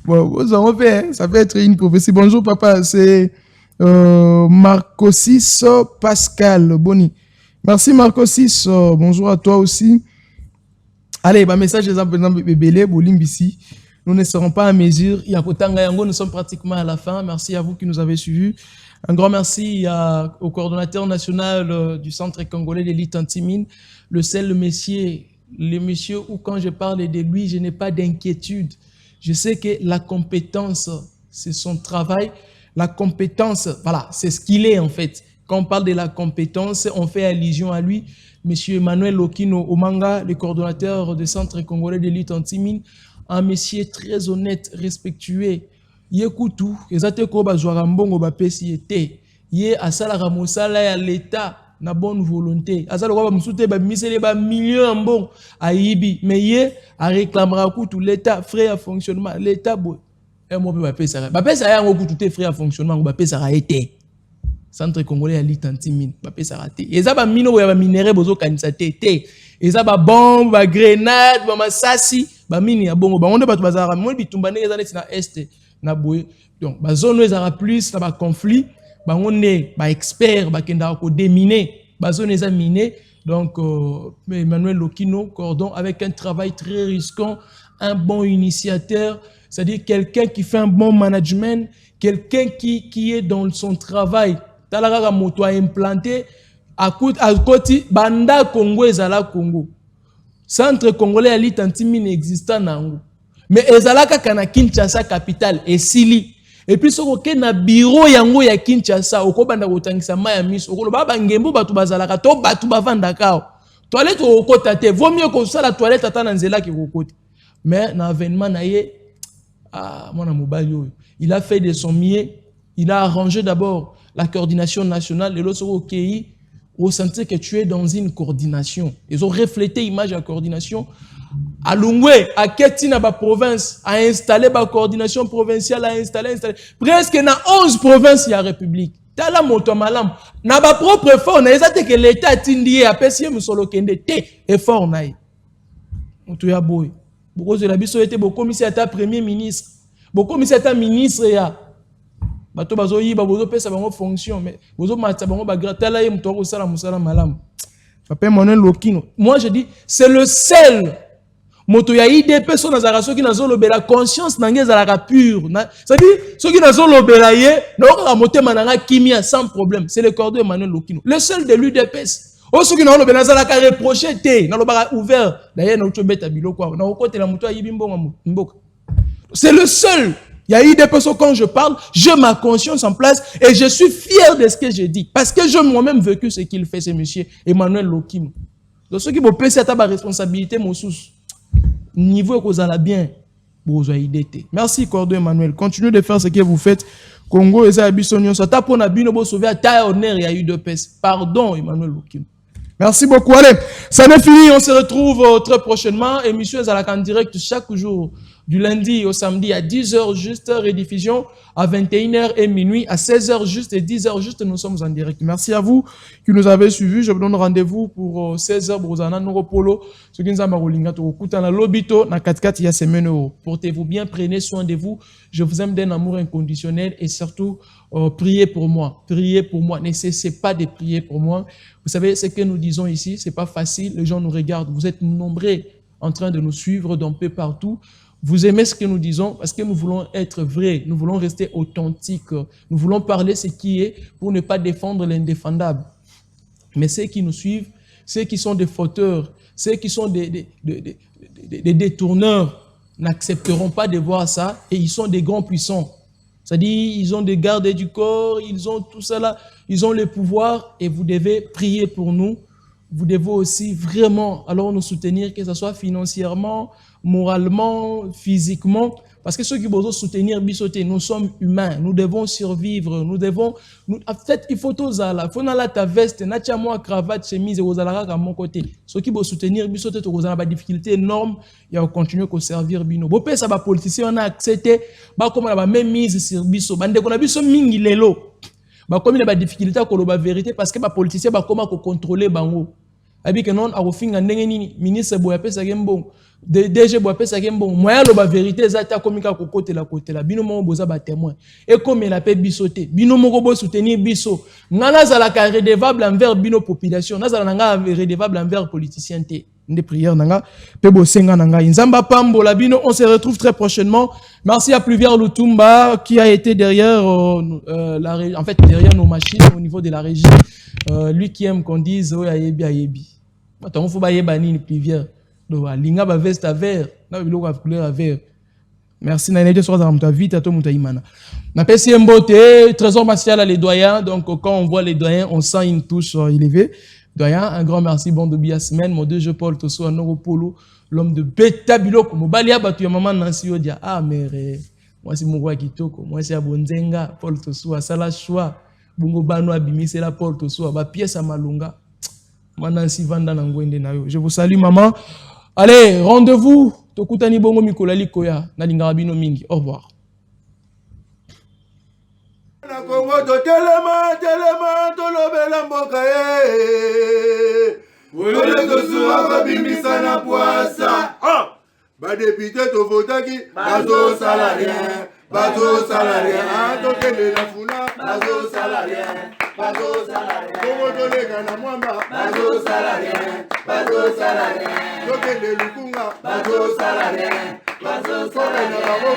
Bon, ça peut être une prophétie. Bonjour papa, c'est Marcosis Pascal Boni. Merci Marcosis, bonjour à toi aussi. Allez, message des bébélés, Bolimbisi. Nous ne serons pas à mesure. Nous sommes pratiquement à la fin. Merci à vous qui nous avez suivis. Un grand merci au coordonnateur national du Centre congolais d'élite anti-mine, le monsieur où quand je parle de lui, je n'ai pas d'inquiétude. Je sais que la compétence, c'est son travail. La compétence, voilà, c'est ce qu'il est en fait. Quand on parle de la compétence, on fait allusion à lui. Monsieur Emmanuel Lokino Omanga, le coordonnateur du Centre congolais d'élite anti-mine, un monsieur très honnête, respectueux. Yekutu, ezate ko bazwara mbongo ba pesi ete. Ye asala ramosala ya l'État na bonne volonté. Asala ko ba msute ba misele ba millions mbongo aibi, mais ye a réclamera kutu l'État frais à fonctionnement, l'État bo e mo ba pesa. Ba pesa ya ngo kutu te frais à fonctionnement, ba pesa ra été. Centre congolais d'élite anti-mine, ba pesa ra te. Eza ba mino ya ba minerai bozo kanisa te. Eza ba bombe, ba grenade, ba masasi, ba mini ya bongo. Ba onde ba bazara mo bitumba ne eza na este. Donc, la zone où il y a plus de conflits, on est expert, on déminer, la zone est minée. Donc, Emmanuel Lokino, cordon, avec un travail très risquant, un bon initiateur, c'est-à-dire quelqu'un qui fait un bon management, quelqu'un qui est dans son travail. Talara moto a implanté à côté, Banda Congo et Zala Congo. Centre congolais élite anti-mine existant dans mais ezalaka kana Kinshasa capitale esili et puis soko ke na bureau yango ya Kinshasa okobanda kotangisa maya miso okoloba bangembo batu bazalaka to batu bavandaka toilette okota te vaut mieux que ça la toilette ata na nzela ki kokota mais na avènement na ye mwana mobali oyo il a fait de son mieux, il a arrangé d'abord la coordination nationale et l'autre au pays au sentir que tu es dans une coordination ils ont reflété l'image de la coordination. À Lungwe, à Ketina, la province, a installé la coordination provinciale, a installé. Presque dans 11 provinces, il y a la République. T'as la moto malam. N'a pas propre effort, n'a pas que l'État a tindi à pessier, mais solo kende, té, effort naï. Moto ya boy. Beaucoup de la biso était beaucoup commissaire à premier ministre. Beaucoup commissaire à ministre ya. Bato bazo yi, bazo pesa bango fonction, mais bazo matsa bango bagrata la yem toro sala musala malam. Papa Emmanuel Lokino. Moi je dis, c'est le seul. Moto ya IDP so nazara soki nazolobela conscience nange ezalaka pure. C'est-à-dire soki nazolobela ye na motema nanga kimia sans problème. C'est le cordon Emmanuel Lokino. Le seul de l'UDPS. O soki nazolobela nazalaka reproché te, nalobaka ouvert. D'ailleurs na utobeta biloko na okotela moto ayibi mbongo mboka. C'est le seul. Il y a IDP so quand je parle, j'ai ma conscience en place et je suis fier de ce que je dis parce que j'ai moi-même vécu ce qu'il fait ce monsieur Emmanuel Lokino. Donc ceux qui vont passer à ta responsabilité mon sous niveau que vous allez bien, vous avez IDT. Merci Cordon Emmanuel. Continuez de faire ce que vous faites. Congo et Abissonion, ça tape on a bien beau sauver à taille honneur et à UDPS. Pardon Emmanuel Lokino. Merci beaucoup. Allez, ça n'est fini. On se retrouve très prochainement. Émission en direct chaque jour, du lundi au samedi à 10h juste, rediffusion à 21h et minuit, à 16h juste et 10h juste, nous sommes en direct. Merci à vous qui nous avez suivis. Je vous donne rendez-vous pour 16h, Brozana, Noropolo, ce qui nous a marolinga, Kutana, Lobito, na 4-4, il y a semaine. Portez-vous bien, prenez soin de vous. Je vous aime d'un amour inconditionnel et surtout, priez pour moi. Priez pour moi. Ne cessez pas de prier pour moi. Vous savez, ce que nous disons ici, c'est pas facile. Les gens nous regardent. Vous êtes nombreux en train de nous suivre d'un peu partout. Vous aimez ce que nous disons parce que nous voulons être vrais. Nous voulons rester authentiques. Nous voulons parler ce qui est pour ne pas défendre l'indéfendable. Mais ceux qui nous suivent, ceux qui sont des fauteurs, ceux qui sont des détourneurs n'accepteront pas de voir ça et ils sont des grands puissants. C'est-à-dire, ils ont des gardes du corps, ils ont tout cela, ils ont le pouvoir et vous devez prier pour nous. Vous devez aussi vraiment alors nous soutenir, que ce soit financièrement, moralement, physiquement. Parce que ceux qui vont soutenir Bissoté, nous sommes humains, nous devons survivre, en fait, il faut tout ça là. Il faut la ta veste, natia moi cravate, chemise et aux alaraks à mon côté. Ceux qui vont soutenir Bissoté, tu as des difficultés énormes, il va continuer à servir Bino. Bon, ça va politicien, on a accepté, bah comme on a même mise sur Bisso, bande qu'on a Bisso mingi lelo. Bah comme il a des difficultés à la vérité parce que bah politicien bah comment contrôler bango. Abi que non, à finga ndenge ministre boya pesa gembo. DG boya pesa gembo moya lo ba vérité zata komika ko côté la bino mo boza ba témoin et comme il a pe bisoté bino moko bo soutenir biso ngana za la redevable envers bino population na za nga redevable envers politicien té des prières nanga pebo senga nanga Nzamba Pambo Labino. On se retrouve très prochainement. Merci à Pluvière Lutumba qui a été derrière derrière nos machines au niveau de la régie. Lui qui aime qu'on dise oh ayebi ayebi. Attends, faut ba yebani ni Pluvière. Do linga ba veste à vert, na biloko à couleur à vert. Merci Naïnede sur ta vie tato mutaimana. Na pesi mbote trésor martial à les doyens. Donc quand on voit les doyens, on sent une touche élevée. Doyen, un grand merci, bon de bien semaine. Mon deux jeux Paul Tosso, un Polo, l'homme de Beta Biloko. Mon balia batu maman Nancy Odia. Ah, mais moi c'est mon roi Kitoko. Moi c'est Abonzenga, Paul Tosso, à Salachua. Bungo Bano Abimi, c'est la Paul Tosso. Ba pièce à Malunga. Moi Nancy Vanda Nangwende Nayo. Je vous salue, maman. Allez, rendez-vous. Tokutani Bongo Mikolali Koya. Nalinga Rabino Mingi. Au revoir. Na Congo to telema to lobela mboka Wole to suwa kabimisa na poasa ba député to votaki bazo salarien to kende na funa bazo salarien Congo to lega na mwamba bazo salarien to kende lukunga bazo salarien